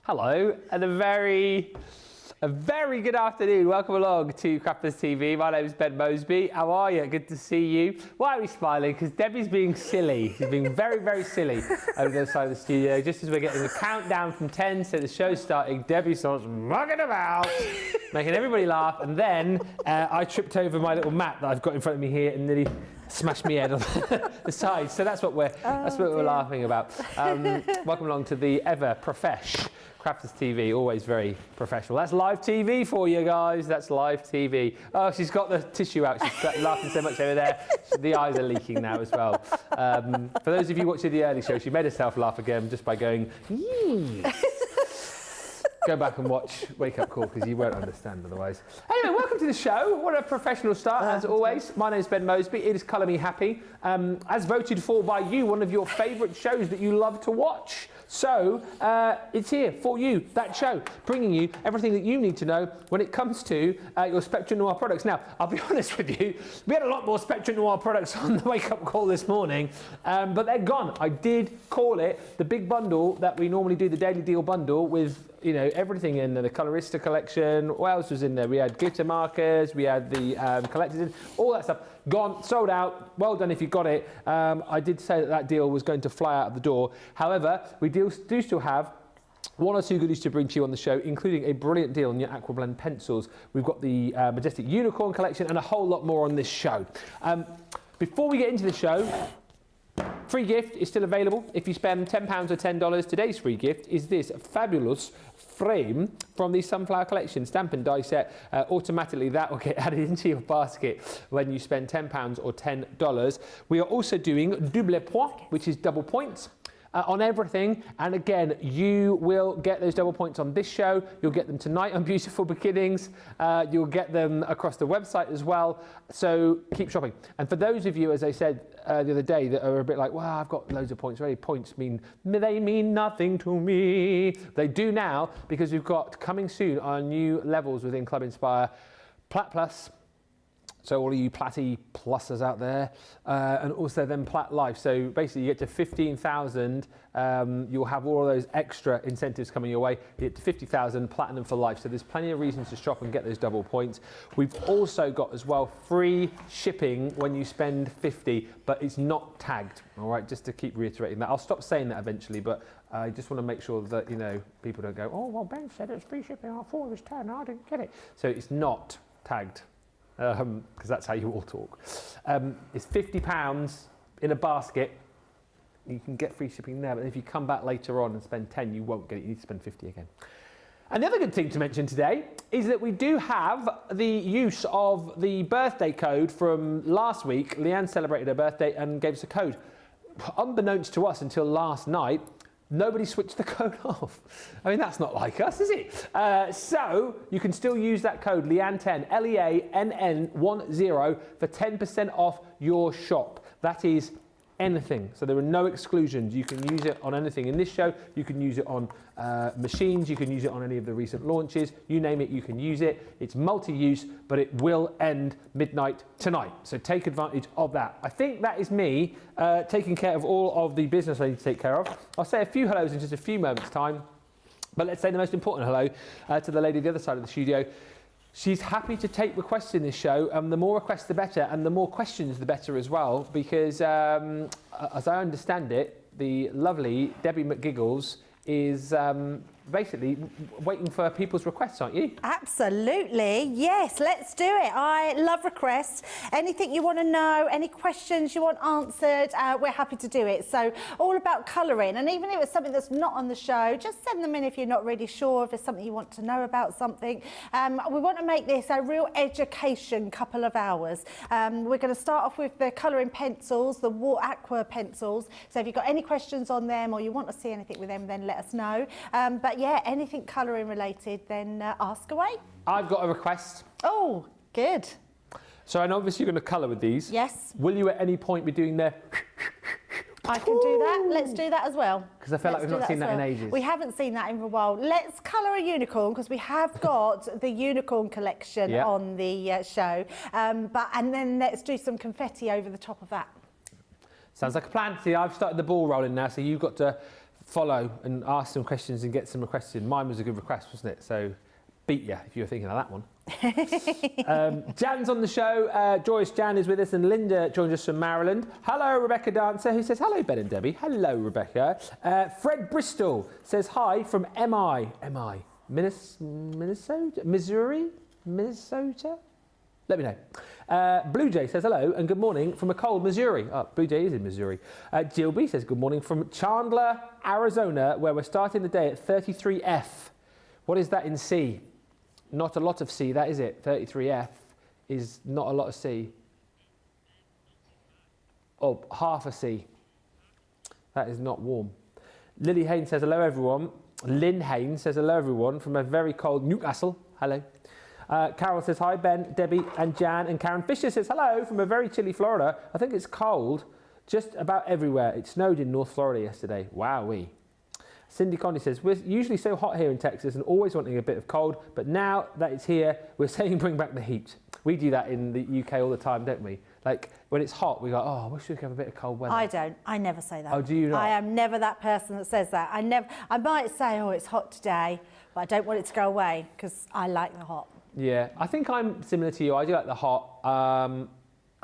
Hello, and a very good afternoon. Welcome along to Crafters TV. My name is Ben Moseby. How are you? Good to see you. Why are we smiling? Because Debbie's being silly. She's being very silly over the other side of the studio. Just as we're getting the countdown from 10, so the show's starting, Debbie starts mugging about, making everybody laugh, and then I tripped over my little mat that I've got in front of me here and nearly smashed me head on the side. So that's what we're laughing about. Welcome along to the ever profesh Crafters TV, always very professional. That's live TV for you guys. That's live TV. Oh, she's got the tissue out. She's laughing so much over there. The eyes are leaking now as well. For those of you watching the early show, she made herself laugh again just by going, yee. Go back and watch Wake Up Call because you won't understand otherwise. Anyway, welcome to the show. What a professional start, as always. My name is Ben Moseby. It is Colour Me Happy. As voted for by you, one of your favourite shows that you love to watch. So it's here for you, that show, bringing you everything that you need to know when it comes to your Spectrum Noir products. Now, I'll be honest with you, we had a lot more Spectrum Noir products on the wake-up call this morning, but they're gone. I did call it the big bundle that we normally do, the daily deal bundle with, you know, everything in there, the colourist collection. What else was in there? We had glitter markers, we had the collectors, all that stuff. Gone, sold out. Well done if you got it. I did say that deal was going to fly out of the door. However, we do still have one or two goodies to bring to you on the show, including a brilliant deal on your Aquablend pencils. We've got the Majestic Unicorn collection and a whole lot more on this show. Before we get into the show, free gift is still available. If you spend £10 or $10, today's free gift is this fabulous frame from the Sunflower Collection stamp and die set. Automatically that will get added into your basket when you spend £10 or $10. We are also doing double point, which is double points. On everything, and again, you will get those double points on this show. You'll get them tonight on Beautiful Beginnings. You'll get them across the website as well. So keep shopping. And for those of you, as I said the other day, that are a bit like, well, I've got loads of points already. Points mean nothing to me. They do now, because we've got coming soon our new levels within Club Inspire, Plat Plus. So all of you Platty pluses out there, and also then Plat Life. So basically you get to 15,000, you'll have all of those extra incentives coming your way. You get to 50,000 Platinum for life. So there's plenty of reasons to shop and get those double points. We've also got as well free shipping when you spend 50, but it's not tagged. All right, just to keep reiterating that. I'll stop saying that eventually, but I just want to make sure that, you know, people don't go, oh, well, Ben said it's free shipping. I thought it was 10, I didn't get it. So it's not tagged. Because that's how you all talk. It's £50 in a basket. You can get free shipping there, but if you come back later on and spend 10, you won't get it. You need to spend 50 again. And the other good thing to mention today is that we do have the use of the birthday code from last week. Leanne celebrated her birthday and gave us a code. Unbeknownst to us until last night, nobody switched the code off. I mean, that's not like us, is it? So you can still use that code, Leanne10, Leann10, for 10% off your shop. That is anything. So there are no exclusions. You can use it on anything in this show. You can use it on machines. You can use it on any of the recent launches. You name it, you can use it. It's multi-use, but it will end midnight tonight. So take advantage of that. I think that is me taking care of all of the business I need to take care of. I'll say a few hellos in just a few moments' time, but let's say the most important hello to the lady at the other side of the studio. She's happy to take requests in this show, and the more requests the better, and the more questions the better as well, because as I understand it, the lovely Debbie McGiggles is basically waiting for people's requests, aren't you? Absolutely, yes, let's do it. I love requests. Anything you want to know, any questions you want answered, we're happy to do it. So all about colouring, and even if it's something that's not on the show, just send them in if you're not really sure, if there's something you want to know about something. We want to make this a real education couple of hours. We're going to start off with the colouring pencils, the Aqua pencils. So if you've got any questions on them or you want to see anything with them, then let us know. But yeah, anything colouring related, then ask away. I've got a request. Oh, good. So I know obviously you're going to colour with these. Yes. Will you at any point be doing the... I can do that. Let's do that as well. Because I feel like we've not seen that in ages. We haven't seen that in a while. Let's colour a unicorn, because we have got the unicorn collection on the show. And then let's do some confetti over the top of that. Sounds like a plan. See, I've started the ball rolling now, so you've got to follow and ask some questions and get some requests in. Mine was a good request, wasn't it? So beat you if you were thinking of that one. Jan's on the show. Joyce Jan is with us, and Linda joins us from Maryland. Hello, Rebecca Dancer, who says hello, Ben and Debbie. Hello, Rebecca. Fred Bristol says hi from Minnesota? Minnesota? Let me know. Blue Jay says hello and good morning from a cold Missouri. Oh, Blue Jay is in Missouri. Jill B says good morning from Chandler, Arizona, where we're starting the day at 33F. What is that in C? Not a lot of C, that is it. 33F is not a lot of C. Oh, half a C. That is not warm. Lily Haynes says hello, everyone. Lynn Haynes says hello, everyone, from a very cold Newcastle. Hello. Carol says hi, Ben, Debbie and Jan. And Karen Fisher says hello from a very chilly Florida. I think it's cold just about everywhere. It snowed in North Florida yesterday. Wowee. Cindy Condy says, we're usually so hot here in Texas and always wanting a bit of cold, but now that it's here, we're saying bring back the heat. We do that in the UK all the time, don't we? Like, when it's hot, we go, oh, I wish we could have a bit of cold weather. I don't. I never say that. Oh, do you not? I am never that person that says that. I might say, oh, it's hot today, but I don't want it to go away because I like the hot. Yeah, I think I'm similar to you. I do like the hot, and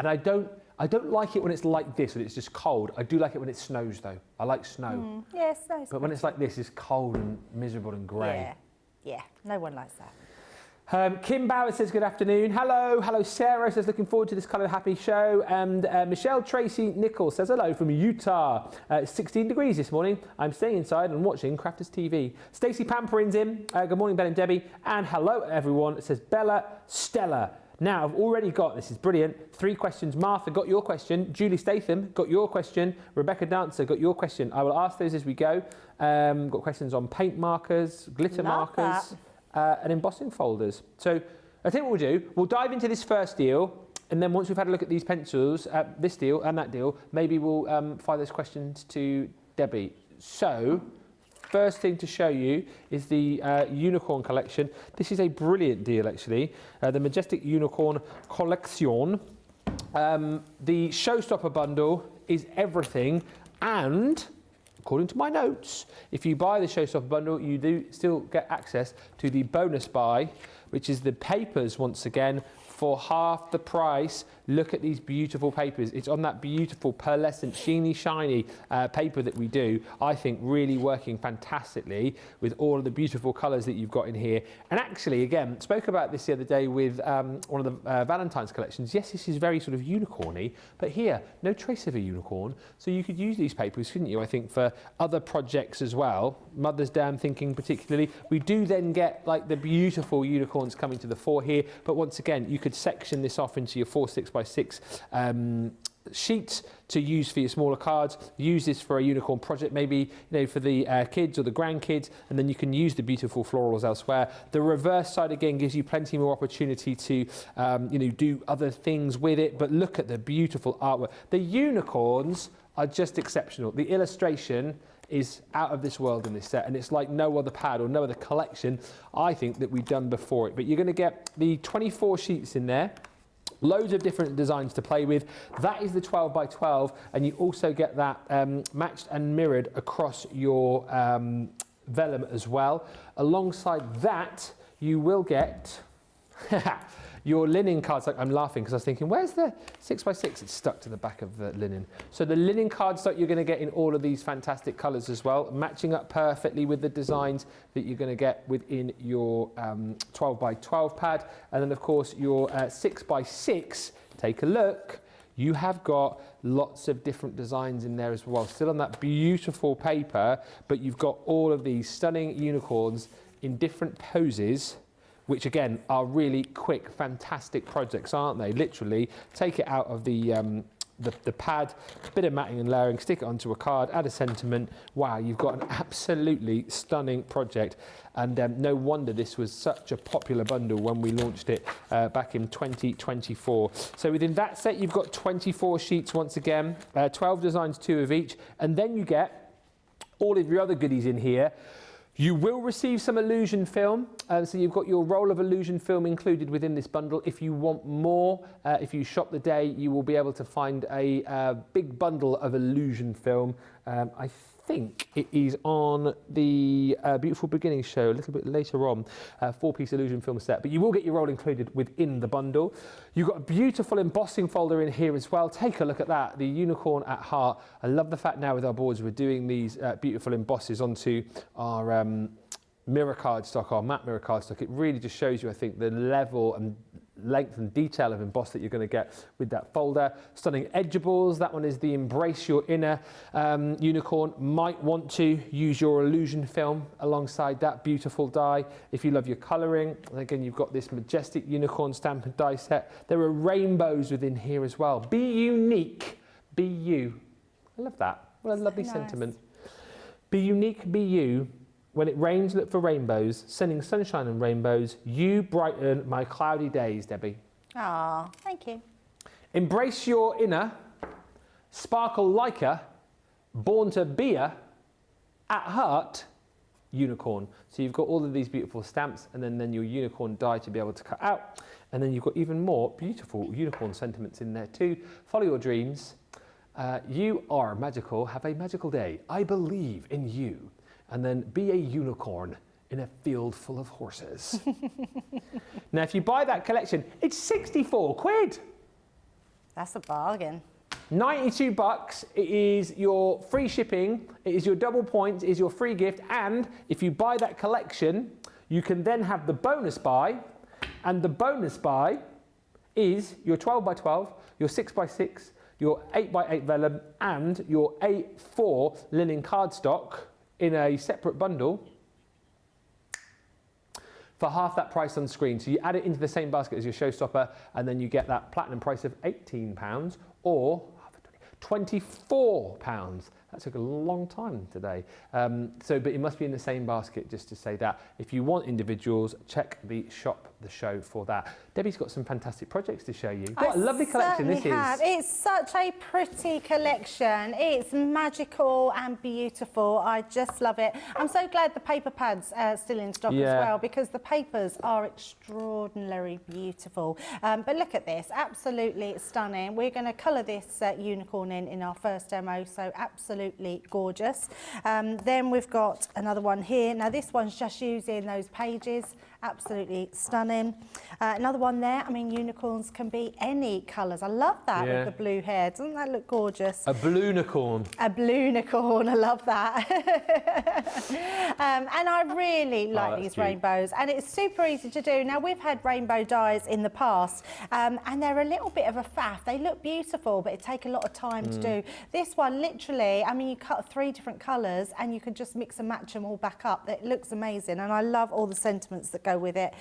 I don't like it when it's like this, when it's just cold. I do like it when it snows, though. I like snow. Yeah, snow's But when it's like this, it's cold and miserable and grey. Yeah, no one likes that. Kim Bauer says good afternoon. Hello. Hello, Sarah says looking forward to this Colour Happy show. And Michelle Tracy Nichols says hello from Utah. It's 16 degrees this morning. I'm staying inside and watching Crafters TV. Stacey Pamperin's in. Good morning, Ben and Debbie. And hello, everyone. It says Bella Stella. Now, I've already got, this is brilliant, 3 questions. Martha got your question. Julie Statham got your question. Rebecca Dancer got your question. I will ask those as we go. Got questions on paint markers, glitter markers. And embossing folders. So I think what we'll do, we'll dive into this first deal, and then once we've had a look at these pencils, this deal and that deal, maybe we'll fire those questions to Debbie. So first thing to show you is the Unicorn Collection. This is a brilliant deal, actually. The Majestic Unicorn Collection. The Showstopper bundle is everything, and according to my notes, if you buy the Showstopper bundle, you do still get access to the bonus buy, which is the papers once again for half the price. Look at these beautiful papers. It's on that beautiful pearlescent, sheeny, shiny paper that we do. I think really working fantastically with all of the beautiful colours that you've got in here. And actually, again, spoke about this the other day with one of the Valentine's collections. Yes, this is very sort of unicorny, but here, no trace of a unicorn. So you could use these papers, couldn't you, I think, for other projects as well. Mother's Day, I'm thinking particularly. We do then get like the beautiful unicorns coming to the fore here, but once again, you could section this off into your 4 6x6 sheets to use for your smaller cards. Use this for a unicorn project, maybe for the kids or the grandkids, and then you can use the beautiful florals elsewhere. The reverse side again gives you plenty more opportunity to do other things with it. But look at the beautiful artwork. The unicorns are just exceptional. The illustration is out of this world in this set, and it's like no other pad or no other collection I think that we've done before it. But you're going to get the 24 sheets in there. Loads of different designs to play with. That is the 12 by 12, and you also get that matched and mirrored across your vellum as well. Alongside that, you will get your linen cardstock. I'm laughing because I was thinking, where's the 6x6? It's stuck to the back of the linen. So the linen cardstock you're going to get in all of these fantastic colours as well, matching up perfectly with the designs that you're going to get within your 12 by 12 pad. And then, of course, your 6x6, take a look. You have got lots of different designs in there as well, still on that beautiful paper, but you've got all of these stunning unicorns in different poses, which again are really quick, fantastic projects, aren't they? Literally take it out of the pad, bit of matting and layering, stick it onto a card, add a sentiment. Wow, you've got an absolutely stunning project. And no wonder this was such a popular bundle when we launched it back in 2024. So within that set, you've got 24 sheets once again, 12 designs, 2 of each. And then you get all of your other goodies in here. You will receive some illusion film, so you've got your roll of illusion film included within this bundle. If you want more, if you shop the day, you will be able to find a big bundle of illusion film. I think it is on the Beautiful Beginning show a little bit later on, 4-piece illusion film set, but you will get your roll included within the bundle. You've got a beautiful embossing folder in here as well. Take a look at that, the unicorn at heart. I love the fact now with our boards we're doing these beautiful embosses onto our mirror cardstock, our matte mirror cardstock. It really just shows you, I think, the level and length and detail of emboss that you're going to get with that folder. Stunning edgeables. That one is the Embrace Your Inner unicorn. Might want to use your illusion film alongside that beautiful die if you love your colouring. And again, you've got this majestic unicorn stamp and die set. There are rainbows within here as well. Be unique, be you. I love that. What a lovely sentiment. Be unique, be you. When it rains, look for rainbows, sending sunshine and rainbows. You brighten my cloudy days, Debbie. Ah, thank you. Embrace your inner, sparkle like a, born to be a, at heart, unicorn. So you've got all of these beautiful stamps and then your unicorn die to be able to cut out. And then you've got even more beautiful unicorn sentiments in there too. Follow your dreams. You are magical. Have a magical day. I believe in you. And then be a unicorn in a field full of horses. Now, if you buy that collection, it's 64 quid. That's a bargain. 92 bucks. It is your free shipping. It is your double points. It is your free gift. And if you buy that collection, you can then have the bonus buy. And the bonus buy is your 12 by 12, your 6 by 6, your 8 by 8 vellum, and your A4 linen cardstock in a separate bundle for half that price on screen. So you add it into the same basket as your showstopper and then you get that platinum price of £18 or £24. That took a long time today. But it must be in the same basket, just to say that. If you want individuals, check the shop, the show for that. Debbie's got some fantastic projects to show you. What a lovely collection this is. It's such a pretty collection. It's magical and beautiful. I just love it. I'm so glad the paper pads are still in stock as well, because the papers are extraordinarily beautiful. But look at this, absolutely stunning. We're going to colour this unicorn in our first demo, so absolutely gorgeous. Then we've got another one here. Now this one's just using those pages, absolutely stunning. Another one there. I mean, unicorns can be any colours. I love that with the blue hair. Doesn't that look gorgeous? A blue-nicorn. A blue-nicorn. I love that. And I really like these rainbows, and it's super easy to do. Now we've had rainbow dies in the past, and they're a little bit of a faff. They look beautiful, but it takes a lot of time to do. This one, literally, I mean, you cut 3 different colours and you can just mix and match them all back up. It looks amazing, and I love all the sentiments that go with it.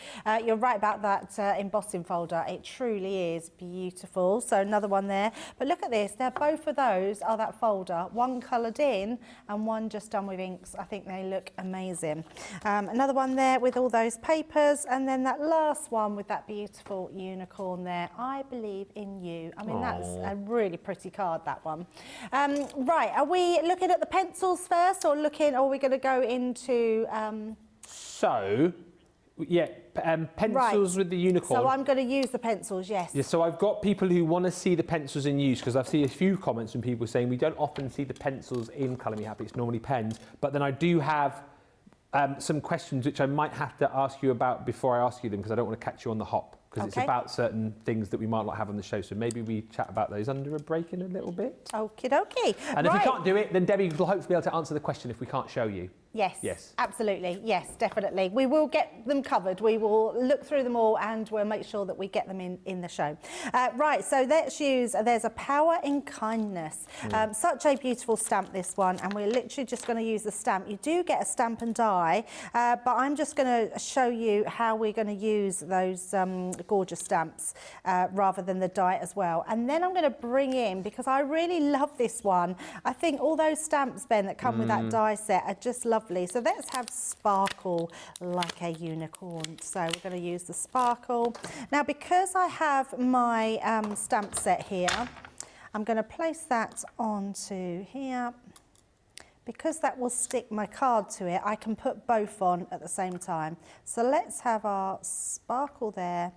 You're right about that embossing folder. It truly is beautiful. So another one there. But look at this. Both of those are that folder. One coloured in and one just done with inks. I think they look amazing. Another one there with all those papers, and then that last one with that beautiful unicorn there. I believe in you. I mean, that's a really pretty card, that one. Right, are we looking at the pencils first, or are we going to go into... pencils with the unicorn. So I'm going to use the pencils, yes. Yeah, so I've got people who want to see the pencils in use, because I've seen a few comments from people saying we don't often see the pencils in Colour Me Happy, it's normally pens. But then I do have some questions which I might have to ask you about before I ask you them, because I don't want to catch you on the hop, because it's about certain things that we might not have on the show. So maybe we chat about those under a break in a little bit. Okie dokie. And if we can't do it, then Debbie will hopefully be able to answer the question if we can't show you. Yes. Yes. Absolutely. Yes, definitely. We will get them covered. We will look through them all and we'll make sure that we get them in the show. Right, so let's use, there's a Power in Kindness. Such a beautiful stamp, this one, and we're literally just going to use the stamp. You do get a stamp and die, but I'm just going to show you how we're going to use those gorgeous stamps rather than the die as well. And then I'm going to bring in, because I really love this one. I think all those stamps, Ben, that come with that die set are just lovely. So let's have sparkle like a unicorn. So we're going to use the sparkle. Now, because I have my stamp set here, I'm going to place that onto here. Because that will stick my card to it, I can put both on at the same time. So let's have our sparkle there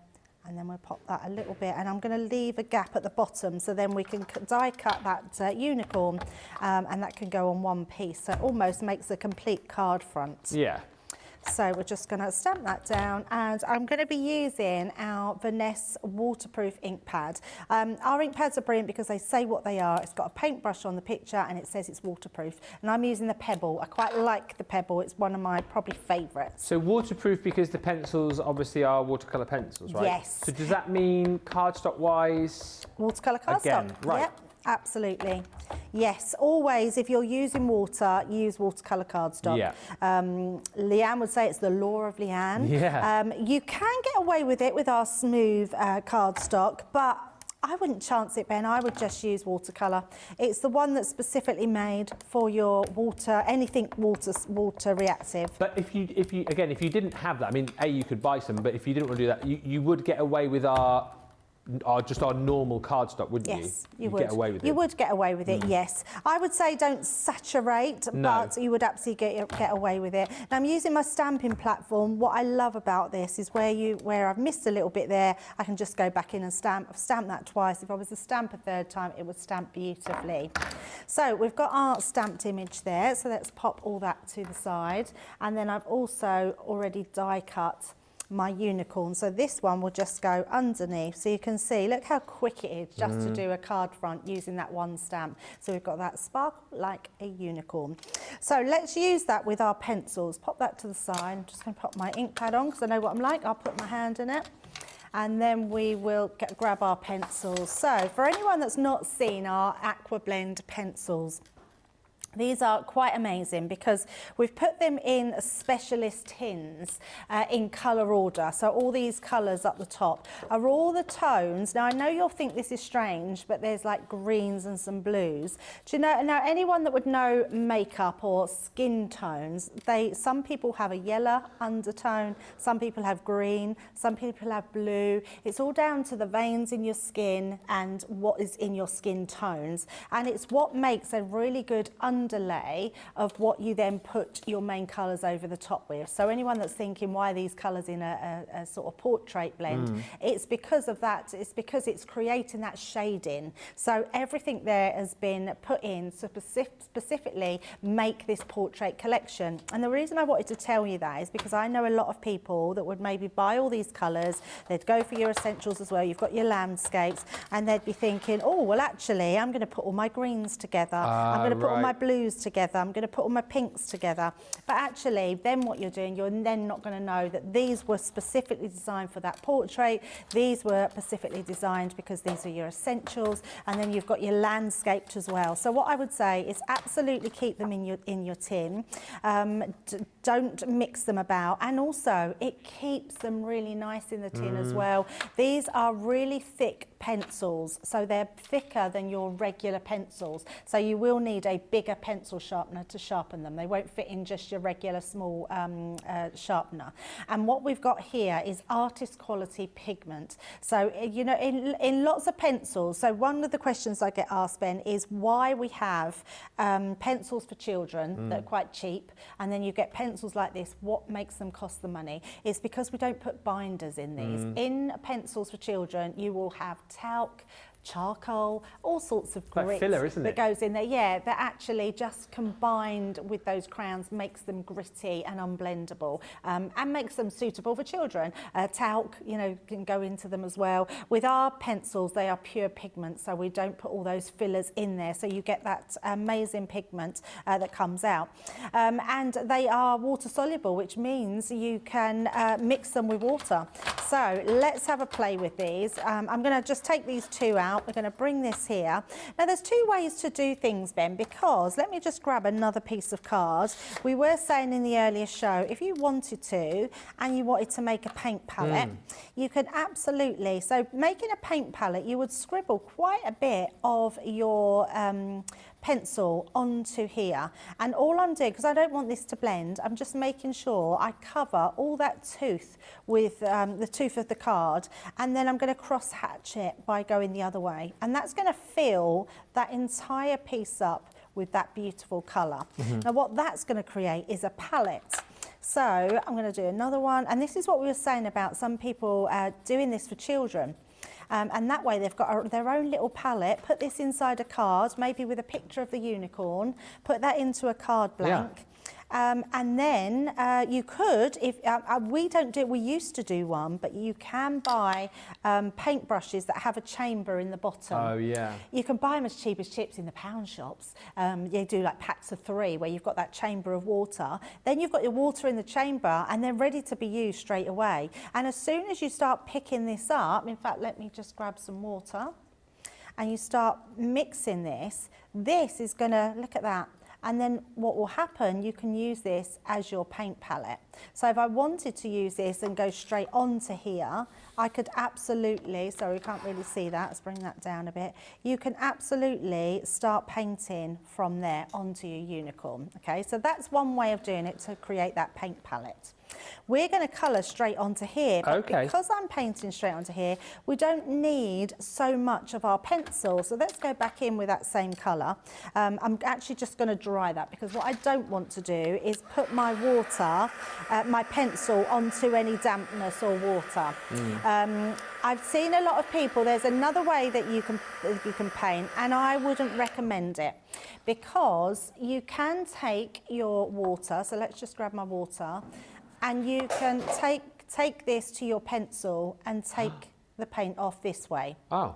And then we'll pop that a little bit, and I'm going to leave a gap at the bottom so then we can die cut that unicorn, and that can go on one piece. So it almost makes a complete card front. Yeah. So we're just going to stamp that down, and I'm going to be using our Vanessa waterproof ink pad. Our ink pads are brilliant because they say what they are. It's got a paintbrush on the picture and it says it's waterproof. And I'm using the Pebble. I quite like the Pebble. It's one of my probably favourites. So waterproof because the pencils obviously are watercolour pencils, right? Yes. So does that mean cardstock wise? Watercolour cardstock. Again, right. Yep. Absolutely. Yes, always, if you're using water, use watercolour cardstock. Yeah. Leanne would say it's the law of Leanne. Yeah. You can get away with it with our smooth cardstock, but I wouldn't chance it, Ben. I would just use watercolour. It's the one that's specifically made for your water, anything water reactive. But if you didn't have that, I mean, you could buy some, but if you didn't want to do that, you would get away with our normal cardstock, wouldn't you? Yes, you would. Get away with it. You would get away with it, yes. I would say don't saturate, but you would absolutely get away with it. Now I'm using my stamping platform. What I love about this is where I've missed a little bit there, I can just go back in and stamp. I've stamped that twice. If I was to stamp a third time, it would stamp beautifully. So we've got our stamped image there, so let's pop all that to the side. And then I've also already die cut my unicorn, so this one will just go underneath, so you can see, look how quick it is just to do a card front using that one stamp. So we've got that sparkle like a unicorn. So let's use that with our pencils. Pop that to the side. I'm just going to pop my ink pad on because I know what I'm like. I'll put my hand in it, and then we will grab our pencils. So for anyone that's not seen our Aquablend pencils, these are quite amazing because we've put them in specialist tins in colour order. So all these colours up the top are all the tones. Now I know you'll think this is strange, but there's like greens and some blues. Do you know, now anyone that would know makeup or skin tones, some people have a yellow undertone, some people have green, some people have blue. It's all down to the veins in your skin and what is in your skin tones. And it's what makes a really good underlay of what you then put your main colours over the top with. So anyone that's thinking why these colours in a sort of portrait blend, it's because of that. It's because it's creating that shading. So everything there has been put in to specifically make this portrait collection. And the reason I wanted to tell you that is because I know a lot of people that would maybe buy all these colours, they'd go for your essentials as well, you've got your landscapes, and they'd be thinking, oh, well actually I'm going to put all my greens together, I'm going to put all my blues together, I'm going to put all my pinks together. But actually then what you're doing, you're then not going to know that these were specifically designed for that portrait, these were specifically designed because these are your essentials, and then you've got your landscaped as well. So what I would say is absolutely keep them in your tin, don't mix them about, and also it keeps them really nice in the tin as well. These are really thick pencils, so they're thicker than your regular pencils, so you will need a bigger pencil sharpener to sharpen them. They won't fit in just your regular small sharpener. And what we've got here is artist quality pigment. So you know, in lots of pencils, so one of the questions I get asked, Ben, is why we have pencils for children that are quite cheap, and then you get pencils like this, what makes them cost the money? It's because we don't put binders in these. In pencils for children, you will have talc, charcoal, all sorts of grit that goes in there. Yeah, that actually just combined with those crowns makes them gritty and unblendable, and makes them suitable for children. Talc, you know, can go into them as well. With our pencils, they are pure pigment, so we don't put all those fillers in there, so you get that amazing pigment that comes out. And they are water soluble, which means you can mix them with water. So let's have a play with these. I'm going to just take these two out. We're going to bring this here. Now there's two ways to do things, Ben, because let me just grab another piece of card. We were saying in the earlier show, if you wanted to and you wanted to make a paint palette, you could absolutely, so making a paint palette, you would scribble quite a bit of your pencil onto here, and all I'm doing, because I don't want this to blend, I'm just making sure I cover all that tooth with the tooth of the card, and then I'm going to cross hatch it by going the other way, and that's going to fill that entire piece up with that beautiful colour. Now what that's going to create is a palette. So I'm going to do another one. And this is what we were saying about some people doing this for children. And that way they've got their own little palette. Put this inside a card, maybe with a picture of the unicorn. Put that into a card blank. Yeah. And then you could, if we don't do, we used to do one, but you can buy paint brushes that have a chamber in the bottom. Oh yeah. You can buy them as cheap as chips in the pound shops. They do like packs of 3 where you've got that chamber of water. Then you've got your water in the chamber and they're ready to be used straight away. And as soon as you start picking this up, in fact, let me just grab some water, and you start mixing this, this is gonna, look at that. And then what will happen, you can use this as your paint palette. So if I wanted to use this and go straight onto here, I could absolutely, sorry, you can't really see that, let's bring that down a bit. You can absolutely start painting from there onto your unicorn, okay? So that's one way of doing it to create that paint palette. We're going to colour straight onto here, but because I'm painting straight onto here, we don't need so much of our pencil. So let's go back in with that same colour. I'm actually just going to dry that, because what I don't want to do is put my water, my pencil onto any dampness or water. I've seen a lot of people, there's another way that you can paint, and I wouldn't recommend it, because you can take your water, so let's just grab my water, and you can take this to your pencil and take the paint off this way. Oh.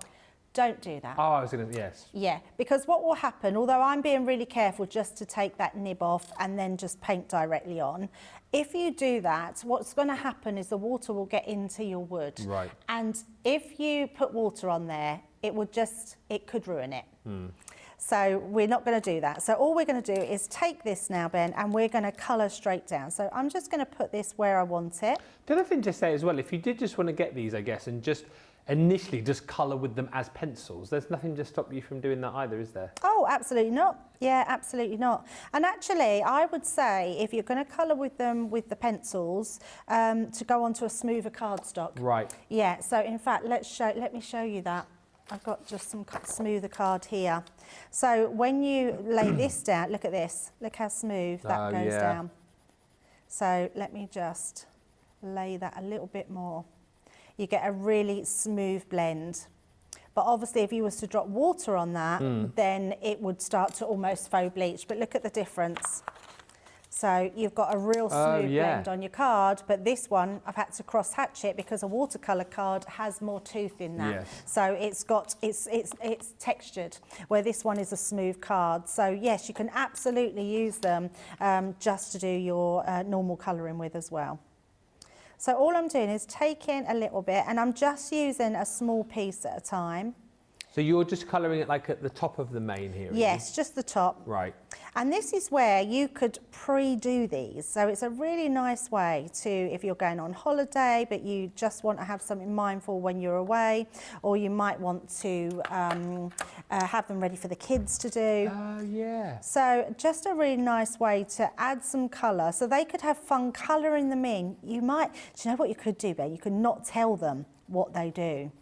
Don't do that. Oh, I was going to, yes. Yeah, because what will happen, although I'm being really careful just to take that nib off and then just paint directly on, if you do that, what's going to happen is the water will get into your wood. Right. And if you put water on there, it could ruin it. So we're not going to do that. So all we're going to do is take this now, Ben, and we're going to colour straight down. So I'm just going to put this where I want it. The other thing to say as well, if you did just want to get these, I guess, and just initially just colour with them as pencils, there's nothing to stop you from doing that either, is there? Oh, absolutely not. Yeah, absolutely not. And actually, I would say if you're going to colour with them with the pencils, to go onto a smoother cardstock. Right. Yeah, so in fact, let me show you that. I've got just some smoother card here. So when you lay this down, look at this. Look how smooth that goes down. So let me just lay that a little bit more. You get a really smooth blend. But obviously if you was to drop water on that, then it would start to almost faux bleach. But look at the difference. So you've got a real smooth blend on your card, but this one I've had to cross hatch it because a watercolour card has more tooth in that. Yes. So it's textured, where this one is a smooth card. So yes, you can absolutely use them just to do your normal colouring with as well. So all I'm doing is taking a little bit, and I'm just using a small piece at a time. So you're just colouring it like at the top of the mane here? Yes, just the top. Right. And this is where you could pre-do these. So it's a really nice way to, if you're going on holiday, but you just want to have something mindful when you're away, or you might want to have them ready for the kids to do. Oh, yeah. So just a really nice way to add some colour. So they could have fun colouring them in. You might, do you know what you could do, Ben? You could not tell them what they do.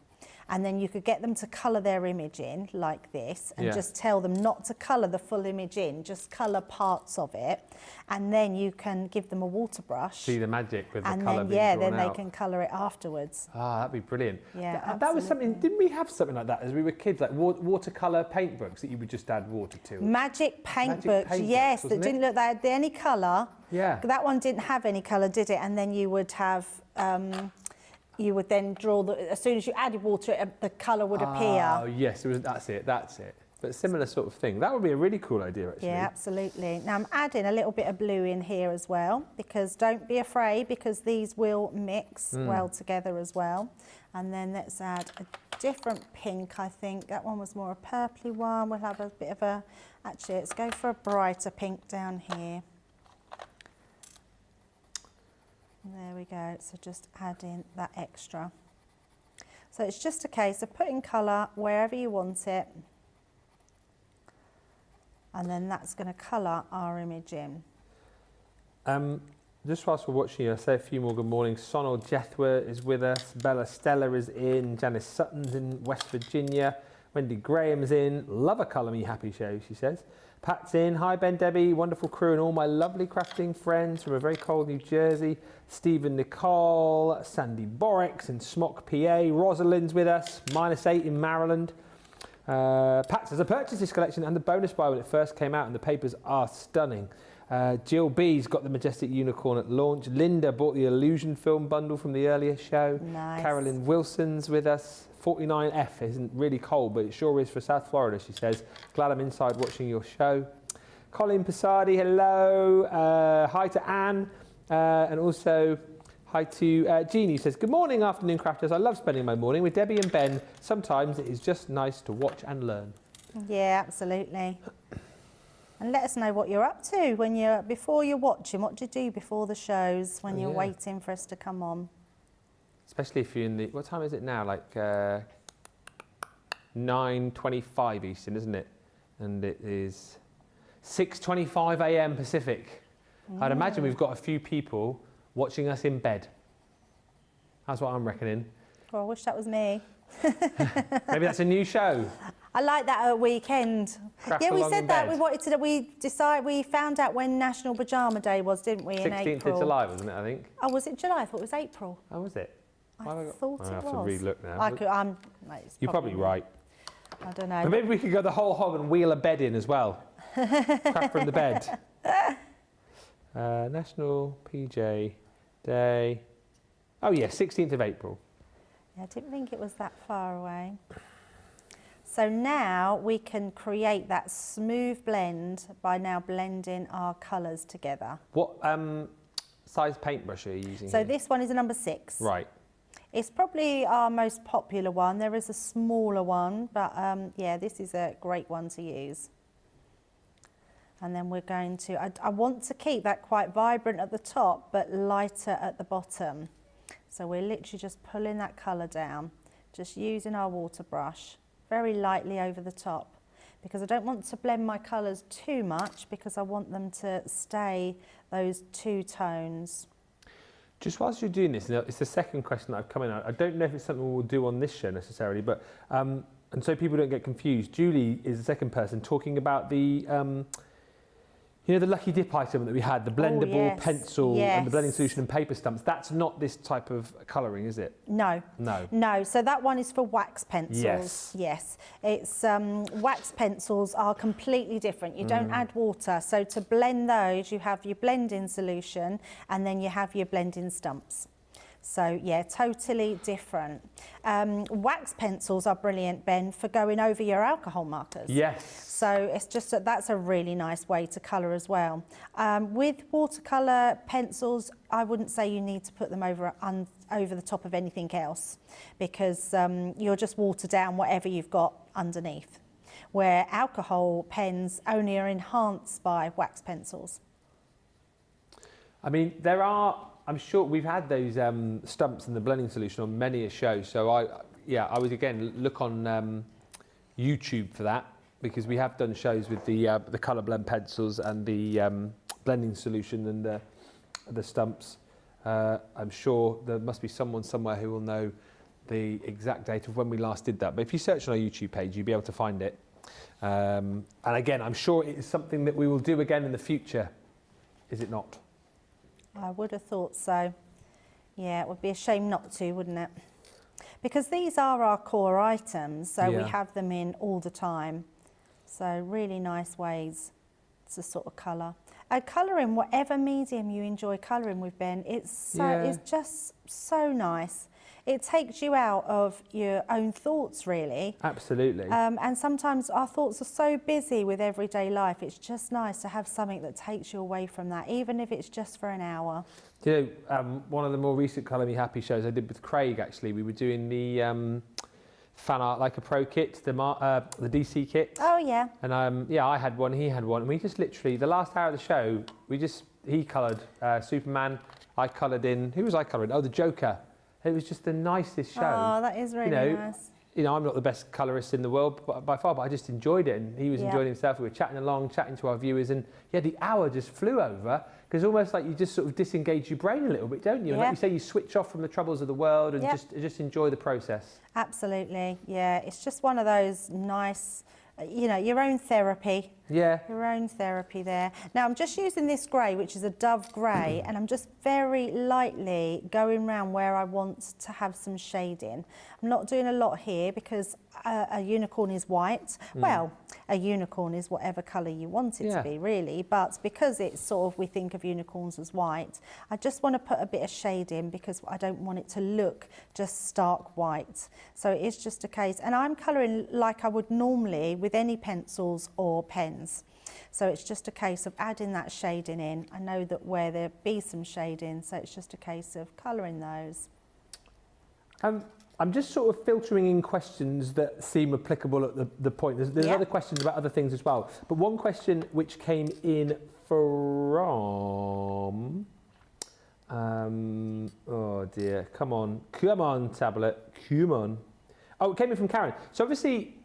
And then you could get them to colour their image in like this, and just tell them not to colour the full image in, just colour parts of it. And then you can give them a water brush. See the magic with the colour being drawn out. And then, they can colour it afterwards. Ah, that'd be brilliant. Yeah, that was something, didn't we have something like that as we were kids, like watercolour paint books that you would just add water to? Magic paint books, yes, that didn't look like they had any colour. Yeah. That one didn't have any colour, did it? And then you would have... you would then draw as soon as you added water, the colour would appear. Oh yes, that's it. But similar sort of thing. That would be a really cool idea, actually. Yeah, absolutely. Now I'm adding a little bit of blue in here as well, because don't be afraid, because these will mix well together as well. And then let's add a different pink, I think. That one was more a purpley one. We'll have a bit of a, actually let's go for a brighter pink down here. There we go, so just add in that extra. So it's just a case of putting colour wherever you want it, and then that's going to colour our image in. Just whilst we're watching, I'll say a few more good mornings. Sonal Jethwa is with us, Bella Stella is in, Janice Sutton's in West Virginia, Wendy Graham's in. Love a Colour Me Happy show, she says. Pat's in. Hi, Ben, Debbie, wonderful crew and all my lovely crafting friends from a very cold New Jersey. Stephen Nicole, Sandy Borex in Smock, PA. Rosalind's with us. -8 in Maryland. Pat says, I purchased this collection and the bonus buy when it first came out and the papers are stunning. Jill B's got the Majestic Unicorn at launch. Linda bought the Illusion film bundle from the earlier show. Nice. Carolyn Wilson's with us. 49F isn't really cold, but it sure is for South Florida, she says. Glad I'm inside watching your show. Colin Passardi, hello. Hi to Anne. And also hi to Jean, who says, good morning, afternoon crafters. I love spending my morning with Debbie and Ben. Sometimes it is just nice to watch and learn. Yeah, absolutely. And let us know what you're up to when before you're watching. What do you do before the shows when you're waiting for us to come on? Especially if you're in the, what time is it now? Like 9:25 Eastern, isn't it? And it is 6:25 a.m. Pacific. I'd imagine we've got a few people watching us in bed. That's what I'm reckoning. Well, I wish that was me. Maybe that's a new show. I like that at a weekend. Craft Yeah, we along said in that. bed. We wanted to. We found out when National Pyjama Day was, didn't we? In 16th April. of July, wasn't it, I think? Oh, was it July? I thought it was April. Oh, was it? I Why have I thought I have it to was. re-look now. You're probably right. I don't know. But maybe we could go the whole hog and wheel a bed in as well. Craft from the bed. National PJ Day. Oh yeah, 16th of April. Yeah, I didn't think it was that far away. So now we can create that smooth blend by now blending our colours together. What size paintbrush are you using So here? this one is a number 6. Right. It's probably our most popular one. There is a smaller one, but yeah, this is a great one to use. And then we're going to, I want to keep that quite vibrant at the top, but lighter at the bottom. So we're literally just pulling that colour down, just using our water brush very lightly over the top, because I don't want to blend my colours too much because I want them to stay those 2 tones. Just whilst you're doing this, it's the second question that I've come in. I don't know if it's something we'll do on this show necessarily, but, and so people don't get confused, Julie is the second person talking about the, you know, the Lucky Dip item that we had, the blendable pencil and the blending solution and paper stumps. That's not this type of colouring, is it? No. No. No, so that one is for wax pencils. Yes. Yes. It's, wax pencils are completely different. You don't add water. So to blend those, you have your blending solution and then you have your blending stumps. So yeah, totally different. Wax pencils are brilliant, Ben, for going over your alcohol markers. Yes. So it's just that's a really nice way to colour as well. With watercolour pencils, I wouldn't say you need to put them over the top of anything else, because you'll just water down whatever you've got underneath. Where alcohol pens only are enhanced by wax pencils. I mean, I'm sure we've had those stumps and the blending solution on many a show. So I would again look on YouTube for that, because we have done shows with the Aquablend pencils and the blending solution and the stumps. I'm sure there must be someone somewhere who will know the exact date of when we last did that. But if you search on our YouTube page, you'll be able to find it. And again, I'm sure it is something that we will do again in the future, is it not? I would have thought so. Yeah, it would be a shame not to, wouldn't it? Because these are our core items, so we have them in all the time. So really nice ways to sort of colour. Colour in whatever medium you enjoy colouring with, Ben. It's just so nice. It takes you out of your own thoughts, really. Absolutely. And sometimes our thoughts are so busy with everyday life. It's just nice to have something that takes you away from that, even if it's just for an hour. You know, one of the more recent Colour Me Happy shows I did with Craig, actually, we were doing the Fan Art Like a Pro kit, the DC kit. Oh, yeah. And I had one, he had one, and we just literally, the last hour of the show, he coloured Superman, I coloured in, who was I colouring? Oh, the Joker. It was just the nicest show. Oh, that is really nice. you know, I'm not the best colourist in the world by far, but I just enjoyed it, and he was enjoying himself. We were chatting along, chatting to our viewers, and yeah, the hour just flew over, because almost like you just sort of disengage your brain a little bit, don't you? And like you say, you switch off from the troubles of the world and just enjoy the process. Absolutely, yeah. It's just one of those nice, you know, your own therapy. Yeah. Your own therapy there. Now I'm just using this grey, which is a dove grey, and I'm just very lightly going around where I want to have some shading. I'm not doing a lot here because a unicorn is white. Well, a unicorn is whatever colour you want it to be, really, but because it's sort of, we think of unicorns as white, I just want to put a bit of shade in because I don't want it to look just stark white. So it is just a case, and I'm colouring like I would normally with any pencils or pens. So it's just a case of adding that shading in. I know that where there be some shading, so it's just a case of colouring those. I'm just sort of filtering in questions that seem applicable at the point. There's other questions about other things as well. But one question which came in from... oh dear, come on tablet, come on. Oh, it came in from Karen. So obviously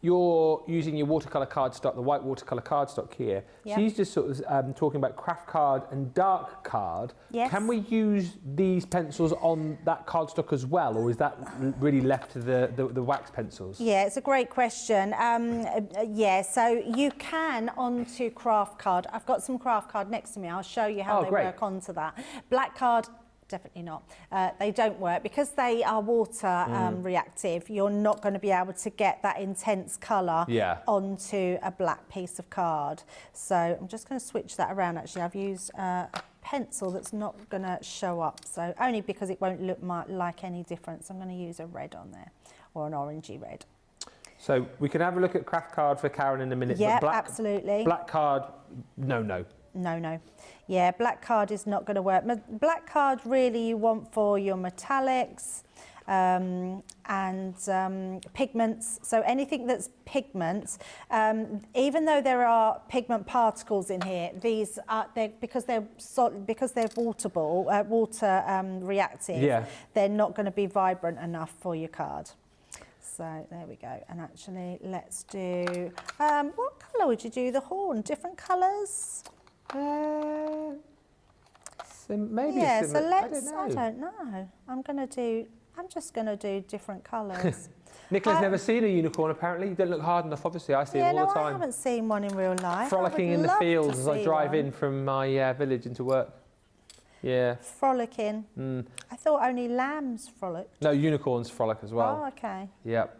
you're using your watercolour cardstock, the white watercolour cardstock here. She's just sort of talking about craft card and dark card. Yes. Can we use these pencils on that cardstock as well, or is that really left to the wax pencils? Yeah, it's a great question. Yeah, so you can onto craft card. I've got some craft card next to me. I'll show you how they work onto that. Black card, definitely not. They don't work because they are water reactive. You're not going to be able to get that intense colour onto a black piece of card. So I'm just going to switch that around. Actually, I've used a pencil that's not going to show up. So only because it won't look like any difference. I'm going to use a red on there, or an orangey red. So we can have a look at craft card for Karen in a minute. Yeah, but absolutely. Black card, no. No. Yeah, black card is not going to work. Black card really you want for your metallics and pigments. So anything that's pigments, even though there are pigment particles in here, these are because they're water reactive. They're not going to be vibrant enough for your card. So there we go. And actually, let's do. What colour would you do the horn? Different colours? Maybe so let's. I don't know. I'm just going to do different colours. Nicola's never seen a unicorn, apparently. You don't look hard enough, obviously. I see them all the time. I haven't seen one in real life. Frolicking in the fields as I drive in from my village into work. Yeah. Frolicking. I thought only lambs frolic. No, unicorns frolic as well. Oh, okay. Yep.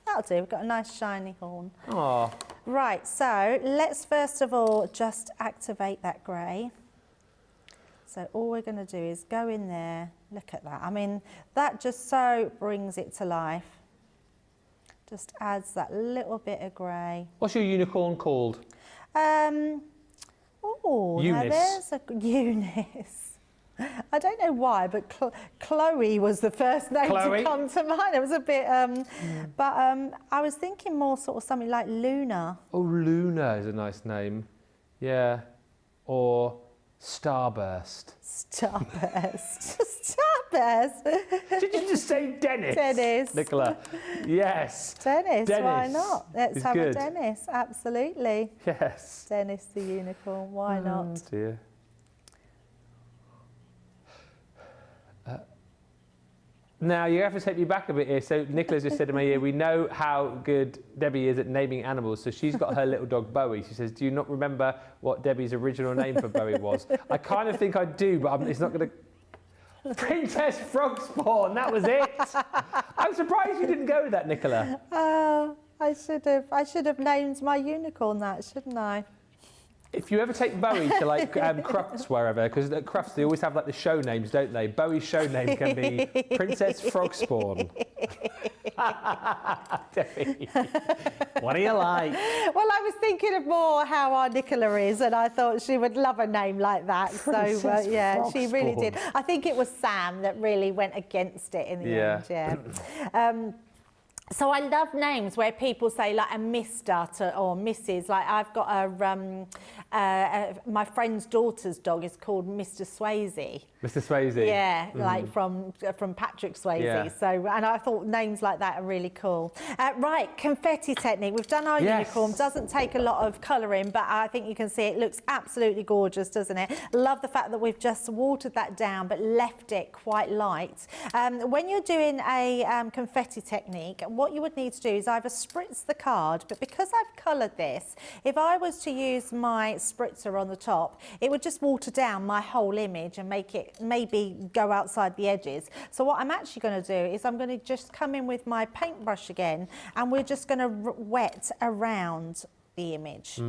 That'll do. We've got a nice shiny horn. Oh. Right, so let's first of all just activate that grey. So all we're going to do is go in there. Look at that. I mean, that just so brings it to life. Just adds that little bit of grey. What's your unicorn called? Oh, now there's a Eunice. I don't know why, but Chloe was the first name to come to mind. It was a bit, but I was thinking more sort of something like Luna. Oh, Luna is a nice name. Yeah. Or Starburst. Starburst. Starburst. Did you just say Dennis? Dennis. Nicola. Yes. Dennis, why not? Let's have a Dennis, absolutely. Yes. Dennis the unicorn, why not? Oh dear. Now, you have to take me back a bit here. So Nicola's just said to me, we know how good Debbie is at naming animals. So she's got her little dog, Bowie. She says, do you not remember what Debbie's original name for Bowie was? I kind of think I do, but it's not going to... Princess Frogspawn, that was it. I'm surprised you didn't go with that, Nicola. I should have named my unicorn that, shouldn't I? If you ever take Bowie to like Crufts wherever, because at Crufts they always have like the show names, don't they? Bowie's show name can be Princess Frogspawn. Debbie, what do you like? Well, I was thinking of more how our Nicola is, and I thought she would love a name like that. Princess so yeah, Frogspawn. she really did. I think it was Sam that really went against it in the end. Yeah. So I love names where people say like a Mr. or Mrs. Like I've got my friend's daughter's dog is called Mr. Swayze. Mr. Swayze. Yeah, like from Patrick Swayze. Yeah. So, and I thought names like that are really cool. Right, confetti technique. We've done our unicorn. Doesn't take a lot of colouring, but I think you can see it looks absolutely gorgeous, doesn't it? Love the fact that we've just watered that down, but left it quite light. When you're doing a confetti technique, what you would need to do is either spritz the card, but because I've coloured this, if I was to use my spritzer on the top, it would just water down my whole image and make it maybe go outside the edges. So what I'm actually going to do is I'm going to just come in with my paintbrush again, and we're just going to wet around the image.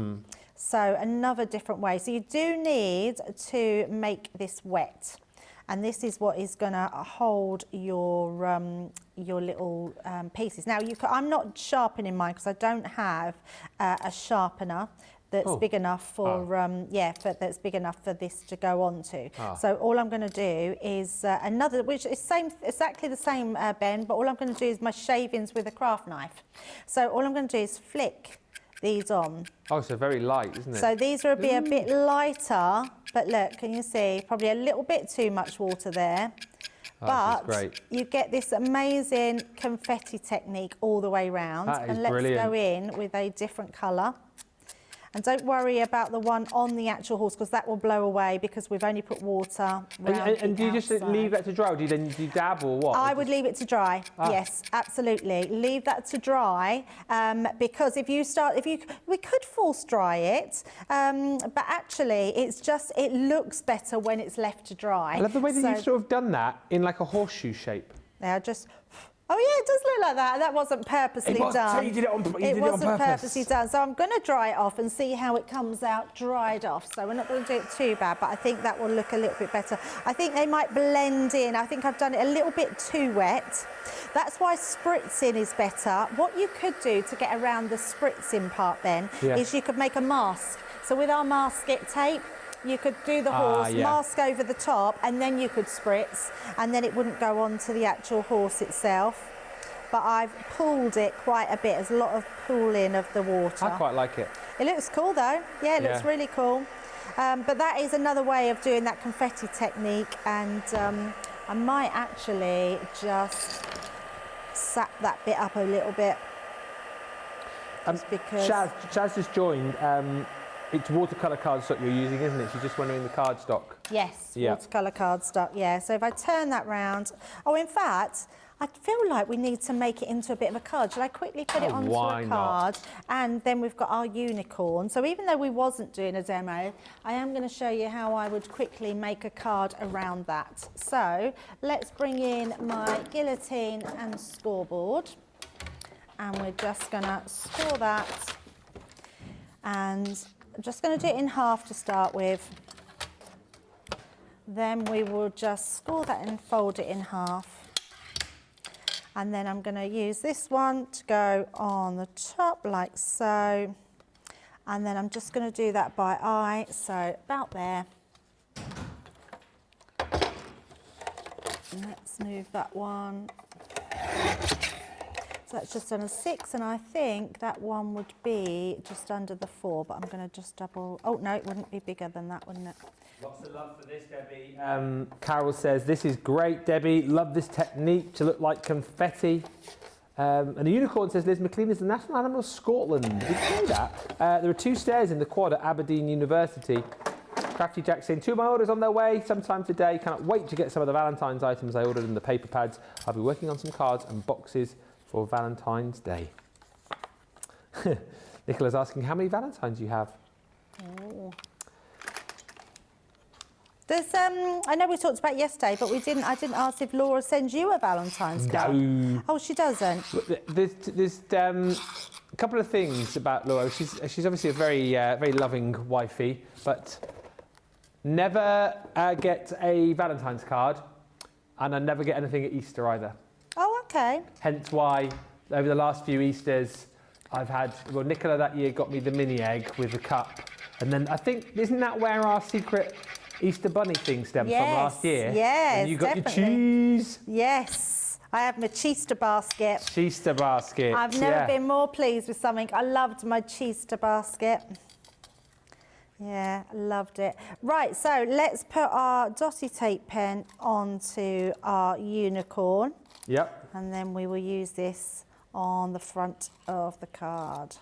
So another different way. So you do need to make this wet. And this is what is going to hold your little pieces. Now, I'm not sharpening mine because I don't have a sharpener that's big enough for that's big enough for this to go onto. So all I'm going to do is another, which is exactly the same, Ben. But all I'm going to do is my shavings with a craft knife. So all I'm going to do is flick these on. Oh, so very light, isn't it? So these will be a bit lighter, but look, can you see? Probably a little bit too much water there. But you get this amazing confetti technique all the way round. And let's go in with a different colour. And don't worry about the one on the actual horse, because that will blow away because we've only put water around and do you just leave that to dry, or do you dab or what? I would leave it to dry. Yes, absolutely. Leave that to dry, because we could force dry it, but actually it looks better when it's left to dry. I love the way that you've sort of done that in like a horseshoe shape. Now just. Oh yeah, it does look like that. That wasn't purposely done. So you did it on purpose. It wasn't purposely done. So I'm going to dry it off and see how it comes out dried off. So we're not going to do it too bad, but I think that will look a little bit better. I think they might blend in. I think I've done it a little bit too wet. That's why spritzing is better. What you could do to get around the spritzing part then is you could make a mask. So with our masket tape, you could do the horse, mask over the top, and then you could spritz, and then it wouldn't go on to the actual horse itself. But I've pooled it quite a bit. There's a lot of pooling of the water. I quite like it. It looks cool though. Yeah, it looks really cool. But that is another way of doing that confetti technique, and I might actually just sap that bit up a little bit. Just because... Chaz just joined. It's watercolour cardstock you're using, isn't it? She's just wondering the cardstock. Yes, watercolour cardstock, yeah. So if I turn that round... Oh, in fact, I feel like we need to make it into a bit of a card. Shall I quickly put it onto a card? And then we've got our unicorn. So even though we wasn't doing a demo, I am going to show you how I would quickly make a card around that. So let's bring in my guillotine and scoreboard. And we're just going to score that. And I'm just going to do it in half to start with. Then we will just score that and fold it in half. And then I'm going to use this one to go on the top like so. And then I'm just going to do that by eye, so about there. Let's move that one. So that's just on a 6, and I think that one would be just under the 4, but I'm going to just double... Oh, no, it wouldn't be bigger than that, wouldn't it? Lots of love for this, Debbie. Carol says, this is great, Debbie. Love this technique to look like confetti. And the unicorn says, Liz McLean is the national animal of Scotland. Did you know that? There are 2 stairs in the quad at Aberdeen University. Crafty Jack saying, 2 of my orders on their way sometime today. Cannot wait to get some of the Valentine's items I ordered in the paper pads. I'll be working on some cards and boxes for Valentine's Day. Nicola's asking, how many Valentines you have? Oh. There's, I know we talked about yesterday, but I didn't ask if Laura sends you a Valentine's card. No. Oh, she doesn't? There's a couple of things about Laura. She's obviously a very loving wifey, but never get a Valentine's card, and I never get anything at Easter either. Oh, okay. Hence why, over the last few Easters, I've had... Well, Nicola that year got me the mini egg with the cup. And then I think, isn't that where our secret Easter bunny thing stemmed from last year? Yes, and you got definitely. your cheese. Yes. I have my Cheester basket. Cheester basket. I've never been more pleased with something. I loved my Cheester basket. Yeah, loved it. Right, so let's put our dotty tape pen onto our unicorn. Yep. And then we will use this on the front of the card.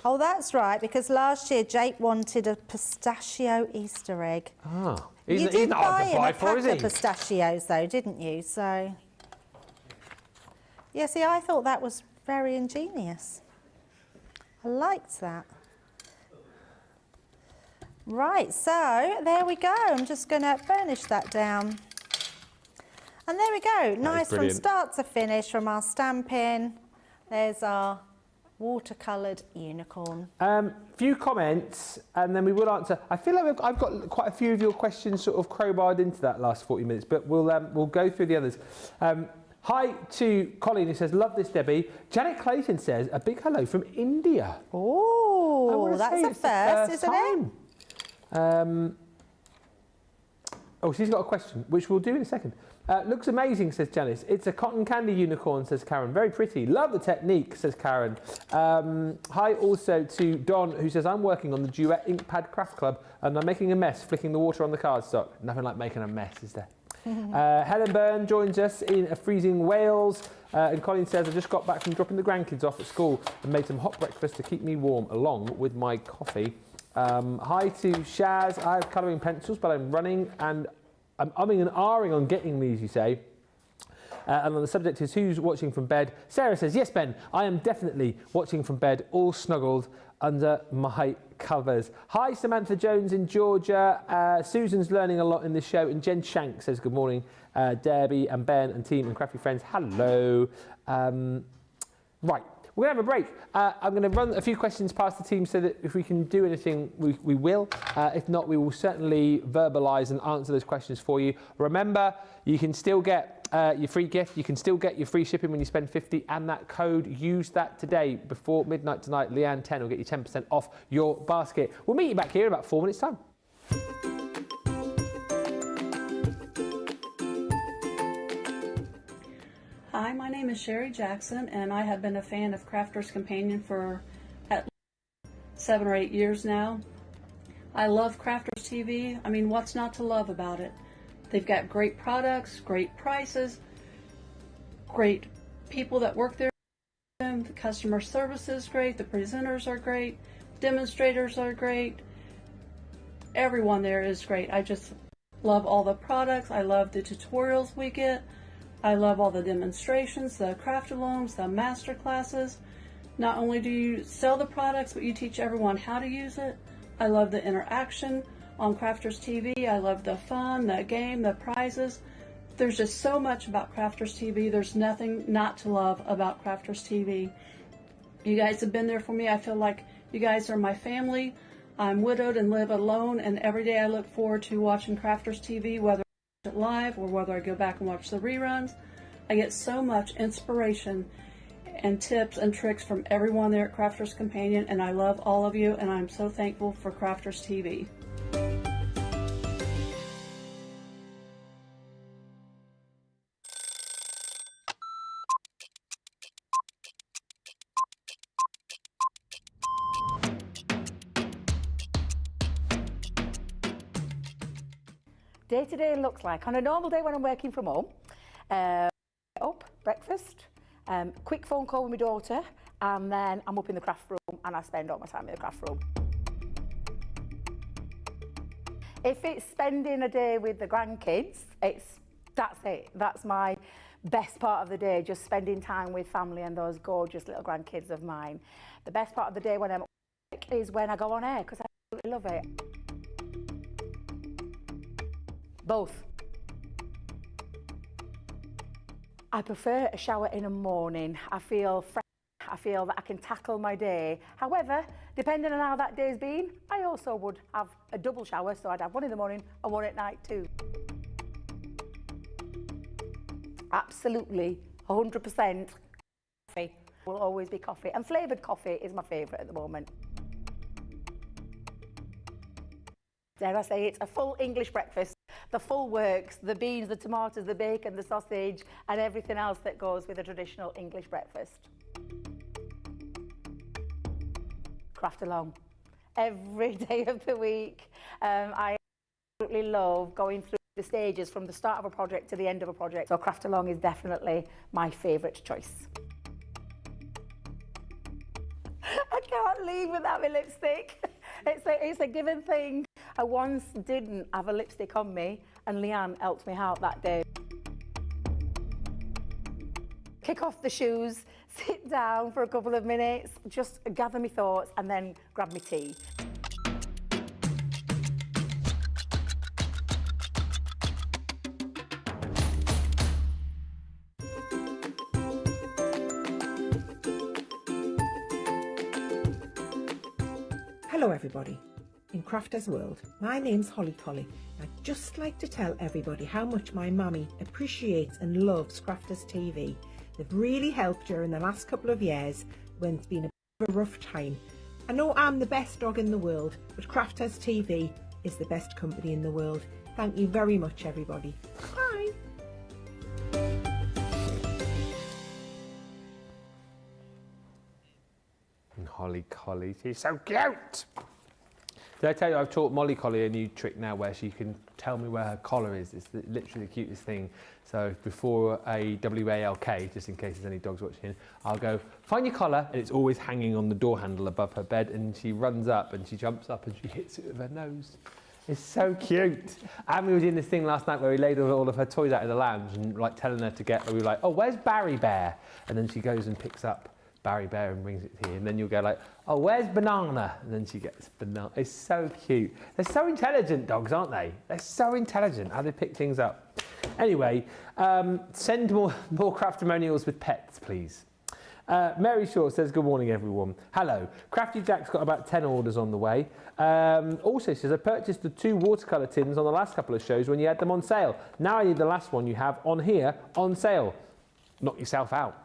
Oh, that's right, because last year Jake wanted a pistachio Easter egg. Ah, You did not hard buy to him buy a for, pack is of he? pistachios, though, didn't you? So, yeah, see, I thought that was very ingenious. I liked that. Right, so there we go. I'm just going to burnish that down. And there we go. Nice from start to finish from our stamping. There's our watercoloured unicorn. Few comments, and then we will answer. I feel like I've got quite a few of your questions sort of crowbarred into that last 40 minutes, but we'll go through the others. Hi to Colleen, who says, love this, Debbie. Janet Clayton says, a big hello from India. Oh, that's a first, isn't it? Oh, she's got a question, which we'll do in a second. Looks amazing, says Janice. It's a cotton candy unicorn, says Karen. Very pretty. Love the technique, says Karen. Hi also to Don, who says, I'm working on the Duet Ink Pad Craft Club and I'm making a mess, flicking the water on the cardstock. Nothing like making a mess, is there? Helen Byrne joins us in a freezing Wales. And Colin says, I just got back from dropping the grandkids off at school and made some hot breakfast to keep me warm along with my coffee. Hi to Shaz. I have colouring pencils, but I'm running and I'm umming and ahhing on getting these, you say. And on the subject is who's watching from bed. Sarah says, yes, Ben, I am definitely watching from bed, all snuggled under my covers. Hi, Samantha Jones in Georgia. Susan's learning a lot in this show. And Jen Shank says, good morning, Debbie and Ben and team and crafty friends. Hello. Right. We're going to have a break. I'm going to run a few questions past the team so that if we can do anything, we will. If not, we will certainly verbalise and answer those questions for you. Remember, you can still get your free gift. You can still get your free shipping when you spend 50 and that code. Use that today before midnight tonight. Leanne10 will get you 10% off your basket. We'll meet you back here in about 4 minutes' time. Hi, my name is Sherry Jackson, and I have been a fan of Crafter's Companion for at least 7 or 8 years now. I love Crafter's TV. I mean, what's not to love about it? They've got great products, great prices, great people that work there. The customer service is great, the presenters are great, demonstrators are great. Everyone there is great. I just love all the products. I love the tutorials we get. I love all the demonstrations, the craft-alongs, the master classes. Not only do you sell the products, but you teach everyone how to use it. I love the interaction on Crafters TV. I love the fun, the game, the prizes. There's just so much about Crafters TV. There's nothing not to love about Crafters TV. You guys have been there for me. I feel like you guys are my family. I'm widowed and live alone, and every day I look forward to watching Crafters TV, whether it live or whether I go back and watch the reruns. I get so much inspiration and tips and tricks from everyone there at Crafters Companion, and I love all of you, and I'm so thankful for Crafters TV. Day-to-day looks like, on a normal day when I'm working from home, up, breakfast, quick phone call with my daughter, and then I'm up in the craft room and I spend all my time in the craft room. If it's spending a day with the grandkids, that's it. That's my best part of the day, just spending time with family and those gorgeous little grandkids of mine. The best part of the day when I'm at work is when I go on air, because I absolutely love it. Both. I prefer a shower in the morning. I feel fresh. I feel that I can tackle my day. However, depending on how that day's been, I also would have a double shower, so I'd have one in the morning and one at night too. Absolutely, 100% coffee. Will always be coffee, and flavoured coffee is my favourite at the moment. Dare I say it's a full English breakfast. The full works, the beans, the tomatoes, the bacon, the sausage, and everything else that goes with a traditional English breakfast. Craft along. every day of the week. I absolutely love going through the stages from the start of a project to the end of a project. So craft along is definitely my favourite choice. I can't leave without my lipstick. It's a given thing. I once didn't have a lipstick on me and Leanne helped me out that day. Kick off the shoes, sit down for a couple of minutes, just gather my thoughts and then grab my tea. Hello everybody, in Crafters World, my name's Holly Collie. I'd just like to tell everybody how much my mummy appreciates and loves Crafters TV. They've really helped during the last couple of years when it's been a bit of a rough time. I know I'm the best dog in the world, but Crafters TV is the best company in the world. Thank you very much everybody. Bye! Holly Collie, she's so cute. Did I tell you I've taught Molly Collie a new trick now where she can tell me where her collar is? It's literally the cutest thing. So before a WALK, just in case there's any dogs watching, I'll go, find your collar, and it's always hanging on the door handle above her bed, and she runs up and she jumps up and she hits it with her nose. It's so cute. And we were doing this thing last night where we laid all of her toys out in the lounge and like telling her to get, we were like, oh, where's Barry Bear? And then she goes and picks up Barry Bear and brings it to you, and then you'll go like, oh, where's Banana? And then she gets Banana. It's so cute. They're so intelligent, dogs, aren't they? They're so intelligent how they pick things up. Anyway, send more craftimonials with pets, please. Mary Shaw says, good morning, everyone. Hello. Crafty Jack's got about 10 orders on the way. Also says, I purchased the 2 watercolour tins on the last couple of shows when you had them on sale. Now I need the last one you have on here on sale. Knock yourself out.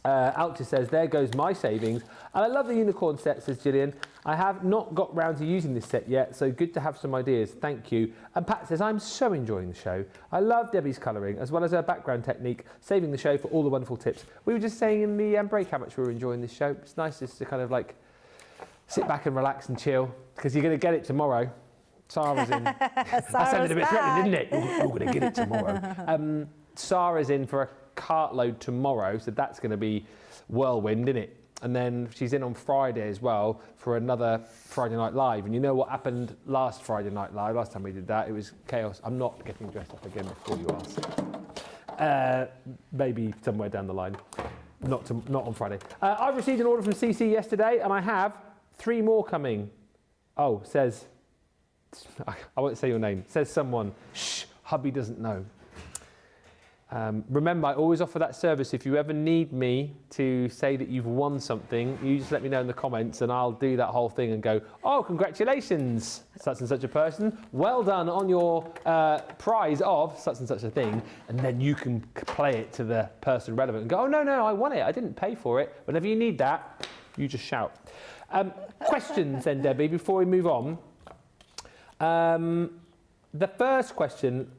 Alta says, there goes my savings. And I love the unicorn set, says Gillian. I have not got round to using this set yet, so good to have some ideas. Thank you. And Pat says, I'm so enjoying the show. I love Debbie's colouring, as well as her background technique, saving the show for all the wonderful tips. We were just saying in the break how much we were enjoying this show. It's nice just to kind of like sit back and relax and chill, because you're going to get it tomorrow. Sarah's in. That sounded a bit threatening, didn't it? You're going to get it tomorrow. Sarah's in for a cartload tomorrow, so that's going to be whirlwind, isn't it? And then she's in on Friday as well for another Friday Night Live. And you know what happened last Friday Night Live? Last time we did that, it was chaos. I'm not getting dressed up again before you ask. Maybe somewhere down the line. Not on Friday. I've received an order from CC yesterday, and I have 3 more coming. Oh, says, I won't say your name. Says someone, shh, hubby doesn't know. Remember, I always offer that service. If you ever need me to say that you've won something, you just let me know in the comments and I'll do that whole thing and go, oh, congratulations, such and such a person. Well done on your prize of such and such a thing. And then you can play it to the person relevant and go, oh, no, I won it. I didn't pay for it. Whenever you need that, you just shout. Questions then, Debbie, before we move on. The first question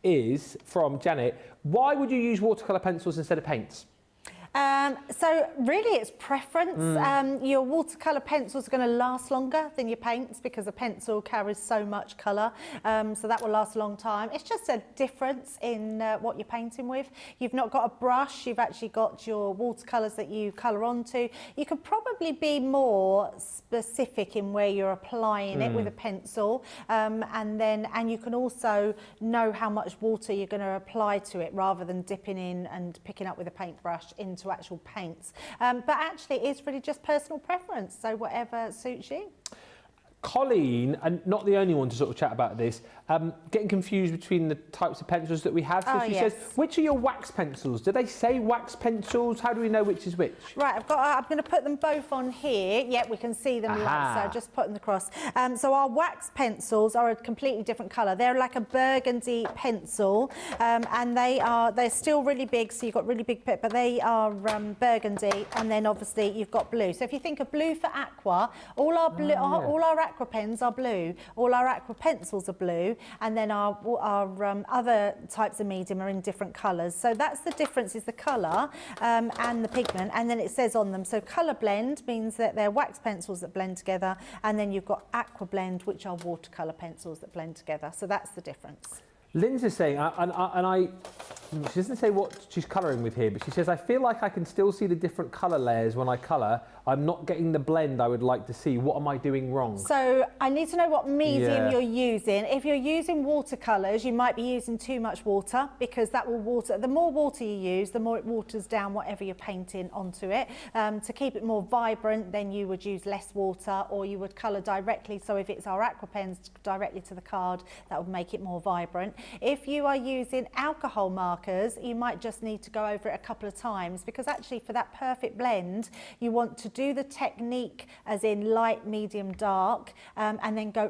is from Janet. Why would you use watercolour pencils instead of paints? So really it's preference. Your watercolour pencils are going to last longer than your paints because a pencil carries so much colour, so that will last a long time. It's just a difference in what you're painting with. You've not got a brush, you've actually got your watercolours that you colour onto. You could probably be more specific in where you're applying it with a pencil, and you can also know how much water you're going to apply to it rather than dipping in and picking up with a paintbrush into actual paints. But actually it's really just personal preference, so whatever suits you. Colleen, and not the only one to sort of chat about this, getting confused between the types of pencils that we have. So she says, which are your wax pencils? Do they say wax pencils? How do we know which is which? Right, I'm going to put them both on here. Yeah, we can see them. So just put them across. So our wax pencils are a completely different colour. They're like a burgundy pencil, and they're still really big. So you've got really big, but they are burgundy, and then obviously you've got blue. So if you think of blue for aqua, all our aqua pens are blue, all our aqua pencils are blue, and then our other types of medium are in different colours. So that's the difference, is the colour and the pigment, and then it says on them. So colour blend means that they're wax pencils that blend together, and then you've got aqua blend, which are watercolour pencils that blend together. So that's the difference. Lynn's is saying, she doesn't say what she's colouring with here, but she says, I feel like I can still see the different colour layers when I colour. I'm not getting the blend I would like to see. What am I doing wrong? So I need to know what medium you're using. If you're using watercolours, you might be using too much water, because that will water. The more water you use, the more it waters down whatever you're painting onto it. To keep it more vibrant, then you would use less water, or you would colour directly. So if it's our aqua pens, directly to the card, that would make it more vibrant. If you are using alcohol markers, you might just need to go over it a couple of times, because actually for that perfect blend, you want to do the technique as in light, medium, dark, and then go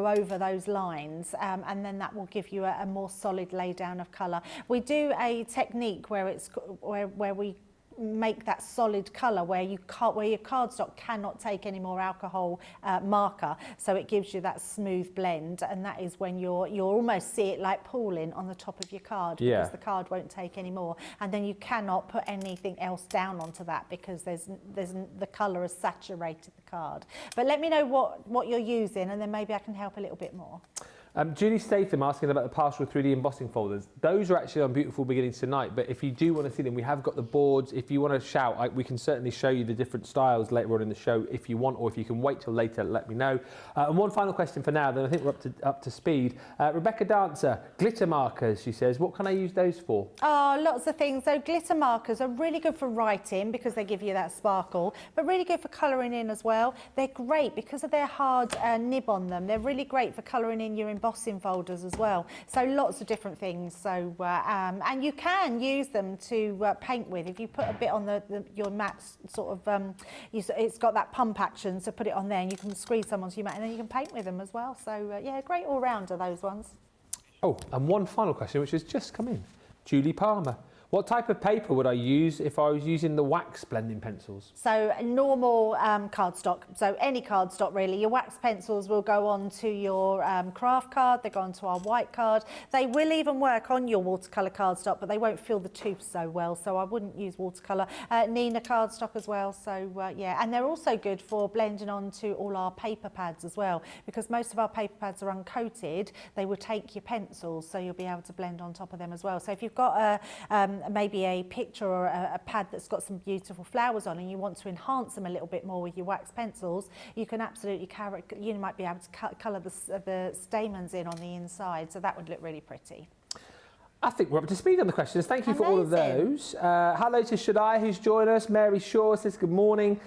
over those lines, and then that will give you a more solid lay down of colour. We do a technique where it's where we make that solid colour, where your cardstock cannot take any more alcohol marker, so it gives you that smooth blend, and that is when you'll almost see it like pooling on the top of your card, because the card won't take any more, and then you cannot put anything else down onto that, because the colour has saturated the card. But let me know what you're using, and then maybe I can help a little bit more. Julie Statham asking about the partial 3D embossing folders. Those are actually on Beautiful Beginnings tonight, but if you do want to see them, we have got the boards. If you want to shout, we can certainly show you the different styles later on in the show if you want, or if you can wait till later, let me know. And one final question for now, then I think we're up to speed. Rebecca Dancer, glitter markers, she says, what can I use those for? Oh, lots of things. So glitter markers are really good for writing, because they give you that sparkle, but really good for colouring in as well. They're great because of their hard nib on them. They're really great for colouring in your embossing folders as well. So lots of different things. So and you can use them to paint with. If you put a bit on your mat, sort of it's got that pump action, so put it on there and you can squeeze some onto your mat, and then you can paint with them as well. So yeah, great all rounder, those ones. Oh, and one final question which has just come in. Julie Palmer. What type of paper would I use if I was using the wax blending pencils? So a normal cardstock, so any cardstock really. Your wax pencils will go on to your craft card, they go onto our white card. They will even work on your watercolour cardstock, but they won't fill the tube so well, so I wouldn't use watercolour. Nina cardstock as well, so yeah. And they're also good for blending onto all our paper pads as well, because most of our paper pads are uncoated. They will take your pencils, so you'll be able to blend on top of them as well. So if you've got maybe a picture or a pad that's got some beautiful flowers on, and you want to enhance them a little bit more with your wax pencils, you can absolutely you might be able to colour the stamens in on the inside, so that would look really pretty. I think we're up to speed on the questions. Thank you for all of those. Hello to Shaddai, who's joined us. Mary Shaw says good morning.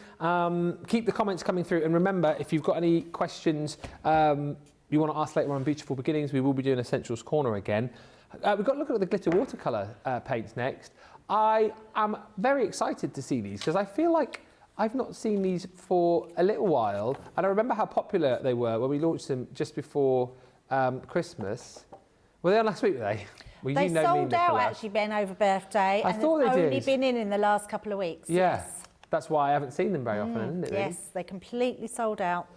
Keep the comments coming through, and remember, if you've got any questions you want to ask later on Beautiful Beginnings, we will be doing Essentials Corner again. We've got to look at the glitter watercolour paints next. I am very excited to see these, because I feel like I've not seen these for a little while, and I remember how popular they were when we launched them just before Christmas. Were they on last week, were they? Well, they sold out actually, Ben, over birthday, and they've only been in the last couple of weeks. Yeah, yes. That's why I haven't seen them very often, isn't it? Really? Yes, they completely sold out.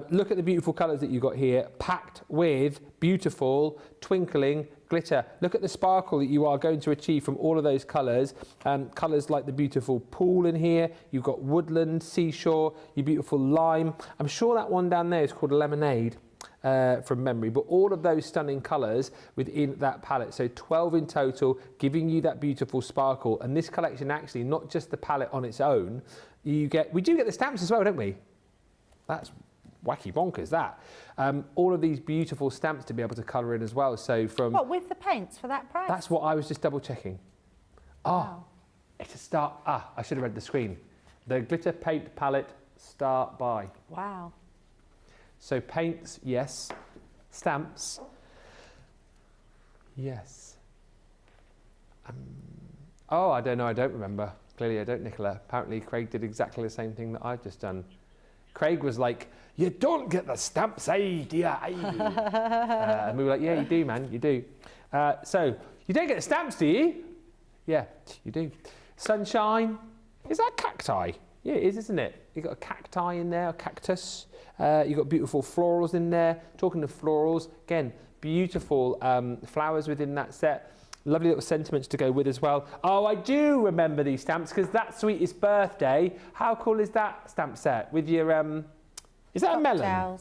Look at the beautiful colours that you've got here, packed with beautiful, twinkling glitter. Look at the sparkle that you are going to achieve from all of those colours. Colours like the beautiful pool in here. You've got woodland, seashore, your beautiful lime. I'm sure that one down there is called lemonade from memory, but all of those stunning colours within that palette. So 12 in total, giving you that beautiful sparkle. And this collection, actually, not just the palette on its own, we do get the stamps as well, don't we? That's wacky bonkers, that. All of these beautiful stamps to be able to colour in as well. So from... What, with the paints for that price? That's what I was just double checking. Wow. It's a start. I should have read the screen. The glitter paint palette start by. Wow. So paints, yes. Stamps, yes. I don't know, I don't remember. Clearly I don't, Nicola. Apparently Craig did exactly the same thing that I've just done. Craig was like, you don't get the stamps, do you? And we were like, yeah, you do, man, you do. So, you don't get the stamps, do you? Yeah, you do. Sunshine. Is that cacti? Yeah, it is, isn't it? You've got a cacti in there, a cactus. You've got beautiful florals in there. Talking of florals, again, beautiful flowers within that set. Lovely little sentiments to go with as well. Oh, I do remember these stamps because that's Sweetest Birthday. How cool is that stamp set with your, is that a melon?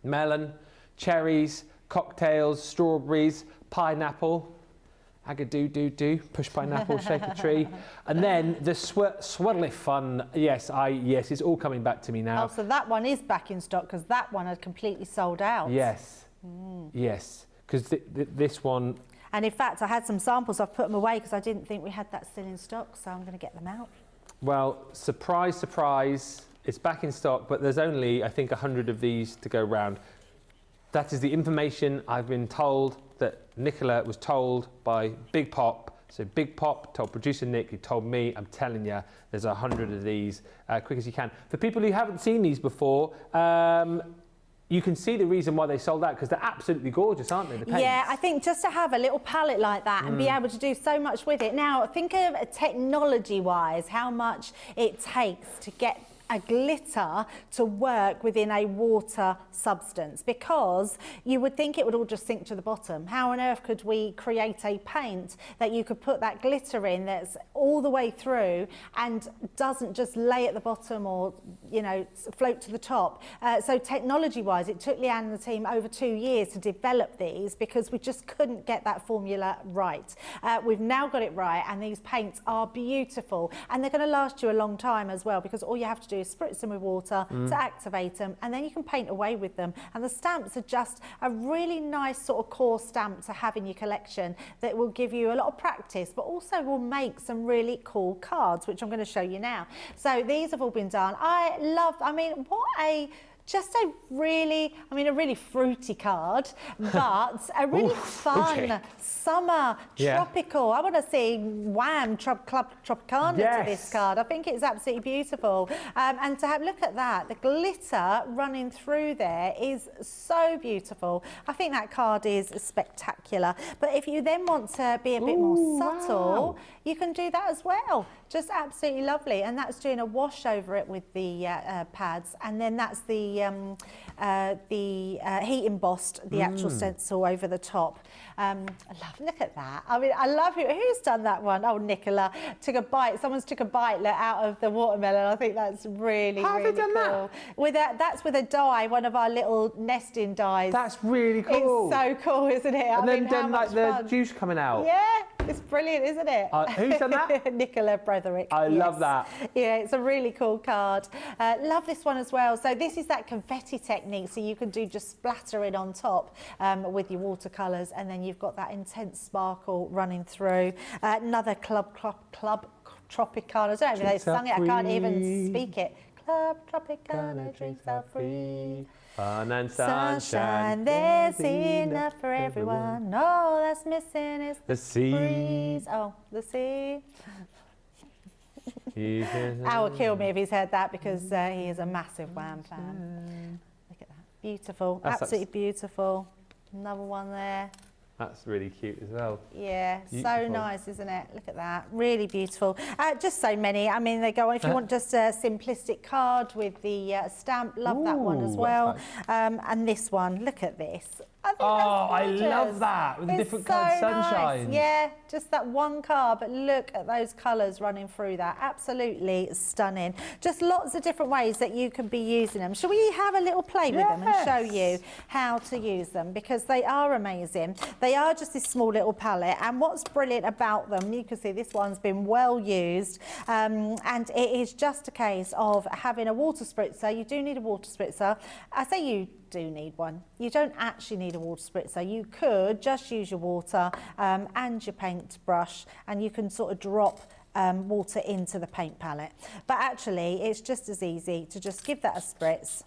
Melon, cherries, cocktails, strawberries, pineapple. Agadoo-doo-doo, push pineapple, shake a tree. And then the swirly fun. Yes, yes, it's all coming back to me now. Oh, so that one is back in stock because that one had completely sold out. Yes, yes, because this one. And in fact, I had some samples. I've put them away because I didn't think we had that still in stock, so I'm going to get them out. Well, surprise, surprise, it's back in stock, but there's only, I think, 100 of these to go round. That is the information I've been told, that Nicola was told by Big Pop. So Big Pop told producer Nick, who told me. I'm telling you, there's 100 of these, quick as you can. For people who haven't seen these before, you can see the reason why they sold out, because they're absolutely gorgeous, aren't they, the paints? Yeah, I think just to have a little palette like that and be able to do so much with it. Now, think of technology-wise, how much it takes to get a glitter to work within a water substance, because you would think it would all just sink to the bottom. How on earth could we create a paint that you could put that glitter in that's all the way through and doesn't just lay at the bottom or, you know, float to the top? So technology-wise, it took Leanne and the team over 2 years to develop these because we just couldn't get that formula right. We've now got it right, and these paints are beautiful, and they're going to last you a long time as well, because all you have to do is spritz them with water to activate them, and then you can paint away with them. And the stamps are just a really nice sort of core stamp to have in your collection that will give you a lot of practice, but also will make some really cool cards, which I'm going to show you now. So these have all been done. I mean, what a really fruity card, but a really fun summer tropical. I want to see Wham Club Tropicana to this card. I think it's absolutely beautiful. And to have a look at that, the glitter running through there is so beautiful. I think that card is spectacular. But if you then want to be a bit more subtle, you can do that as well. Just absolutely lovely. And that's doing a wash over it with the pads, and then that's the heat embossed, the actual stencil over the top. Look at that. I mean, I love it. Who's done that one? Oh, Nicola took a bite. Someone's took a bite out of the watermelon. I think that's really, really cool. That? That's with a die, one of our little nesting dies. That's really cool. It's so cool, isn't it? And then like the juice coming out. Yeah, it's brilliant, isn't it? Who's done that? Nicola Bretherick. I love that. Yeah, it's a really cool card. Love this one as well. So this is that confetti technique. So you can do just splattering on top with your watercolours, and then you've got that intense sparkle running through. Another Club Tropicana. I don't know if they sung it. I can't even speak it. Club Tropicana, drinks are free. Fun and sunshine. There's enough for everyone. All that's missing is the sea. Breeze. Oh, the sea. Al will kill me if he's heard that, because he is a massive Wham fan. Look at that. Beautiful. Absolutely beautiful. Another one there. That's really cute as well. Yeah, beautiful. So nice, isn't it? Look at that, really beautiful. Just so many. I mean, they go on. If you want just a simplistic card with the stamp, love that one as well. Nice. And this one, look at this. I love that, with the different coloured sunshine. Nice. Yeah, just that one card, but look at those colours running through that. Absolutely stunning. Just lots of different ways that you can be using them. Shall we have a little play with them and show you how to use them? Because they are amazing. They are just this small little palette, and what's brilliant about them, you can see this one's been well used, and it is just a case of having a water spritzer. You do need a water spritzer. I say you do need one. You don't actually need a water spritzer. You could just use your water and your paint brush, and you can sort of drop water into the paint palette. But actually, it's just as easy to just give that a spritz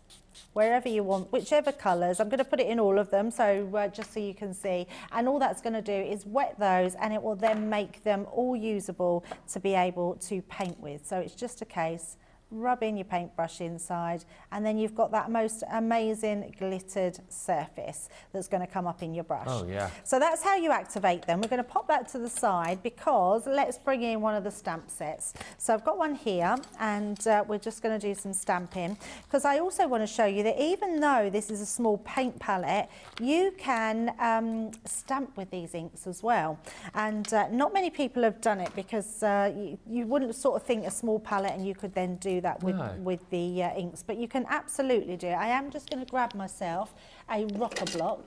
wherever you want, whichever colours. I'm going to put it in all of them, so just so you can see. And all that's going to do is wet those, and it will then make them all usable to be able to paint with. So it's just a case rub in your paintbrush inside, and then you've got that most amazing glittered surface that's going to come up in your brush. Oh, yeah. So that's how you activate them. We're going to pop that to the side because let's bring in one of the stamp sets. So I've got one here, and we're just going to do some stamping, because I also want to show you that even though this is a small paint palette, you can stamp with these inks as well. And not many people have done it, because you wouldn't sort of think a small palette and you could then do that with the inks, but you can absolutely do it. I am just going to grab myself a rocker block.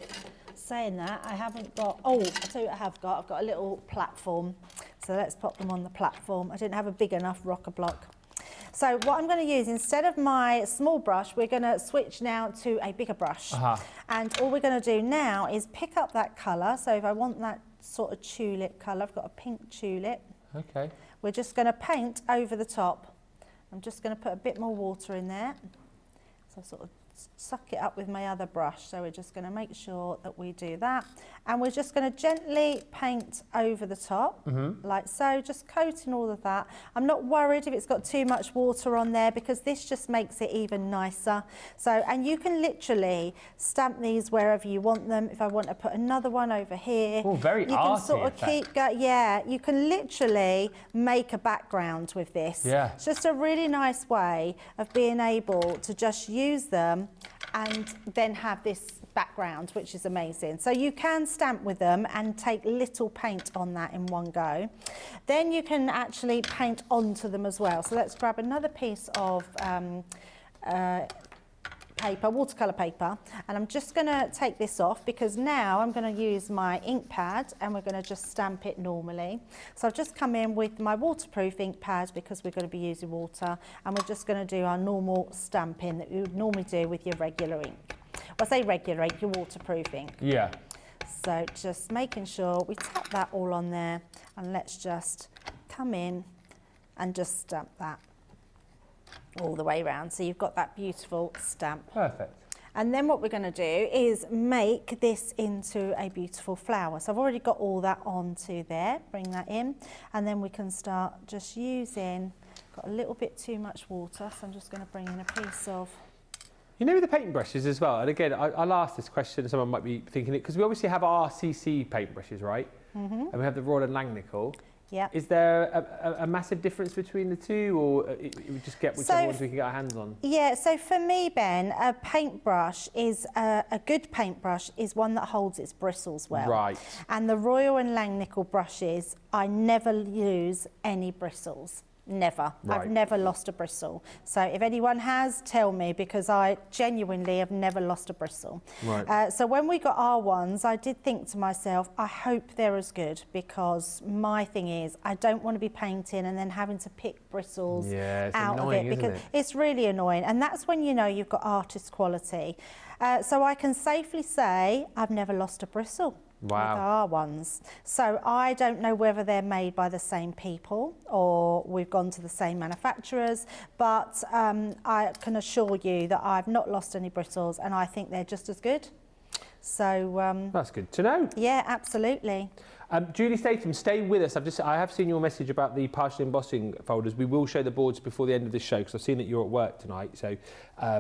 Saying that, I haven't got, oh, I'll tell you what I have got. I've got a little platform, so let's pop them on the platform. I didn't have a big enough rocker block. So what I'm going to use, instead of my small brush, we're going to switch now to a bigger brush. And all we're going to do now is pick up that colour. So if I want that sort of tulip colour, I've got a pink tulip. Okay. We're just going to paint over the top. I'm just going to put a bit more water in there. So sort of suck it up with my other brush. So we're just going to make sure that we do that, and we're just going to gently paint over the top, like so, just coating all of that. I'm not worried if it's got too much water on there, because this just makes it even nicer. So, and you can literally stamp these wherever you want them. If I want to put another one over here, very you can arty sort of keep going. Yeah, you can literally make a background with this. Yeah. It's just a really nice way of being able to just use them and then have this background, which is amazing. So you can stamp with them and take little paint on that in one go. Then you can actually paint onto them as well. So let's grab another piece of paper, watercolour paper, and I'm just going to take this off, because now I'm going to use my ink pad and we're going to just stamp it normally. So I've just come in with my waterproof ink pad, because we're going to be using water, and we're just going to do our normal stamping that you would normally do with your regular ink. Well, I say regular ink, your waterproof ink. Yeah. So just making sure we tap that all on there, and let's just come in and just stamp that all the way around, so you've got that beautiful stamp. Perfect. And then what we're going to do is make this into a beautiful flower. So I've already got all that onto there, bring that in, and then we can start just using, got a little bit too much water, so I'm just going to bring in a piece of... You know, with the paintbrushes as well, and again, I'll ask this question, someone might be thinking it, because we obviously have our CC paintbrushes, right? And we have the Royal and Langnickel. Yeah. Is there a massive difference between the two, or we just get whichever ones we can get our hands on? Yeah, so for me, Ben, a paintbrush is, a good paintbrush is one that holds its bristles well. Right. And the Royal and Langnickel brushes, I never use any bristles. Never. Right. I've never lost a bristle. So if anyone has, tell me, because I genuinely have never lost a bristle. Right. So when we got our ones, I did think to myself, I hope they're as good, because my thing is, I don't want to be painting and then having to pick bristles out of it, because it's really annoying. And that's when you know you've got artist quality. So I can safely say I've never lost a bristle. Wow. With our ones. So I don't know whether they're made by the same people or we've gone to the same manufacturers, but I can assure you that I've not lost any bristles, and I think they're just as good. So that's good to know. Yeah, absolutely. Julie Statham, stay with us. I have seen your message about the partial embossing folders. We will show the boards before the end of this show, because I've seen that you're at work tonight, so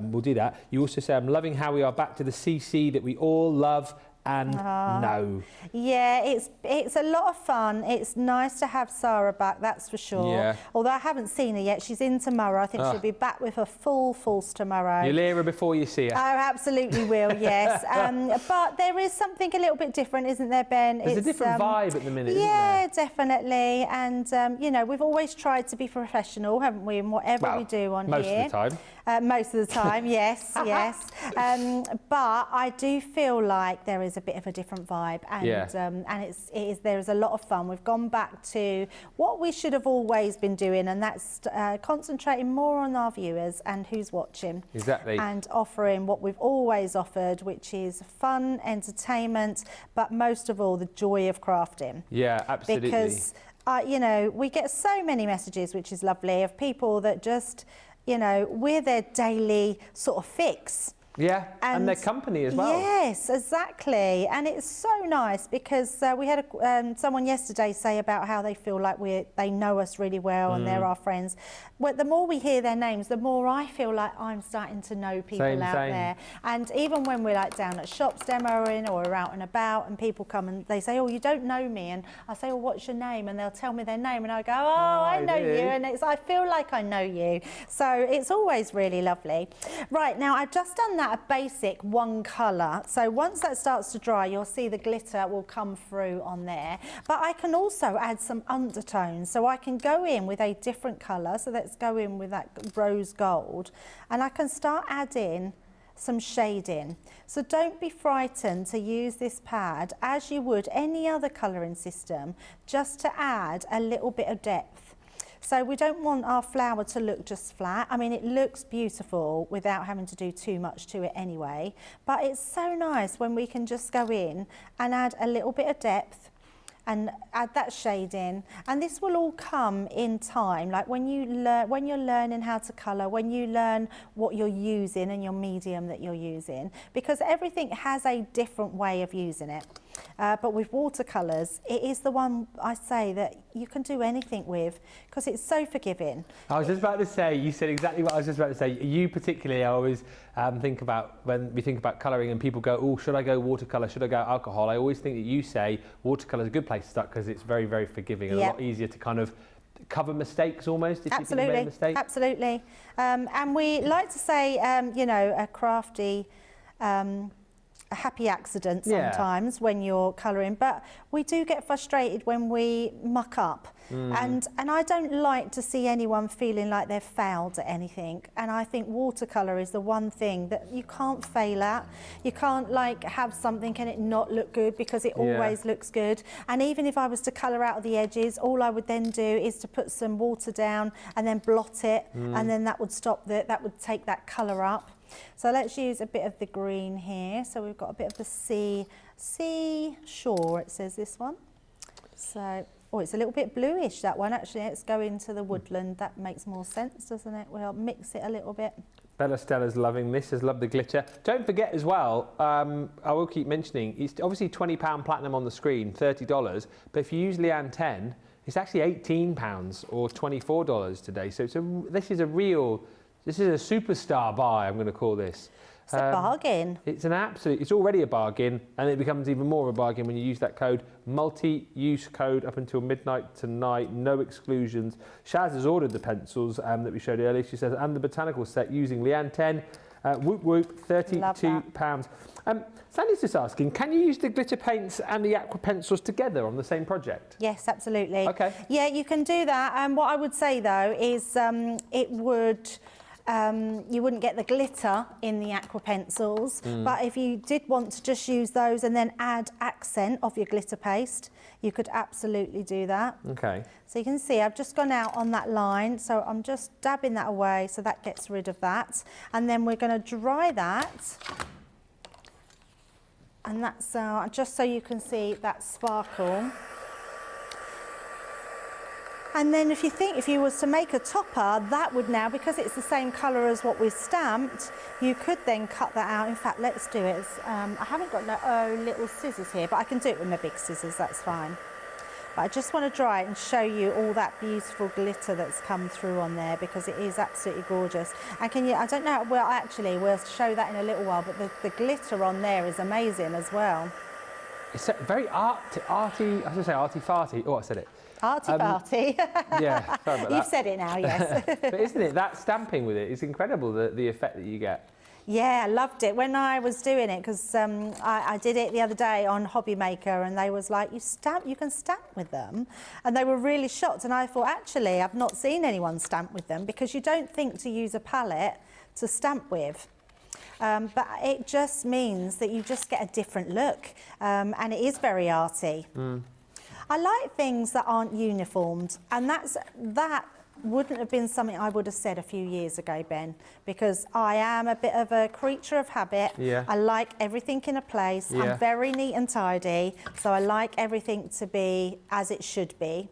we'll do that. You also say, I'm loving how we are back to the CC that we all love and know. Yeah, it's a lot of fun. It's nice to have Sarah back, that's for sure. Yeah. Although I haven't seen her yet. She's in tomorrow. I think she'll be back with her full force tomorrow. You'll hear her before you see her. I absolutely will, yes. But there is something a little bit different, isn't there, Ben? There's a different vibe at the minute, isn't there? Yeah, definitely. And, you know, we've always tried to be professional, haven't we, in whatever we do on most here. Most of the time. Most of the time, yes, yes. But I do feel like there is a bit of a different vibe, and there is a lot of fun. We've gone back to what we should have always been doing, and that's concentrating more on our viewers and who's watching. Exactly. And offering what we've always offered, which is fun, entertainment, but most of all, the joy of crafting. Yeah, absolutely. Because, you know, we get so many messages, which is lovely, of people that just, you know, we're their daily sort of fix. Yeah, and their company as well. Yes, exactly. And it's so nice because we had someone yesterday say about how they feel like they know us really well and they're our friends. Well, the more we hear their names, the more I feel like I'm starting to know people out there. And even when we're like down at shops demoing or we're out and about and people come and they say, oh, you don't know me. And I say, well, what's your name? And they'll tell me their name and I go, oh, I know you. And I feel like I know you. So it's always really lovely. Right, now I've just done that a basic one colour. So once that starts to dry, you'll see the glitter will come through on there. But I can also add some undertones. So I can go in with a different colour. So let's go in with that rose gold. And I can start adding some shading. So don't be frightened to use this pad as you would any other colouring system, just to add a little bit of depth. So we don't want our flower to look just flat. I mean, it looks beautiful without having to do too much to it anyway, but it's so nice when we can just go in and add a little bit of depth and add that shade in. And this will all come in time, like when you're learning how to colour, when you learn what you're using and your medium that you're using, because everything has a different way of using it. But with watercolours, it is the one I say that you can do anything with because it's so forgiving. I was just about to say, you said exactly what I was just about to say. You particularly, I always think about when we think about colouring and people go, oh, should I go watercolour, should I go alcohol? I always think that you say watercolour is a good place to start because it's very, very forgiving and a lot easier to kind of cover mistakes almost if you think you made a mistake. Absolutely. And we like to say, you know, a crafty, a happy accident sometimes when you're colouring, but we do get frustrated when we muck up. And I don't like to see anyone feeling like they've failed at anything. And I think watercolour is the one thing that you can't fail at. You can't like have something and it not look good because it always looks good. And even if I was to colour out the edges, all I would then do is to put some water down and then blot it, and then that would stop that would take that colour up. So let's use a bit of the green here. So we've got a bit of the sea shore, it says this one. So, oh, it's a little bit bluish, that one actually. Let's go into the woodland. That makes more sense, doesn't it? We'll mix it a little bit. Bella Stella's loving this, has loved the glitter. Don't forget as well, I will keep mentioning, it's obviously £20 platinum on the screen, $30, but if you use Leanne 10, it's actually £18 or $24 today. So this is a superstar buy, I'm going to call this. It's a bargain. It's it's already a bargain, and it becomes even more of a bargain when you use that code, multi-use code up until midnight tonight, no exclusions. Shaz has ordered the pencils that we showed earlier, she says, and the botanical set using Leanne 10, whoop whoop, £32. Sandy's just asking, can you use the glitter paints and the aqua pencils together on the same project? Yes, absolutely. Okay. Yeah, you can do that. What I would say though is you wouldn't get the glitter in the aqua pencils, but if you did want to just use those and then add accent of your glitter paste, you could absolutely do that. Okay. So you can see I've just gone out on that line, so I'm just dabbing that away so that gets rid of that. And then we're going to dry that. And that's just so you can see that sparkle. And then if you was to make a topper, that would now, because it's the same colour as what we stamped, you could then cut that out. In fact, let's do it. I haven't got no little scissors here, but I can do it with my big scissors, that's fine. But I just want to dry it and show you all that beautiful glitter that's come through on there because it is absolutely gorgeous. And I don't know, well actually we'll show that in a little while, but the glitter on there is amazing as well. It's very arty, I was going to say arty-farty. Oh, I said it. Arty-farty. Yeah, sorry about that. You've said it now, yes. But isn't it, that stamping with it is incredible, the effect that you get. Yeah, I loved it when I was doing it because I did it the other day on Hobby Maker and they was like, you can stamp with them, and they were really shocked. And I thought, actually, I've not seen anyone stamp with them because you don't think to use a palette to stamp with. But it just means that you just get a different look, and it is very arty. I like things that aren't uniformed, and that wouldn't have been something I would have said a few years ago, Ben, because I am a bit of a creature of habit. Yeah. I like everything in a place. I'm very neat and tidy, so I like everything to be as it should be.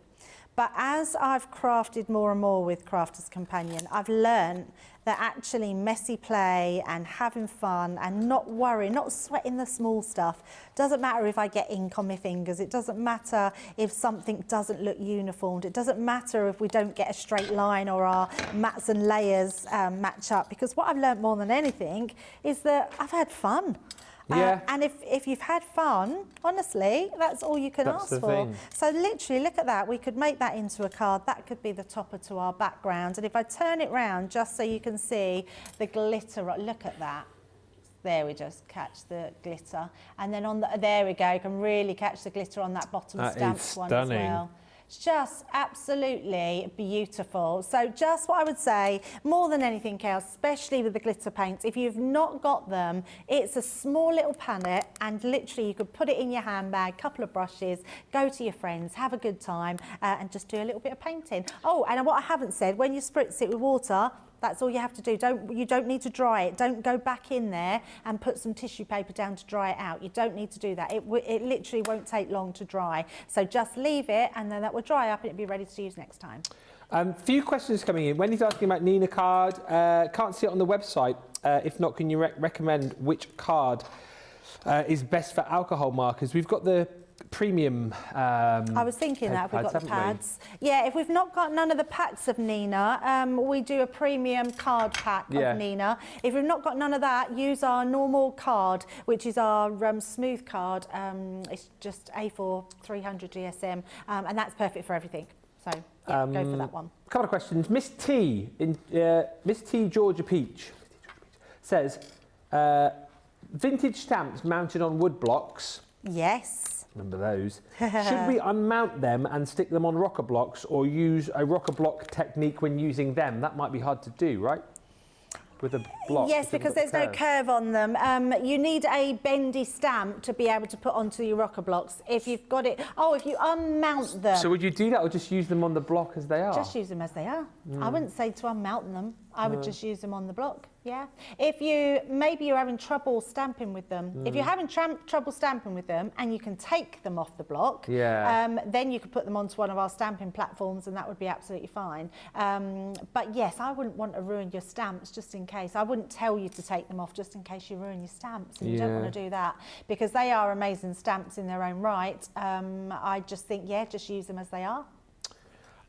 But as I've crafted more and more with Crafter's Companion, I've learned that actually messy play and having fun and not worrying, not sweating the small stuff, doesn't matter if I get ink on my fingers, it doesn't matter if something doesn't look uniformed, it doesn't matter if we don't get a straight line or our mats and layers match up, because what I've learned more than anything is that I've had fun. Yeah. And if you've had fun, honestly, that's all you can That's ask the for. thing. So literally, look at that. We could make that into a card. That could be the topper to our background. And if I turn it round, just so you can see the glitter, look at that. There we just catch the glitter. And then on the, there we go, you can really catch the glitter on that bottom stamped one as well. It's just absolutely beautiful. So just what I would say, more than anything else, especially with the glitter paints, if you've not got them, it's a small little palette and literally you could put it in your handbag, couple of brushes, go to your friends, have a good time and just do a little bit of painting. Oh, and what I haven't said, when you spritz it with water, that's all you have to do. You don't need to dry it. Don't go back in there and put some tissue paper down to dry it out. You don't need to do that. It literally won't take long to dry. So just leave it and then that will dry up and it'll be ready to use next time. Few questions coming in. Wendy's asking about Nina card. Can't see it on the website. If not, can you recommend which card is best for alcohol markers? We've got the premium I was thinking that if we've got the pads. Yeah, if we've not got none of the packs of Nina, we do a premium card pack of Nina. If we've not got none of that, use our normal card, which is our smooth card. It's just A4 300 GSM, and that's perfect for everything. So yeah, go for that one. A couple of questions. Miss T, Miss T Georgia Peach says, vintage stamps mounted on wood blocks. Yes. Remember those. Should we unmount them and stick them on rocker blocks or use a rocker block technique when using them? That might be hard to do, right? With a block. Yes, because there's no curve on them. You need a bendy stamp to be able to put onto your rocker blocks. If you've got it, if you unmount them. So would you do that or just use them on the block as they are? Just use them as they are. I wouldn't say to unmount them. I would just use them on the block. Yeah. If maybe you're having trouble stamping with them. If you're having trouble stamping with them and you can take them off the block, then you could put them onto one of our stamping platforms and that would be absolutely fine. But yes, I wouldn't want to ruin your stamps just in case. I wouldn't tell you to take them off just in case you ruin your stamps. And you don't want to do that because they are amazing stamps in their own right. I just think, just use them as they are.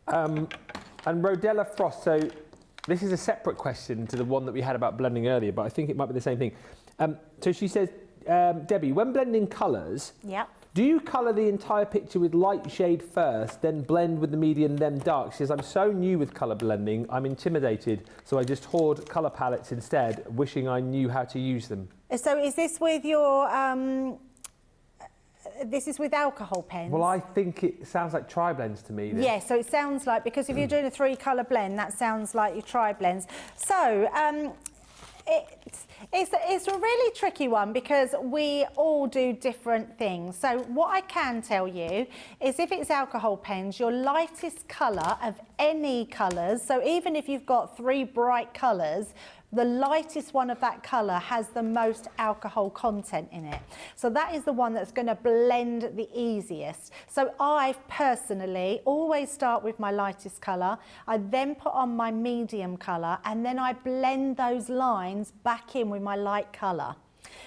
And Rodella Frost, so this is a separate question to the one that we had about blending earlier, but I think it might be the same thing. So she says, Debbie, when blending colours, do you colour the entire picture with light shade first, then blend with the medium, then dark? She says, I'm so new with colour blending, I'm intimidated, so I just hoard colour palettes instead, wishing I knew how to use them. So is this with your... this is with alcohol pens? Well, I think it sounds like tri-blends to me. Yeah, so it sounds like, because if you're doing a 3-colour blend, that sounds like your tri-blends. So it's a really tricky one because we all do different things. So what I can tell you is if it's alcohol pens, your lightest colour of any colours, so even if you've got 3 bright colours, the lightest one of that colour has the most alcohol content in it. So that is the one that's going to blend the easiest. So I personally always start with my lightest colour. I then put on my medium colour and then I blend those lines back in with my light colour,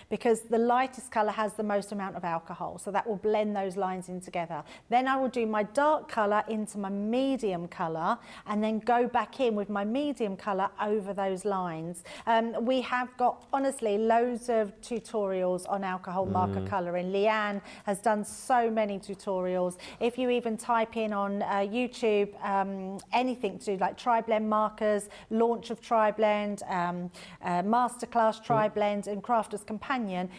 because the lightest colour has the most amount of alcohol, so that will blend those lines in together. Then I will do my dark colour into my medium colour and then go back in with my medium colour over those lines. We have got, honestly, loads of tutorials on alcohol marker colouring. Leanne has done so many tutorials. If you even type in on YouTube anything to do like tri-blend markers, launch of tri-blend, masterclass tri-blend and Crafter's Companion,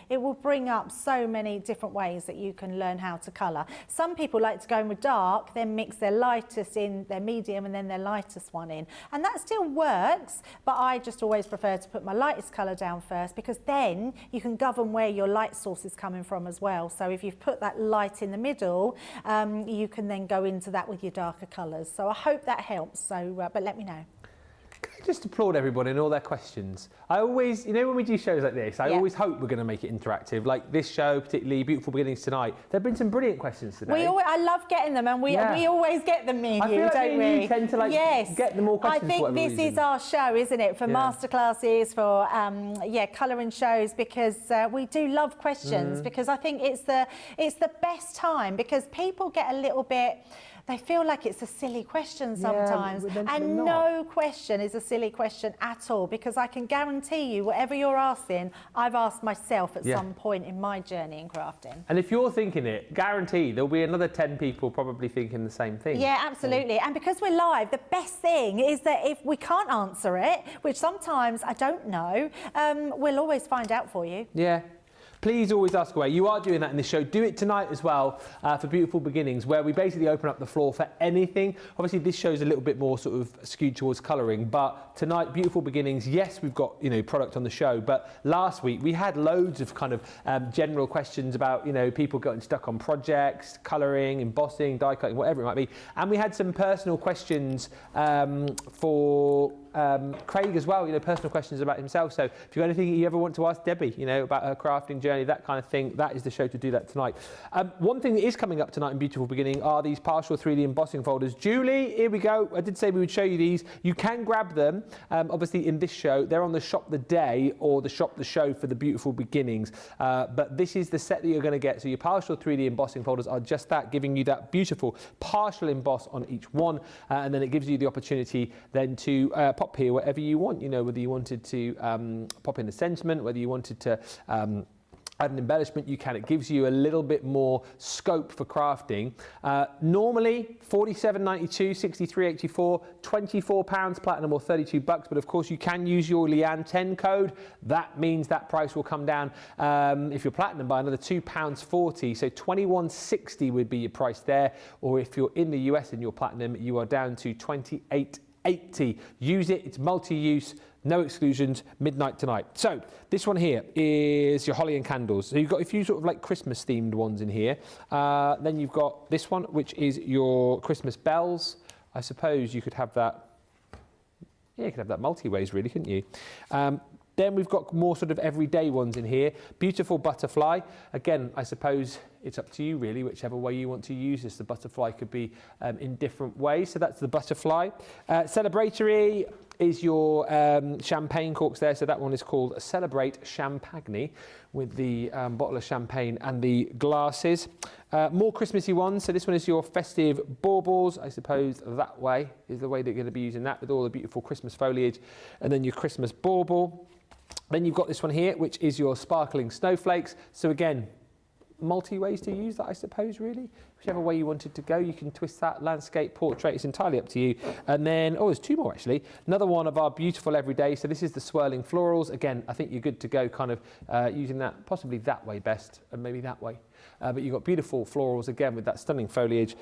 it will bring up so many different ways that you can learn how to colour. Some people like to go in with dark, then mix their lightest in, their medium, and then their lightest one in. And that still works, but I just always prefer to put my lightest colour down first, because then you can govern where your light source is coming from as well. So if you've put that light in the middle, you can then go into that with your darker colours. So I hope that helps. So, but let me know. Can I just applaud everybody and all their questions. I always, you know, when we do shows like this, I always hope we're going to make it interactive. Like this show, particularly Beautiful Beginnings tonight. There have been some brilliant questions today. I love getting them, and we always get them, me and you, like don't we? You tend to get them more questions. I think this is our show, isn't it? For masterclasses, for colouring shows, because we do love questions. Because I think it's the best time, because people get a little bit. They feel like it's a silly question sometimes, and no question is a silly question at all, because I can guarantee you whatever you're asking, I've asked myself at some point in my journey in crafting. And if you're thinking it, guarantee there'll be another 10 people probably thinking the same thing. Yeah, absolutely. And because we're live, the best thing is that if we can't answer it, which sometimes I don't know, we'll always find out for you. Yeah. Please always ask away. You are doing that in this show. Do it tonight as well for Beautiful Beginnings, where we basically open up the floor for anything. Obviously, this show's a little bit more sort of skewed towards colouring, but tonight, Beautiful Beginnings, yes, we've got, you know, product on the show, but last week we had loads of kind of general questions about, you know, people getting stuck on projects, colouring, embossing, die cutting, whatever it might be. And we had some personal questions for Craig as well, you know, personal questions about himself. So if you've got anything you ever want to ask Debbie, you know, about her crafting journey, that kind of thing, that is the show to do that tonight. One thing that is coming up tonight in Beautiful Beginning are these partial 3D embossing folders. Julie, here we go. I did say we would show you these. You can grab them, obviously in this show. They're on the Shop the Day or the Shop the Show for the Beautiful Beginnings. But this is the set that you're going to get. So your partial 3D embossing folders are just that, giving you that beautiful partial emboss on each one. And then it gives you the opportunity then to pop here whatever you want, you know, whether you wanted to pop in a sentiment, whether you wanted to add an embellishment, you can. It gives you a little bit more scope for crafting. Normally $47.92, $63.84, £24 platinum or $32, but of course you can use your Leanne 10 code. That means that price will come down if you're platinum by another £2.40, so $21.60 would be your price there, or if you're in the US and you're platinum, you are down to $28.80. Use it, it's multi-use, no exclusions, midnight tonight. So this one here is your holly and candles. So you've got a few sort of like Christmas themed ones in here. Then you've got this one, which is your Christmas bells. I suppose you could have that. Yeah, you could have that multi-ways really, couldn't you? Then we've got more sort of everyday ones in here. Beautiful butterfly. Again, I suppose it's up to you really, whichever way you want to use this. The butterfly could be in different ways. So that's the butterfly. Celebratory is your champagne corks there. So that one is called Celebrate Champagne with the bottle of champagne and the glasses. More Christmassy ones. So this one is your festive baubles. I suppose that way is the way that you're going to be using that with all the beautiful Christmas foliage. And then your Christmas bauble. Then you've got this one here, which is your sparkling snowflakes. So again, multi-ways to use that, I suppose, really. Whichever way you wanted to go, you can twist that. Landscape, portrait, it's entirely up to you. And then, oh, there's two more actually. Another one of our beautiful everyday. So this is the swirling florals. Again, I think you're good to go kind of using that, possibly that way best, and maybe that way. But you've got beautiful florals again with that stunning foliage.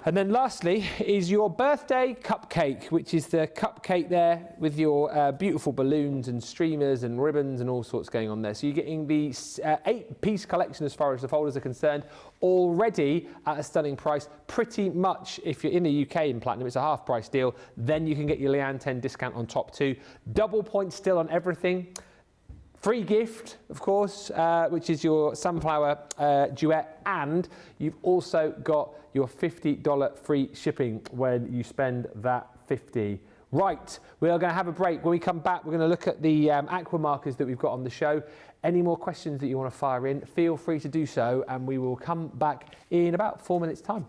And then lastly is your birthday cupcake, which is the cupcake there with your beautiful balloons and streamers and ribbons and all sorts going on there. So you're getting the 8-piece collection as far as the folders are concerned, already at a stunning price. Pretty much, if you're in the UK in platinum, it's a half price deal. Then you can get your Leanne 10 discount on top too. Double points still on everything. Free gift, of course, which is your sunflower duet, and you've also got your $50 free shipping when you spend that $50. Right, we are going to have a break. When we come back, we're going to look at the aqua markers that we've got on the show. Any more questions that you want to fire in, feel free to do so, and we will come back in about 4 minutes' time.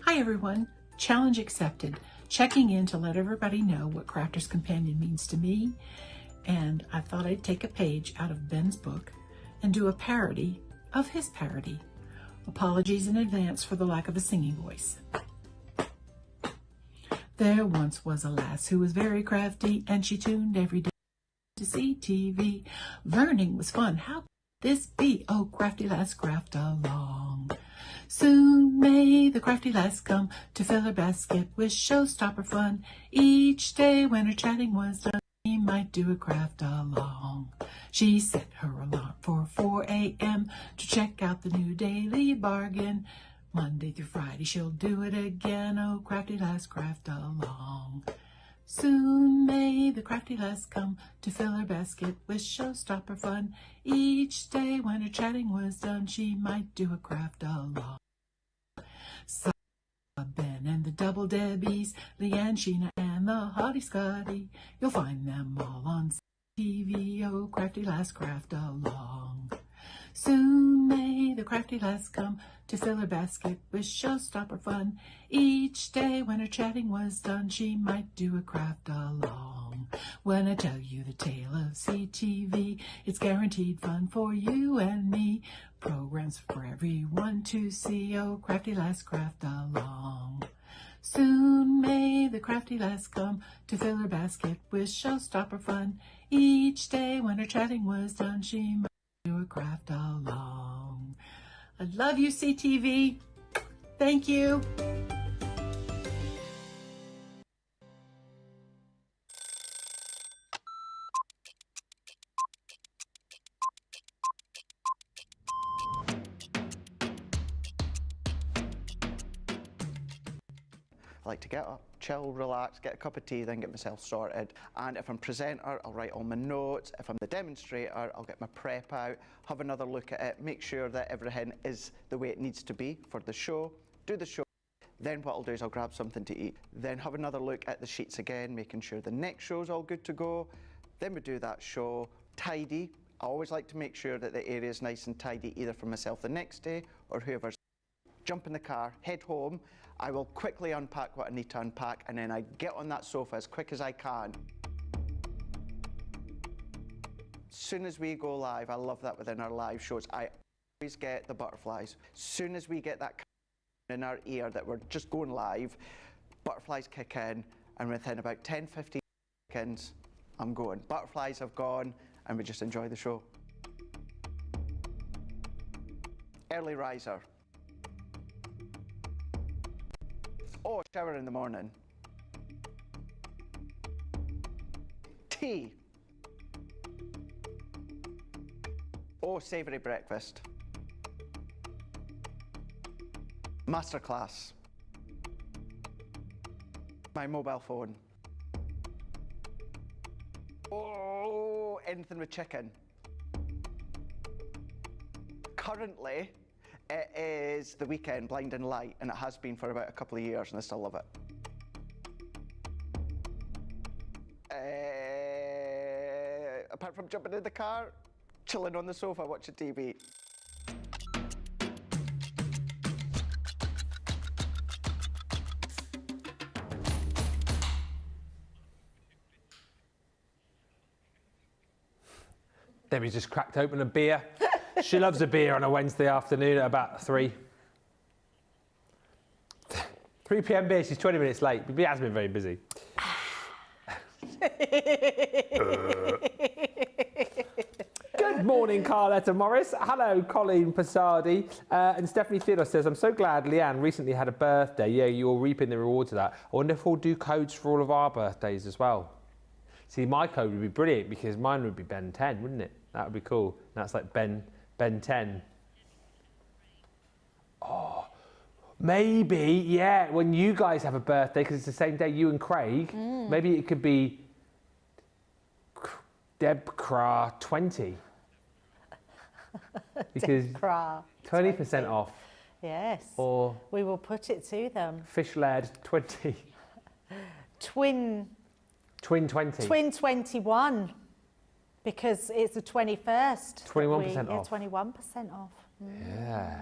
Hi everyone, challenge accepted. Checking in to let everybody know what Crafter's Companion means to me, and I thought I'd take a page out of Ben's book and do a parody of his parody. Apologies in advance for the lack of a singing voice. There once was a lass who was very crafty, and she tuned every day to see TV. Learning was fun, how could this be? Oh, crafty lass, craft along. Soon may the crafty lass come to fill her basket with showstopper fun. Each day when her chatting was done, she might do a craft along. She set her alarm for 4 a.m. to check out the new daily bargain. Monday through Friday, she'll do it again. Oh, crafty lass, craft along. Soon may the crafty lass come to fill her basket with showstopper fun. Each day when her chatting was done, she might do a craft along. So Ben and the Double Debbies, Leanne, Sheena, and the Hottie Scotty, you'll find them all on TV. Oh, crafty lass, craft along. Soon may the crafty lass come to fill her basket with showstopper fun. Each day when her chatting was done, she might do a craft along. When I tell you the tale of CTV, it's guaranteed fun for you and me. Programs for everyone to see. Oh, crafty lass, craft along. Soon may the crafty lass come to fill her basket with showstopper fun. Each day when her chatting was done, she might do a craft along. I love you, CTV. Thank you. I like to get up, chill, relax, get a cup of tea, then get myself sorted. And if I'm presenter, I'll write all my notes. If I'm the demonstrator, I'll get my prep out, have another look at it, make sure that everything is the way it needs to be for the show, do the show. Then what I'll do is I'll grab something to eat, then have another look at the sheets again, making sure the next show's all good to go. Then we do that show, tidy. I always like to make sure that the area is nice and tidy, either for myself the next day or whoever's. Jump in the car, head home. I will quickly unpack what I need to unpack, and then I get on that sofa as quick as I can. As soon as we go live, I love that within our live shows, I always get the butterflies. As soon as we get that in our ear that we're just going live, butterflies kick in, and within about 10-15 seconds, I'm going. Butterflies have gone, and we just enjoy the show. Early riser. Oh, shower in the morning. Tea. Oh, savoury breakfast. Masterclass. My mobile phone. Oh, anything with chicken. Currently, it is the weekend, Blinding Light, and it has been for about a couple of years, and I still love it. Apart from jumping in the car, chilling on the sofa, watching TV. Debbie just cracked open a beer. She loves a beer on a Wednesday afternoon at about 3. 3 p.m. beer, she's 20 minutes late. But has been very busy. Good morning, Carletta Morris. Hello, Colleen Passardi. And Stephanie Theodore says, I'm so glad Leanne recently had a birthday. Yeah, you're reaping the rewards of that. I wonder if we'll do codes for all of our birthdays as well. See, my code would be brilliant because mine would be Ben 10, wouldn't it? That would be cool. That's like Ben 10. Oh, maybe, yeah, when you guys have a birthday, because it's the same day, you and Craig, maybe it could be Debcra 20. Because Debcra 20% off. Yes. Or we will put it to them. Fish-led 20. Twin 20. Twin 21. Because it's the 21st. 21% Yeah, off. 21% off. Yeah.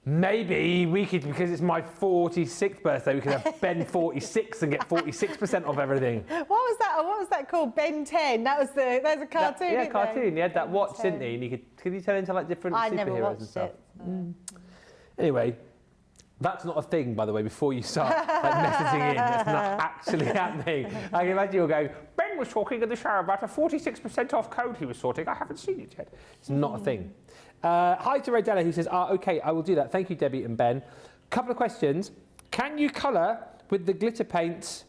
Maybe we could, because it's my 46th birthday, we could have Ben 46 and get 46% off everything. What was that called? Ben 10. That's a cartoon. Yeah, cartoon. He had that watch, didn't he? And could he turn into like different superheroes and stuff? Anyway, that's not a thing, by the way, before you start like messaging in. That's not actually happening. I can imagine you'll go, Ben was talking in the shower about a 46% off code he was sorting. I haven't seen it yet. It's not a thing. Hi to Redella, who says, OK, I will do that. Thank you, Debbie and Ben. Couple of questions. Can you colour with the glitter paints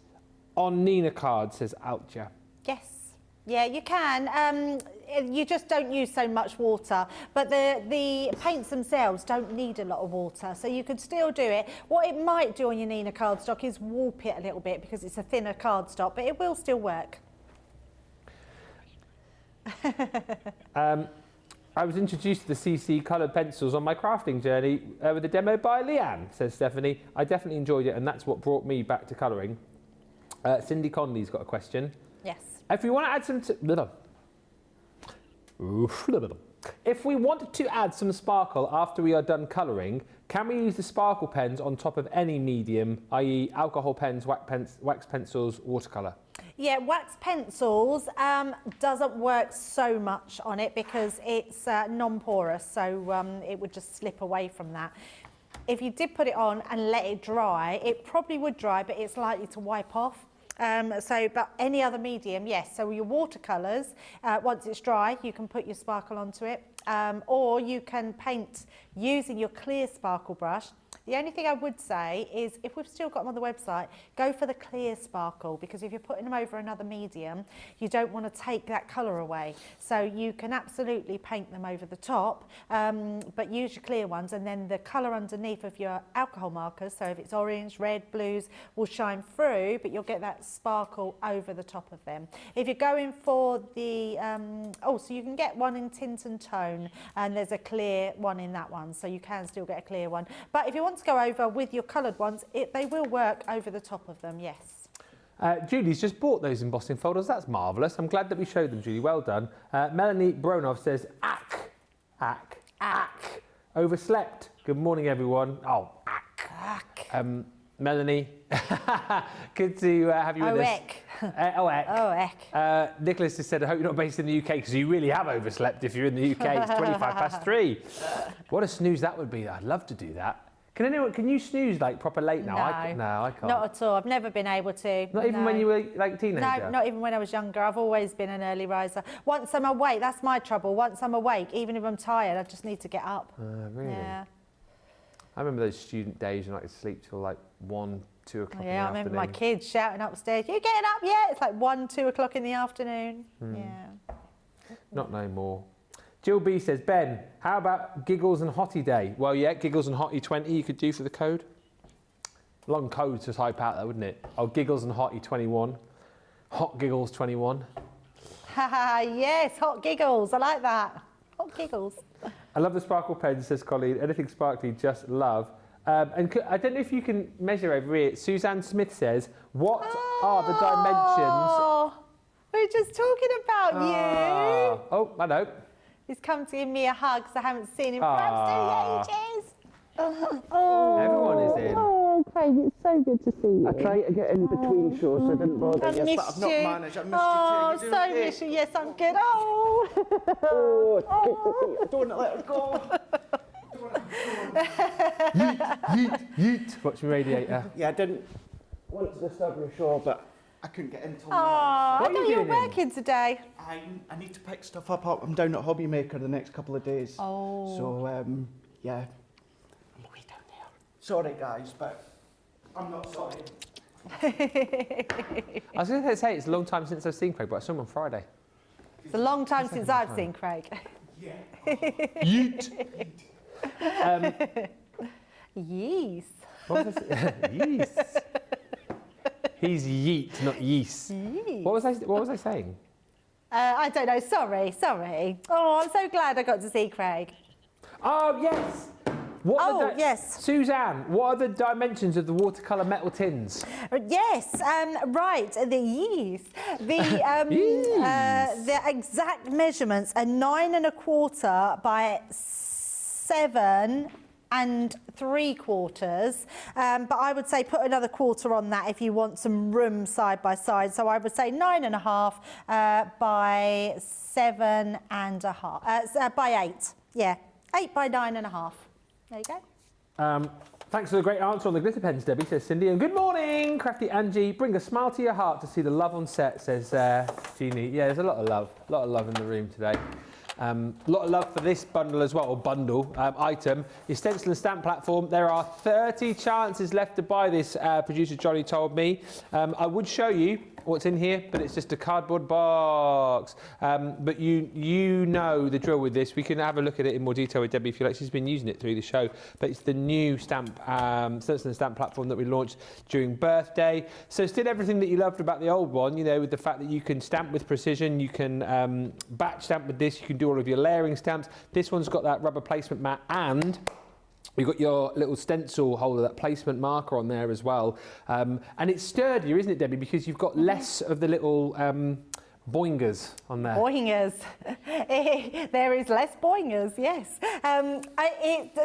on Nina cards, says Altja? Yes. Yeah, you can. You just don't use so much water, but the paints themselves don't need a lot of water, so you could still do it. What it might do on your Nina cardstock is warp it a little bit because it's a thinner cardstock, but it will still work. I was introduced to the CC coloured pencils on my crafting journey with a demo by Leanne, says Stephanie. I definitely enjoyed it, and that's what brought me back to colouring. Cindy Conley's got a question. Yes. If we want to add some... If we wanted to add some sparkle after we are done colouring, can we use the sparkle pens on top of any medium, i.e. alcohol pens, wax pencils, watercolour? Yeah, wax pencils doesn't work so much on it because it's non-porous, so it would just slip away from that. If you did put it on and let it dry, it probably would dry, but it's likely to wipe off. But any other medium, yes. So your watercolours, once it's dry, you can put your sparkle onto it, or you can paint using your clear sparkle brush. The only thing I would say is if we've still got them on the website, go for the clear sparkle, because if you're putting them over another medium, you don't want to take that colour away. So you can absolutely paint them over the top, but use your clear ones, and then the colour underneath of your alcohol markers, so if it's orange, red, blues, will shine through, but you'll get that sparkle over the top of them. If you're going for the, so you can get one in tint and tone, and there's a clear one in that one, so you can still get a clear one. But if you want to go over with your coloured ones, they will work over the top of them, yes. Julie's just bought those embossing folders. That's marvellous. I'm glad that we showed them, Julie. Well done. Melanie Bronov says, ack. Overslept. Good morning, everyone. Oh, ack. Melanie, good to have you with us. Eck. Nicholas has said, I hope you're not based in the UK, because you really have overslept if you're in the UK. It's 3. What a snooze that would be. I'd love to do that. Can you snooze like proper late now? No, I can't. Not at all. I've never been able to. Not even when you were like a teenager? No, not even when I was younger. I've always been an early riser. Once I'm awake, that's my trouble. Once I'm awake, even if I'm tired, I just need to get up. Really? Yeah. I remember those student days when I could sleep till like 1, 2 o'clock in the afternoon. Yeah, I remember my kids shouting upstairs, "You getting up yet?" It's like 1, 2 o'clock in the afternoon. Yeah. Not no more. Jill B says, Ben, how about Giggles and Hottie Day? Well, yeah, Giggles and Hottie 20 you could do for the code. Long code to type out though, wouldn't it? Oh, Giggles and Hottie 21. Hot Giggles 21. Haha, yes, hot giggles. I like that. Hot giggles. I love the sparkle pen, says Colleen. Anything sparkly, just love. And I don't know if you can measure over here. Suzanne Smith says, what are the dimensions? We're just talking about you. Oh, I know. He's come to give me a hug because I haven't seen him for absolutely ages. Everyone is in. Oh, Craig, it's so good to see you. I tried to get in between shows, so I didn't bother. I've missed but I've not you. managed. I missed you too. So miss you. Yes, I'm good. Oh, it's good to see you. I don't want to let her go. Yeet. Watch me radiator. Yeah, I didn't want to disturb your show, but I couldn't get into it. I What are you thought you were doing then? working today. I need to pick stuff up. I'm down at Hobby Maker the next couple of days. Oh. So, yeah. I'm way down there. Sorry, guys, but I'm not sorry. I was going to say it's a long time since I've seen Craig, but I saw him on Friday. It's a long time since I've seen Craig. Yeet. Yes. What was I Yeast. He's yeet, not yeast. What was I saying? I don't know. Sorry. Oh, I'm so glad I got to see Craig. Oh, yes. Yes. Suzanne, what are the dimensions of the watercolour metal tins? Yes, right, the yeast. The exact measurements are 9 1/4 by 7 3/4, but I would say put another quarter on that if you want some room side by side. So I would say 9 1/2 by 7 1/2, by 8. Yeah, 8 by 9 1/2. There you go. Thanks for the great answer on the glitter pens, Debbie, says Cindy. And good morning, Crafty Angie. Bring a smile to your heart to see the love on set, says Jeannie. Yeah, there's a lot of love in the room today. A lot of love for this bundle as well, or bundle item. Your Stencil and Stamp platform. There are 30 chances left to buy this, producer Johnny told me. I would show you what's in here, but it's just a cardboard box. But you know the drill with this. We can have a look at it in more detail with Debbie if you like. She's been using it through the show. But it's the new stamp, Stencil and Stamp platform that we launched during birthday. So still everything that you loved about the old one, you know, with the fact that you can stamp with precision, you can batch stamp with this, you can do all of your layering stamps. This one's got that rubber placement mat, and you've got your little stencil holder, that placement marker on there as well. And it's sturdier, isn't it, Debbie? Because you've got less of the little boingers on there. Boingers. There is less boingers, yes.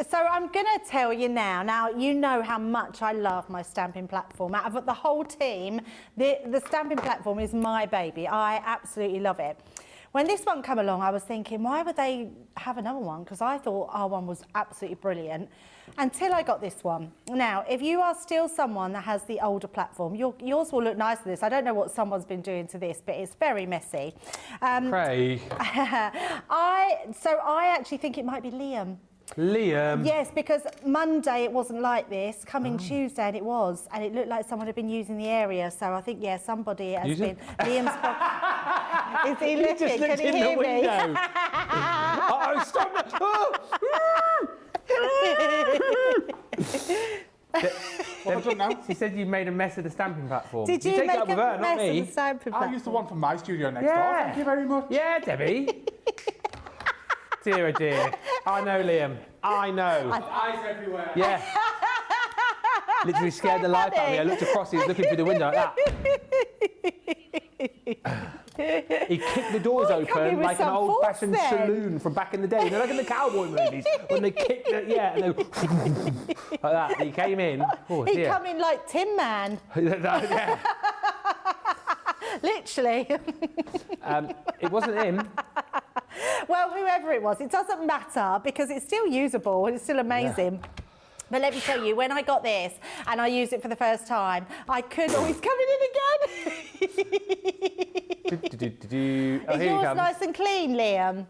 So I'm going to tell you now. Now, you know how much I love my stamping platform. Out of the whole team, the stamping platform is my baby. I absolutely love it. When this one came along, I was thinking, why would they have another one? Because I thought our one was absolutely brilliant until I got this one. Now, if you are still someone that has the older platform, yours will look nice with this. I don't know what someone's been doing to this, but it's very messy. Craig. So I actually think it might be Liam. Liam. Yes, because Monday it wasn't like this. Coming Tuesday and it was, and it looked like someone had been using the area. So I think, yeah, somebody has been. Liam's. Is he looking? Can you hear me? Oh, stop it! What have I done now? She said you made a mess of the stamping platform. Did you take make it up with a her, not mess of me? the stamping platform? I used the one from my studio next door. Thank you very much. Yeah, Debbie. Dear, oh dear. I know, Liam. I know. Eyes everywhere. Yeah. Literally scared the life out of me. I looked across, he was looking through the window like that. He kicked the doors open like an old-fashioned saloon from back in the day. You know, like in the cowboy movies, when they kicked it, yeah, and they like that. He came in. Oh, he come in like Tin Man. Yeah. Literally. It wasn't him. Well, whoever it was, it doesn't matter because it's still usable and it's still amazing. Yeah. But let me tell you, when I got this and I used it for the first time, I could always come in again. Is yours nice and clean, Liam?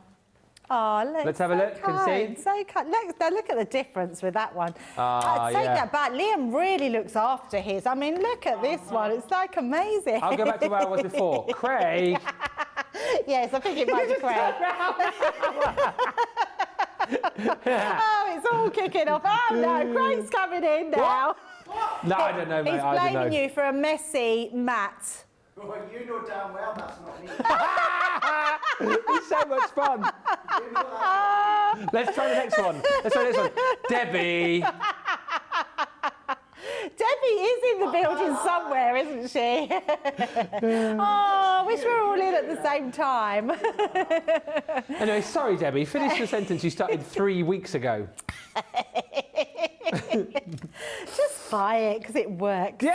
Oh, look, let's have a look. Can see? So kind. Look at the difference with that one. Take that back. Liam really looks after his. I mean, look at this one. It's like amazing. I'll go back to where I was before. Craig. Yes, I think it might be Craig. Oh, it's all kicking off. Oh no, Craig's coming in now. What? No, I don't know, mate. He's blaming you for a messy mat. Well, you know damn well that's not me. It's so much fun. Let's try the next one. Debbie. Debbie is in the building somewhere, isn't she? Oh, I wish we were all in at the same time. Anyway, sorry, Debbie. Finish the sentence you started 3 weeks ago. Just buy it because it works. Yay!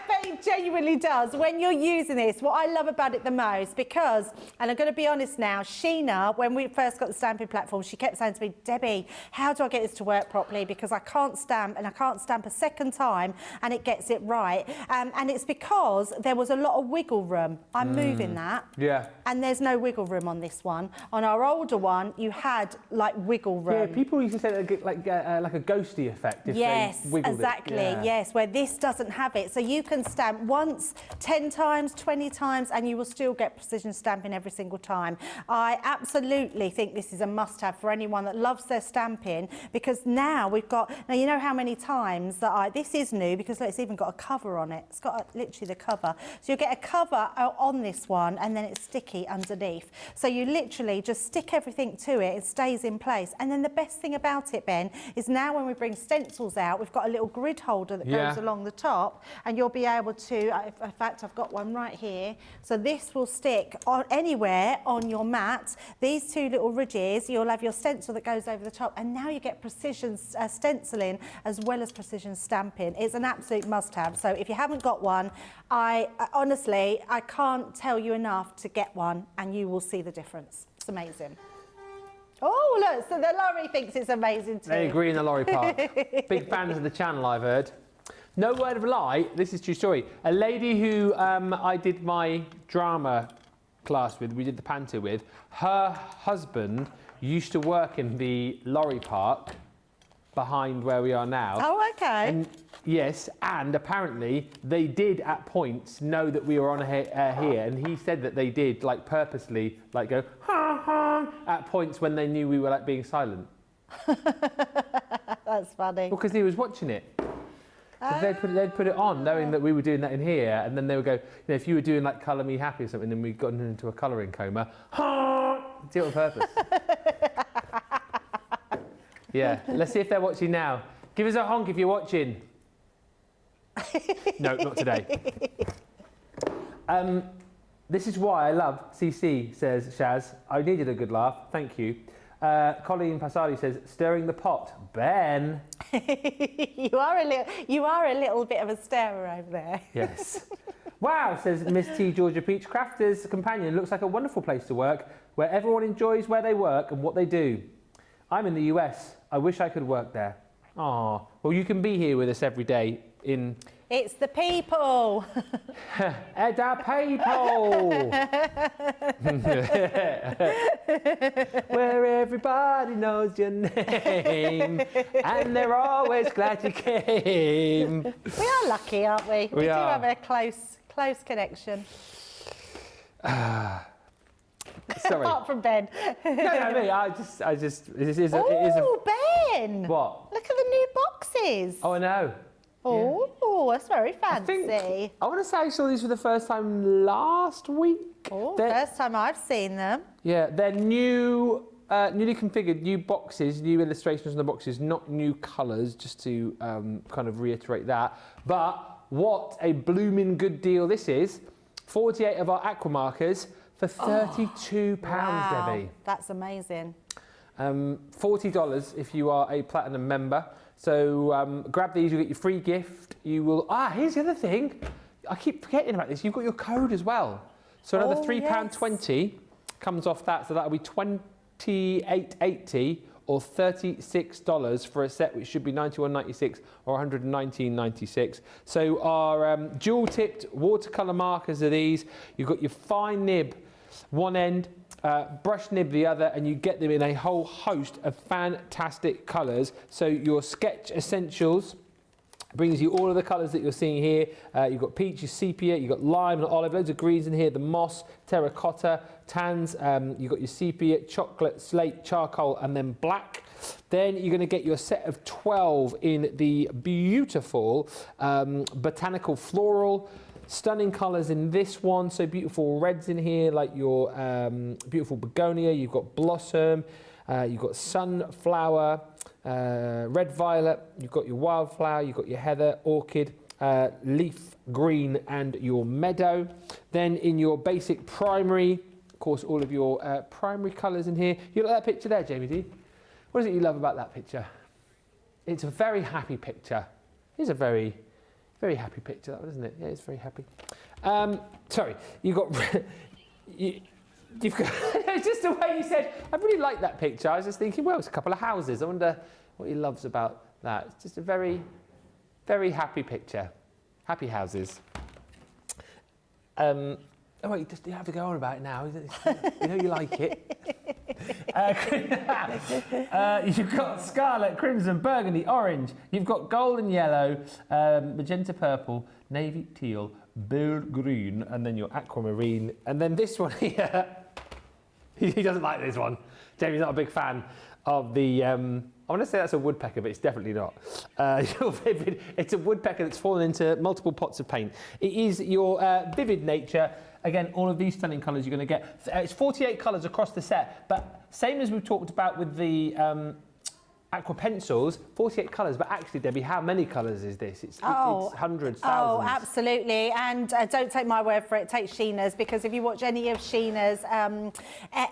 But it genuinely does. When you're using this, what I love about it the most, because, and I'm going to be honest now, Sheena, when we first got the stamping platform, she kept saying to me, Debbie, how do I get this to work properly? Because I can't stamp, and I can't stamp a second time, and it gets it right. And it's because there was a lot of wiggle room. I'm moving that. Yeah. And there's no wiggle room on this one. On our older one, you had like wiggle room. Yeah, people used to say that like a ghosty effect if they wiggled exactly. it. Yeah. Yes, where this doesn't have it. So you can stamp once, 10 times, 20 times, and you will still get precision stamping every single time. I absolutely think this is a must-have for anyone that loves their stamping, because now we've got, now you know how many times that this is new because look, it's even got a cover on it. It's got literally the cover. So you'll get a cover on this one and then it's sticky underneath. So you literally just stick everything to it, it stays in place. And then the best thing about it, Ben, is now when we bring stencils out, we've got a little grid holder that goes along the top, and you'll be able to, in fact, I've got one right here. So this will stick on anywhere on your mat. These two little ridges, you'll have your stencil that goes over the top, and now you get precision stenciling as well as precision stamping. It's an absolute must-have. So if you haven't got one, honestly, I can't tell you enough to get one, and you will see the difference. It's amazing. Oh, look, so the lorry thinks it's amazing too. They agree in the lorry park. Big fans of the channel, I've heard. No word of a lie, this is true story. A lady who I did my drama class with, we did the panto with, her husband used to work in the lorry park behind where we are now. Oh, okay. And yes, and apparently they did at points know that we were on here, and he said that they did like purposely like go ha ha at points when they knew we were like being silent. That's funny. Because he was watching it. They'd put it on knowing that we were doing that in here, and then they would go, you know, if you were doing like Colour Me Happy or something, then we'd gotten into a colouring coma. Do it on purpose. Yeah, let's see if they're watching now. Give us a honk if you're watching. No, not today. This is why I love CC, says Shaz. I needed a good laugh, thank you. Colleen Passardi says, stirring the pot. Ben. you are a little bit of a starer over there. Yes. Wow, says Miss T. Georgia Peach. Crafters Companion looks like a wonderful place to work where everyone enjoys where they work and what they do. I'm in the US. I wish I could work there. Aw. Well, you can be here with us every day in... It's the people. Edda people. Where everybody knows your name and they're always glad you came. We are lucky, aren't we? We do are. have a close connection. Sorry. Apart from Ben. No, me. I just. It is Oh, Ben! What? Look at the new boxes. Oh, I know. Oh, that's very fancy. I want to say I saw these for the first time last week. Oh, They're- first time I've seen them. Yeah, they're new, newly configured, new boxes, new illustrations on the boxes, not new colours, just to kind of reiterate that. But what a blooming good deal this is. 48 of our Aqua Markers for £32, Wow, Debbie. that's amazing. $40 if you are a Platinum member. So grab these, you'll get your free gift. You will, here's the other thing. I keep forgetting about this. You've got your code as well. So another £3.20 comes off that. So that'll be $28.80 or $36 for a set, which should be $91.96 or $119.96. So our dual tipped watercolour markers are these. You've got your fine nib one end, brush nib the other, and you get them in a whole host of fantastic colours. So your Sketch Essentials brings you all of the colours that you're seeing here. You've got peach, your sepia, you've got lime and olive, loads of greens in here, the moss, terracotta, tans, you've got your sepia, chocolate, slate, charcoal, and then black. Then you're going to get your set of 12 in the beautiful botanical floral. Stunning colours in this one, so beautiful reds in here, like your beautiful begonia. You've got blossom, you've got sunflower, red violet, you've got your wildflower, you've got your heather, orchid, leaf green, and your meadow. Then in your basic primary, of course, all of your primary colours in here. You look at that picture there, Jamie D. What is it you love about that picture? It's a very happy picture. It's a very happy picture, that one, isn't it? Yeah, it's very happy. Sorry, you've got... You've got it's just the way you said, I really like that picture. I was just thinking, well, it's a couple of houses. I wonder what he loves about that. It's just a very, very happy picture. Happy houses. Oh, wait, you have to go on about it now. You know you like it. You've got scarlet, crimson, burgundy, orange. You've got golden yellow, magenta purple, navy teal, bird green, and then your aquamarine. And then this one here, he doesn't like this one. Jamie's not a big fan of the... I want to say that's a woodpecker, but it's definitely not. It's a woodpecker that's fallen into multiple pots of paint. It is your vivid nature. Again, all of these stunning colours you're going to get. It's 48 colours across the set, but same as we've talked about with the Aqua Pencils, 48 colours, but actually, Debbie, how many colours is this? It's hundreds, thousands. Oh, absolutely. And don't take my word for it, take Sheena's, because if you watch any of Sheena's,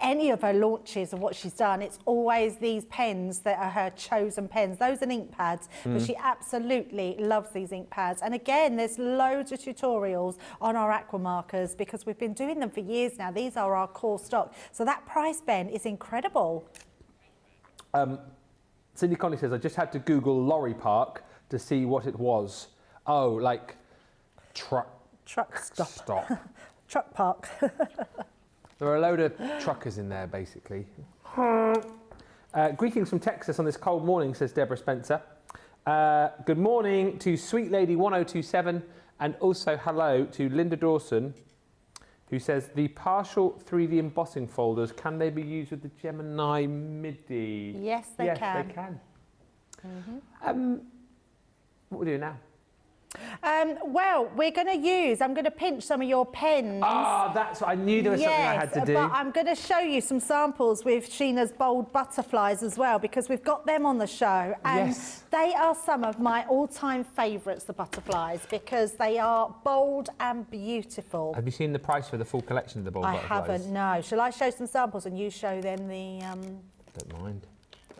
any of her launches of what she's done, it's always these pens that are her chosen pens. Those are ink pads, but she absolutely loves these ink pads. And again, there's loads of tutorials on our Aqua Markers because we've been doing them for years now. These are our core stock. So that price, Ben, is incredible. Cindy Conley says, I just had to Google lorry park to see what it was. Oh, like truck stop. stop. Truck park. There are a load of truckers in there, basically. Greetings from Texas on this cold morning, says Deborah Spencer. Good morning to Sweet Lady 1027, and also hello to Linda Dawson, who says the partial 3D embossing folders, can they be used with the Gemini MIDI? Yes, they can. Yes, they can. What we do now? Well, we're going to use, I'm going to pinch some of your pens. Ah, that's what I knew there was something I had to do. But I'm going to show you some samples with Sheena's bold butterflies as well, because we've got them on the show. And Yes. they are some of my all-time favourites, the butterflies, because they are bold and beautiful. Have you seen the price for the full collection of the bold butterflies? I haven't, no. Shall I show some samples and you show them Don't mind.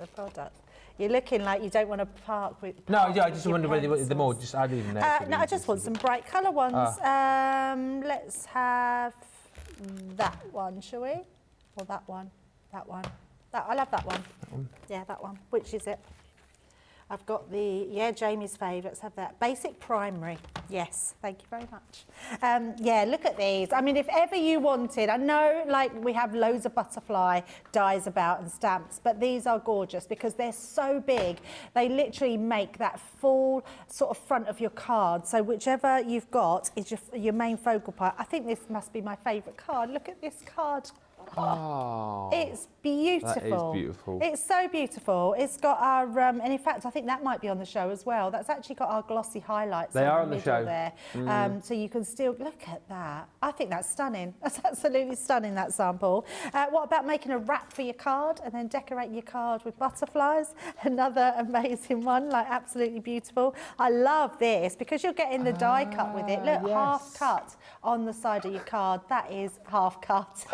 the product? You're looking like you don't want to park with. No, yeah, I with just your wonder whether you wanted them all. pencils. Just add even there. No, I just want some bright colour ones. Let's have that one, shall we? Or that one? That one. I love that one. Yeah, that one. Which is it? I've got the, Jamie's favourites have that. Basic primary. Yes, thank you very much. Yeah, look at these. I mean, if ever you wanted, I know like we have loads of butterfly dies about and stamps, but these are gorgeous because they're so big. They literally make that full sort of front of your card. So whichever you've got is your main focal point. I think this must be my favourite card. Look at this card. Oh, It's beautiful. That is beautiful. It's so beautiful. It's got our, and in fact, I think that might be on the show as well. That's actually got our glossy highlights. They are on the the show. there. So you can still look at that. I think that's stunning. That's absolutely stunning, that sample. What about making a wrap for your card and then decorating your card with butterflies? Another amazing one, like absolutely beautiful. I love this because you're getting the die cut with it. Look, yes. half cut on the side of your card. That is half cut.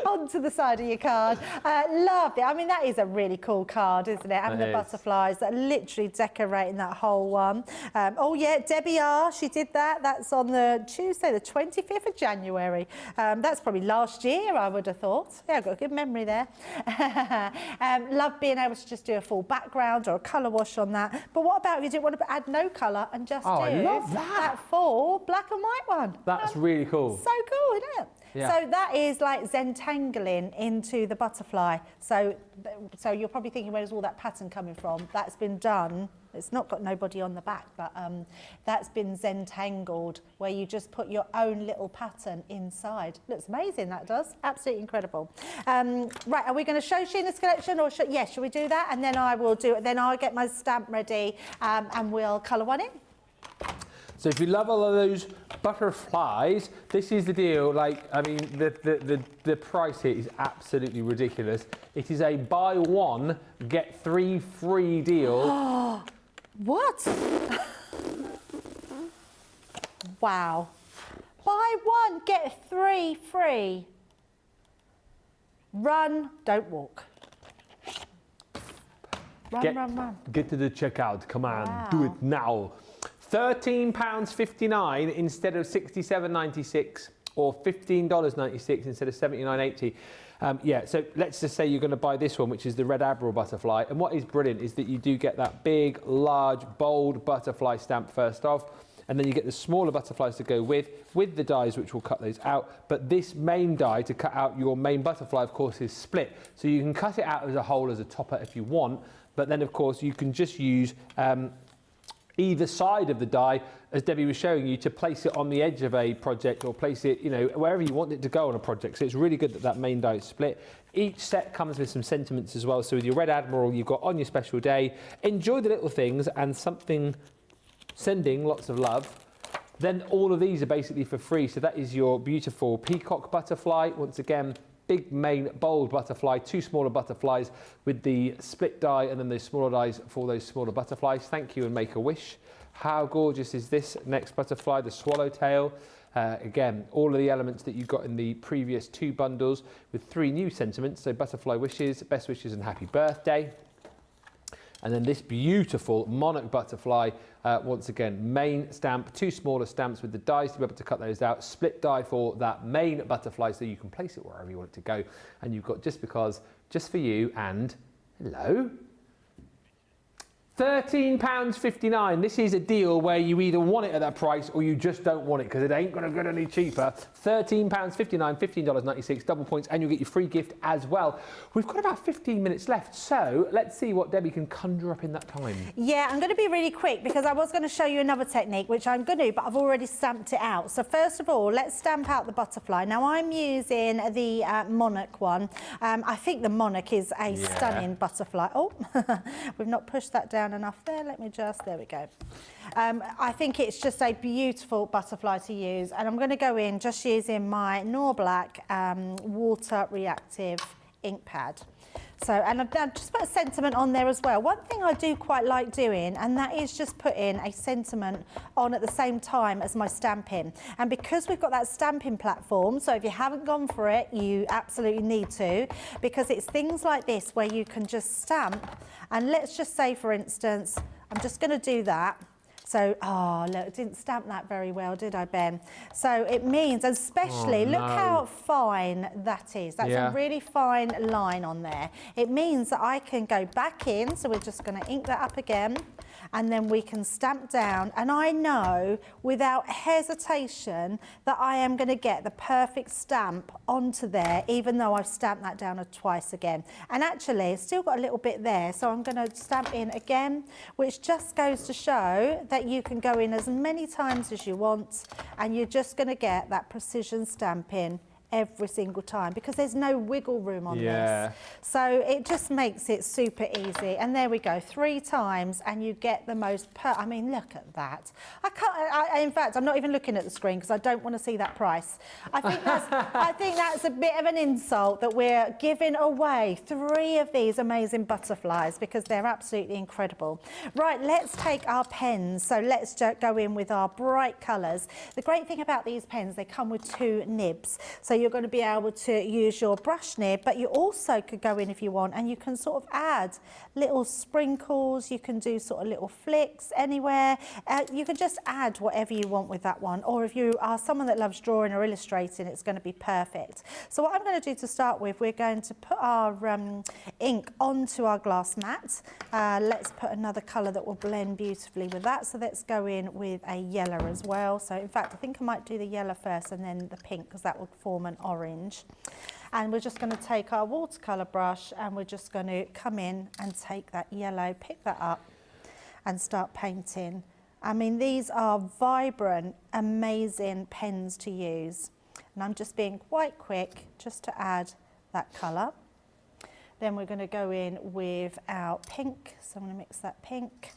Onto the side of your card. Love it. I mean, that is a really cool card, isn't it? Having the butterflies that are literally decorating that whole one. Oh yeah, Debbie R, she did that. That's on the Tuesday, the 25th of January. That's probably last year, I would have thought. Yeah, I've got a good memory there. Love being able to just do a full background or a colour wash on that. But what about if you didn't want to add no colour and just do I love that full black and white one? That's really cool. So cool, isn't it? Yeah. So that is like zentangling into the butterfly. So you're probably thinking, where's all that pattern coming from? That's been done. It's not got nobody on the back, but that's been zentangled, where you just put your own little pattern inside. Looks amazing, that does. Absolutely incredible. Right, are we going to show Sheena's collection, or should we do that? And then I will do it. Then I'll get my stamp ready and we'll colour one in. So if you love all of those butterflies, this is the deal. Like, I mean, the price here is absolutely ridiculous. It is a buy one, get three free deal. What? Wow. Buy one, get three free. Run, don't walk. Run. Get to the checkout. Come on, Wow. do it now. £13.59 instead of $67.96, or $15.96 instead of $79.80. Yeah, so let's just say you're going to buy this one, which is the Red Admiral butterfly. And what is brilliant is that you do get that big, large, bold butterfly stamp first off. And then you get the smaller butterflies to go with the dies, which will cut those out. But this main die to cut out your main butterfly, of course, is split. So you can cut it out as a whole, as a topper if you want. But then, of course, you can just use either side of the die, as Debbie was showing you, to place it on the edge of a project, or place it, you know, wherever you want it to go on a project. So it's really good that that main die is split. Each set comes with some sentiments as well. So with your Red Admiral, you've got on your special day, enjoy the little things and something, sending lots of love. Then all of these are basically for free. So that is your beautiful peacock butterfly. Once again, big, main, bold butterfly, two smaller butterflies with the split die, and then those smaller dies for those smaller butterflies. Thank you and make a wish. How gorgeous is this next butterfly, the swallowtail? Again, all of the elements that you got in the previous two bundles with three new sentiments. So butterfly wishes, best wishes and happy birthday. And then this beautiful monarch butterfly, once again, main stamp, two smaller stamps with the dies to be able to cut those out, split die for that main butterfly so you can place it wherever you want it to go. And you've got just because, just for you, and hello, £13.59. This is a deal where you either want it at that price or you just don't want it because it ain't going to get any cheaper. £13.59, $15.96, double points, and you'll get your free gift as well. We've got about 15 minutes left, so let's see what Debbie can conjure up in that time. Yeah, I'm going to be really quick because I was going to show you another technique, which I'm going to, but I've already stamped it out. So first of all, let's stamp out the butterfly. Now I'm using the monarch one. I think the monarch is a stunning butterfly. Oh, we've not pushed that down enough there. Let me just, there we go. I think it's just a beautiful butterfly to use, and I'm going to go in just using my Nor Black water reactive ink pad. So, and I've just put a sentiment on there as well. One thing I do quite like doing, and that is just putting a sentiment on at the same time as my stamping. And because we've got that stamping platform, so if you haven't gone for it, you absolutely need to, because it's things like this where you can just stamp. And let's just say, for instance, I'm just going to do that. So, oh, look, I didn't stamp that very well, did I, Ben? So it means, especially, look how fine that is. That's a really fine line on there. It means that I can go back in, so we're just going to ink that up again, and then we can stamp down. And I know, without hesitation, that I am going to get the perfect stamp onto there, even though I've stamped that down twice again. And actually, it's still got a little bit there, so I'm going to stamp in again, which just goes to show that you can go in as many times as you want, and you're just going to get that precision stamping every single time because there's no wiggle room on this. So it just makes it super easy. And there we go, 3 times, and you get the most I mean, look at that. I can't, in fact, I'm not even looking at the screen because I don't want to see that price. I think that's a bit of an insult that we're giving away 3 of these amazing butterflies because they're absolutely incredible. Right, let's take our pens. So let's go in with our bright colours. The great thing about these pens, they come with 2 nibs. So you're going to be able to use your brush nib, but you also could go in if you want, and you can sort of add little sprinkles. You can do sort of little flicks anywhere. You can just add whatever you want with that one. Or if you are someone that loves drawing or illustrating, it's going to be perfect. So what I'm going to do to start with, we're going to put our ink onto our glass mat. Let's put another colour that will blend beautifully with that. So let's go in with a yellow as well. So in fact, I think I might do the yellow first and then the pink, because that will form an orange. And we're just going to take our watercolour brush and we're just going to come in and take that yellow, pick that up and start painting. I mean, these are vibrant, amazing pens to use. And I'm just being quite quick just to add that colour. Then we're going to go in with our pink. So I'm going to mix that pink.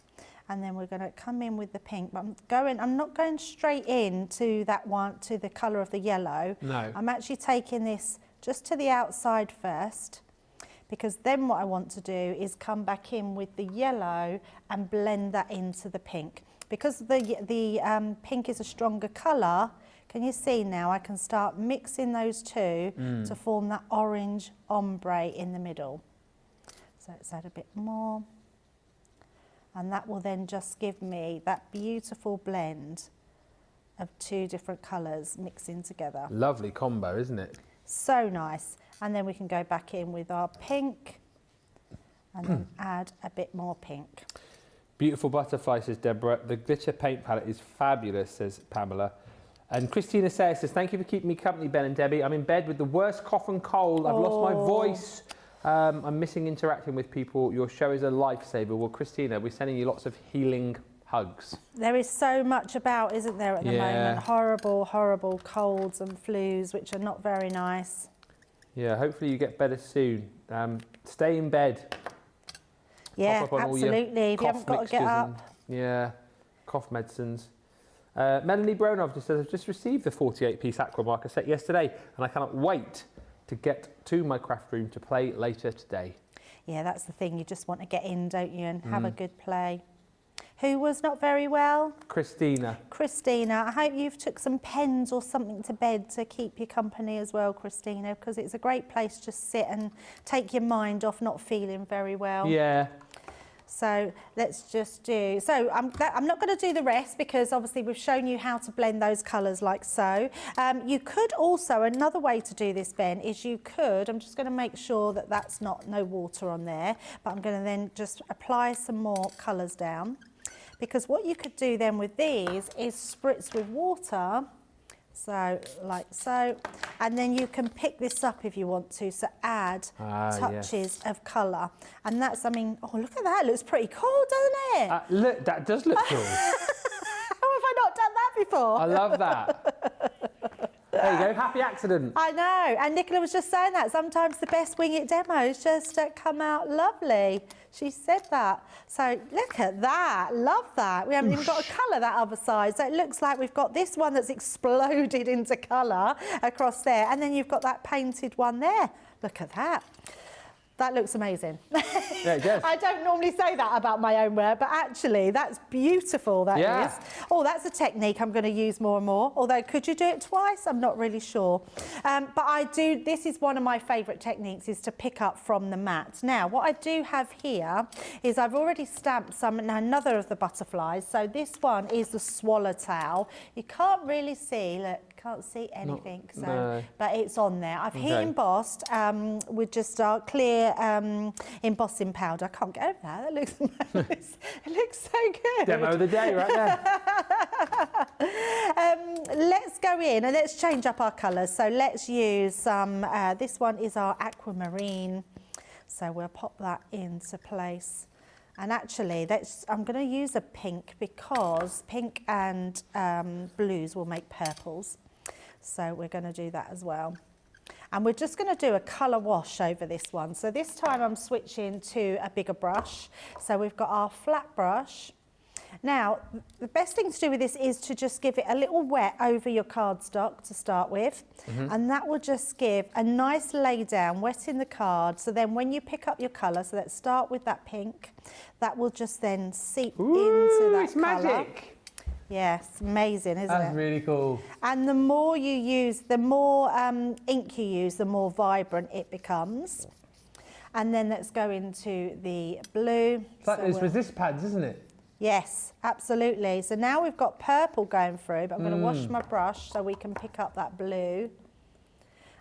And then we're going to come in with the pink, but I'm not going straight in to that one, to the colour of the yellow. No. I'm actually taking this just to the outside first, because then what I want to do is come back in with the yellow and blend that into the pink. Because the pink is a stronger colour, can you see now I can start mixing those two to form that orange ombre in the middle. So let's add a bit more. And that will then just give me that beautiful blend of 2 different colours mixing together. Lovely combo, isn't it? So nice. And then we can go back in with our pink and then add a bit more pink. Beautiful butterfly, says Deborah. The glitter paint palette is fabulous, says Pamela. And Christina says, thank you for keeping me company, Ben and Debbie. I'm in bed with the worst cough and cold. I've lost my voice. I'm missing interacting with people. Your show is a lifesaver. Well, Christina, we're sending you lots of healing hugs. There is so much about, isn't there, at the moment? Horrible, horrible colds and flus, which are not very nice. Yeah, hopefully you get better soon. Stay in bed. Yeah, absolutely. If you haven't got to get up. Cough medicines. Melanie Bronov just says, I've just received the 48-piece Aqua Marker set yesterday, and I cannot wait to get to my craft room to play later today. Yeah, that's the thing. You just want to get in, don't you, and have a good play. Who was not very well? Christina. Christina, I hope you've took some pens or something to bed to keep you company as well, Christina, because it's a great place to sit and take your mind off not feeling very well. Yeah. So let's just do, so I'm not going to do the rest because obviously we've shown you how to blend those colours like so. You could also, another way to do this, Ben, is you could, I'm just going to make sure that that's no water on there, but I'm going to then just apply some more colours down. Because what you could do then with these is spritz with water, so like so, and then you can pick this up if you want to, so add touches of colour. And that's, I mean, oh, look at that, it looks pretty cool, doesn't it? Look, that does look cool. How have I not done that before? I love that. There you go, happy accident. I know, and Nicola was just saying that sometimes the best wing it demos just come out lovely. She said that. So look at that, love that. We haven't even got a colour that other side. So it looks like we've got this one that's exploded into colour across there, and then you've got that painted one there. Look at that. That looks amazing. Yeah, it does. I don't normally say that about my own work, but actually that's beautiful, that is. Oh, that's a technique I'm going to use more and more. Although, could you do it twice? I'm not really sure. But I do, this is one of my favourite techniques, is to pick up from the mat. Now, what I do have here is I've already stamped another of the butterflies. So this one is the swallowtail. You can't really see, look. Can't see anything, but it's on there. I've heat embossed with just our clear embossing powder. I can't get over that. That looks nice. It looks so good. Demo of the day right there. Let's go in and let's change up our colours. So let's use some, this one is our aquamarine. So we'll pop that into place. And actually, I'm going to use a pink because pink and blues will make purples. So we're going to do that as well. And we're just going to do a colour wash over this one. So this time I'm switching to a bigger brush. So we've got our flat brush. Now, the best thing to do with this is to just give it a little wet over your cardstock to start with. And that will just give a nice lay down, wetting the card. So then when you pick up your colour, so let's start with that pink, that will just then seep into that it's colour. magic. Yes, amazing, isn't it? That's really cool. And the more you use, the more ink you use, the more vibrant it becomes. And then let's go into the blue. It's like those resist pads, isn't it? Yes, absolutely. So now we've got purple going through, but I'm going to wash my brush so we can pick up that blue.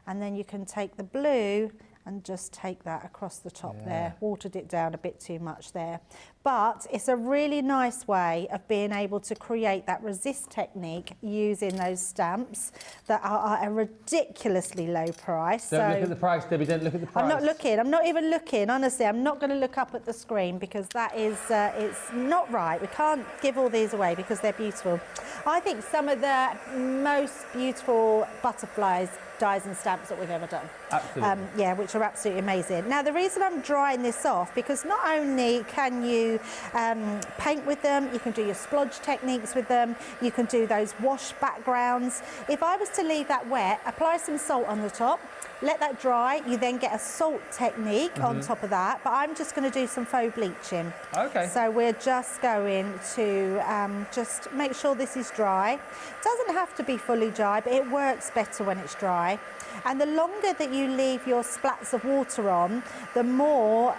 And then you can take the blue and just take that across the top there. Watered it down a bit too much there. But it's a really nice way of being able to create that resist technique using those stamps that are at a ridiculously low price. Don't look at the price, Debbie, don't look at the price. I'm not looking, I'm not even looking, honestly. I'm not going to look up at the screen because that is, it's not right. We can't give all these away because they're beautiful. I think some of the most beautiful butterflies, dies and stamps that we've ever done. Absolutely. Yeah, which are absolutely amazing. Now, the reason I'm drying this off, because not only can you paint with them, you can do your splodge techniques with them, you can do those wash backgrounds. If I was to leave that wet, apply some salt on the top, let that dry, you then get a salt technique on top of that, but I'm just going to do some faux bleaching. Okay. So we're just going to just make sure this is dry. It doesn't have to be fully dry, but it works better when it's dry. And the longer that you leave your splats of water on, the more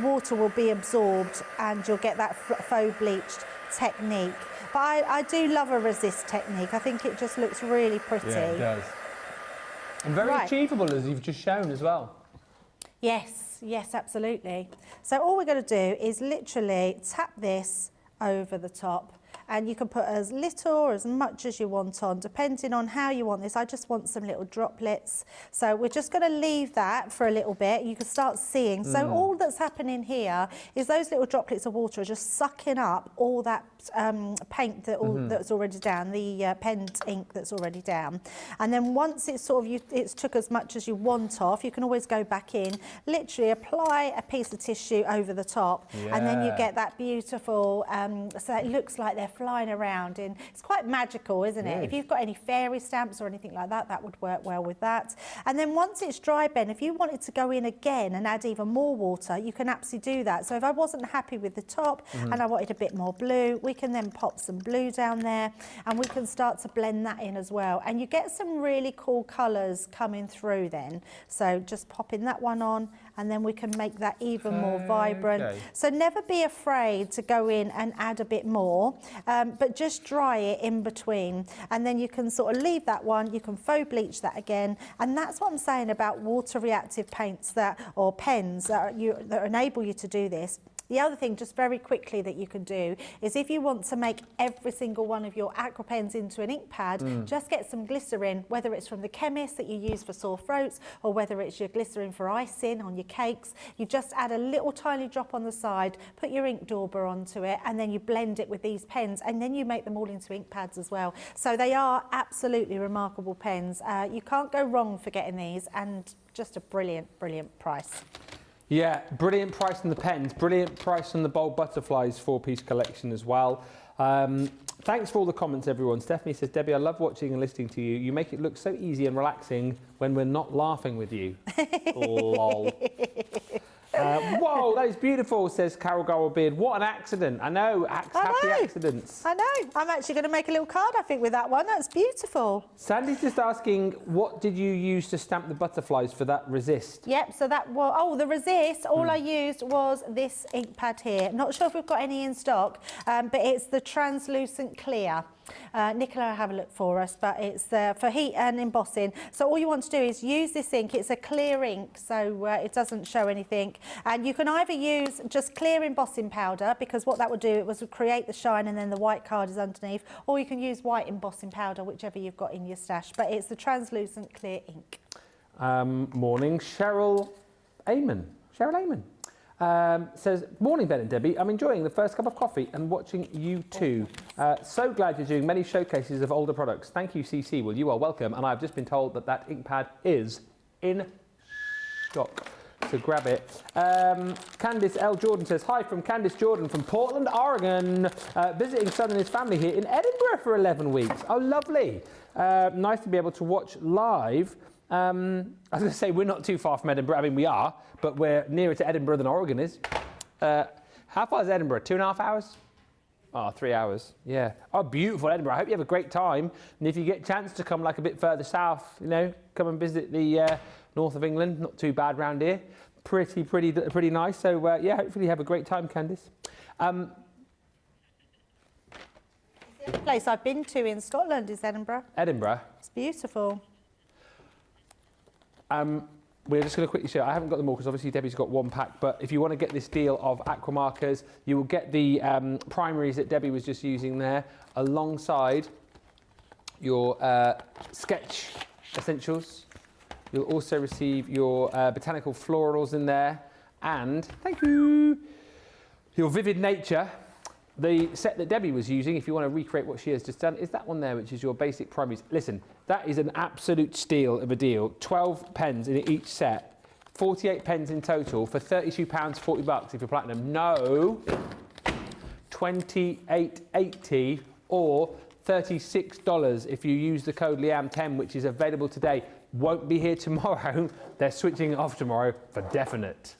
water will be absorbed and you'll get that faux bleached technique. But I do love a resist technique. I think it just looks really pretty. Yeah, it does. And very achievable, as you've just shown as well. Yes, yes, absolutely. So all we're going to do is literally tap this over the top. And you can put as little or as much as you want on, depending on how you want this. I just want some little droplets. So we're just going to leave that for a little bit. You can start seeing. So all that's happening here is those little droplets of water are just sucking up all that paint that that's already down, the penned ink that's already down. And then once it's sort of, it's took as much as you want off, you can always go back in, literally apply a piece of tissue over the top, and then you get that beautiful, so it looks like they're flying around. And it's quite magical, isn't it? If you've got any fairy stamps or anything like that, that would work well with that. And then once it's dry, Ben, if you wanted to go in again and add even more water, you can absolutely do that. So if I wasn't happy with the top and I wanted a bit more blue, we can then pop some blue down there and we can start to blend that in as well. And you get some really cool colours coming through then. So just popping that one on and then we can make that even more vibrant. Okay. So never be afraid to go in and add a bit more, but just dry it in between, and then you can sort of leave that one, you can faux bleach that again, and that's what I'm saying about water reactive paints or pens that enable you to do this. The other thing, just very quickly, that you can do is if you want to make every single one of your aqua pens into an ink pad, just get some glycerin, whether it's from the chemist that you use for sore throats or whether it's your glycerin for icing on your cakes. You just add a little tiny drop on the side, put your ink dauber onto it, and then you blend it with these pens, and then you make them all into ink pads as well. So they are absolutely remarkable pens. You can't go wrong for getting these, and just a brilliant, brilliant price. Yeah, brilliant price on the pens, brilliant price on the bold butterflies 4-piece collection as well. Thanks for all the comments, everyone. Stephanie says, Debbie, I love watching and listening to you. You make it look so easy and relaxing when we're not laughing with you. Lol. Whoa, that is beautiful, says Carol Garwell-Beard. What an accident. I know, happy accidents. I know. I'm actually going to make a little card, I think, with that one. That's beautiful. Sandy's just asking, what did you use to stamp the butterflies for that resist? Yep, so that was, the resist, all I used was this ink pad here. Not sure if we've got any in stock, but it's the translucent clear. Nicola will have a look for us, but it's for heat and embossing. So all you want to do is use this ink. It's a clear ink, so it doesn't show anything. And you can either use just clear embossing powder, because what that would do, it would create the shine and then the white card is underneath, or you can use white embossing powder, whichever you've got in your stash. But it's the translucent clear ink. Morning, Cheryl Amon. Says, morning Ben and Debbie, I'm enjoying the first cup of coffee and watching you too. So glad you're doing many showcases of older products. Thank you, CC. Well, you are welcome. And I've just been told that that ink pad is in stock. So grab it. Candice L. Jordan says, hi from Candice Jordan from Portland, Oregon. Visiting son and his family here in Edinburgh for 11 weeks. Oh, lovely. Nice to be able to watch live. I was going to say, we're not too far from Edinburgh. I mean, we are, but we're nearer to Edinburgh than Oregon is. How far is Edinburgh? 2.5 hours? Oh, 3 hours. Yeah. Oh, beautiful Edinburgh. I hope you have a great time. And if you get a chance to come like a bit further south, you know, come and visit the north of England. Not too bad round here. Pretty nice. So, yeah, hopefully you have a great time, Candice. The place I've been to in Scotland is Edinburgh. Edinburgh. It's beautiful. We're just going to quickly show. I haven't got them all because obviously Debbie's got one pack, but if you want to get this deal of Aqua Markers, you will get the primaries that Debbie was just using there alongside your sketch essentials. You'll also receive your botanical florals in there, and thank you, your Vivid Nature. The set that Debbie was using, if you want to recreate what she has just done, is that one there, which is your basic primaries. Listen, that is an absolute steal of a deal. 12 pens in each set, 48 pens in total for £32, $40 if you're platinum. No, $28.80 or $36 if you use the code Liam10, which is available today. Won't be here tomorrow. They're switching it off tomorrow for definite.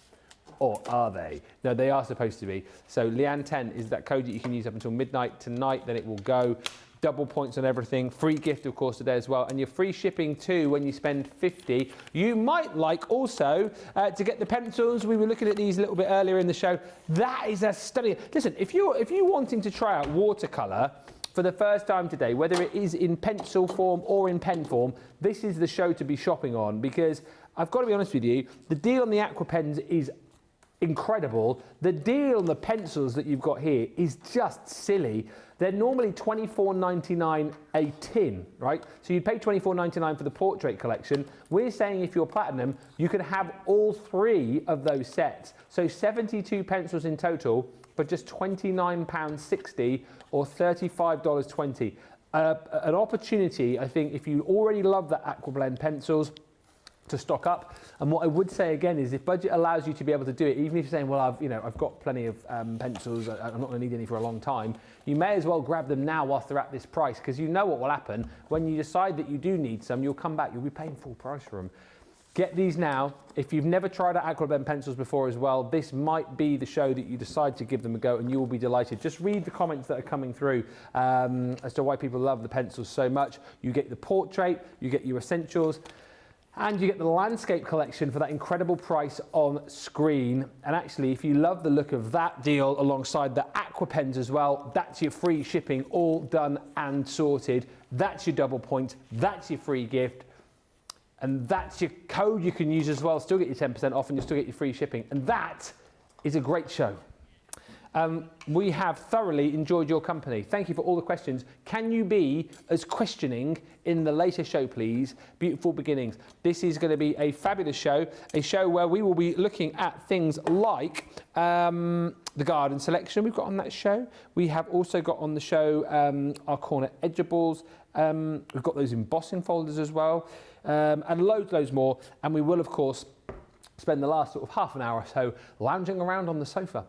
Or are they? No, they are supposed to be. So Lian10 is that code that you can use up until midnight tonight, then it will go. Double points on everything. Free gift, of course, today as well. And your free shipping too when you spend $50. You might like also to get the pencils. We were looking at these a little bit earlier in the show. That is a stunning. Listen, if you're wanting to try out watercolour for the first time today, whether it is in pencil form or in pen form, this is the show to be shopping on, because I've got to be honest with you, the deal on the Aqua pens is incredible. The deal on the pencils that you've got here is just silly. They're normally $24.99 a tin, right? So you'd pay $24.99 for the portrait collection. We're saying if you're platinum, you can have all 3 of those sets. So 72 pencils in total for just £29.60 or $35.20. An opportunity, I think, if you already love the Aquablend pencils, to stock up. And what I would say again is, if budget allows you to be able to do it, even if you're saying, well, I've got plenty of pencils, I'm not going to need any for a long time, you may as well grab them now whilst they're at this price, because you know what will happen when you decide that you do need some. You'll come back, you'll be paying full price for them. Get these now. If you've never tried out Aquablend pencils before as well, this might be the show that you decide to give them a go, and you will be delighted. Just read the comments that are coming through as to why people love the pencils so much. You get the portrait, you get your essentials, And you get the landscape collection for that incredible price on screen. And actually, if you love the look of that deal alongside the Aqua pens as well, that's your free shipping, all done and sorted. That's your double point, that's your free gift. And that's your code you can use as well. Still get your 10% off and you'll still get your free shipping. And that is a great show. We have thoroughly enjoyed your company. Thank you for all the questions. Can you be as questioning in the later show, please? Beautiful beginnings. This is going to be a fabulous show, a show where we will be looking at things like the garden selection we've got on that show. We have also got on the show our corner edgeables. We've got those embossing folders as well, and loads more. And we will, of course, spend the last sort of half an hour or so lounging around on the sofa.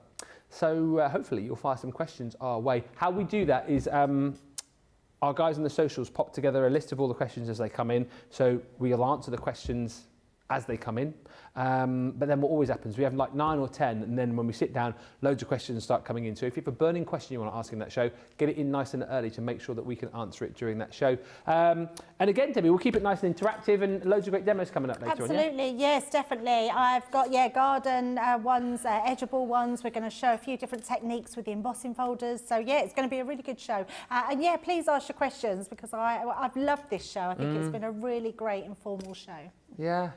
So hopefully you'll fire some questions our way. How we do that is our guys in the socials pop together a list of all the questions as they come in. So we'll answer the questions as they come in. But then what always happens, we have like 9 or 10, and then when we sit down, loads of questions start coming in. So if you have a burning question you want to ask in that show, get it in nice and early to make sure that we can answer it during that show. And again, Debbie, we'll keep it nice and interactive, and loads of great demos coming up later on. Absolutely, yes, definitely. I've got, garden ones, edgeable ones. We're going to show a few different techniques with the embossing folders. So, yeah, it's going to be a really good show. And, yeah, please ask your questions, because I've loved this show. I think it's been a really great informal show. Yeah.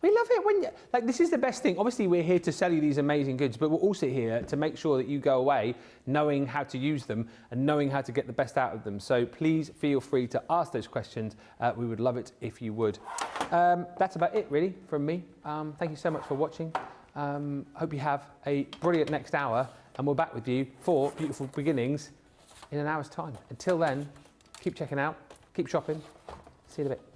We love it when, like, this is the best thing. Obviously, we're here to sell you these amazing goods, but we're also here to make sure that you go away knowing how to use them and knowing how to get the best out of them. So please feel free to ask those questions. We would love it if you would. That's about it, really, from me. Thank you so much for watching. Hope you have a brilliant next hour, and we're back with you for Beautiful Beginnings in an hour's time. Until then, keep checking out, keep shopping. See you in a bit.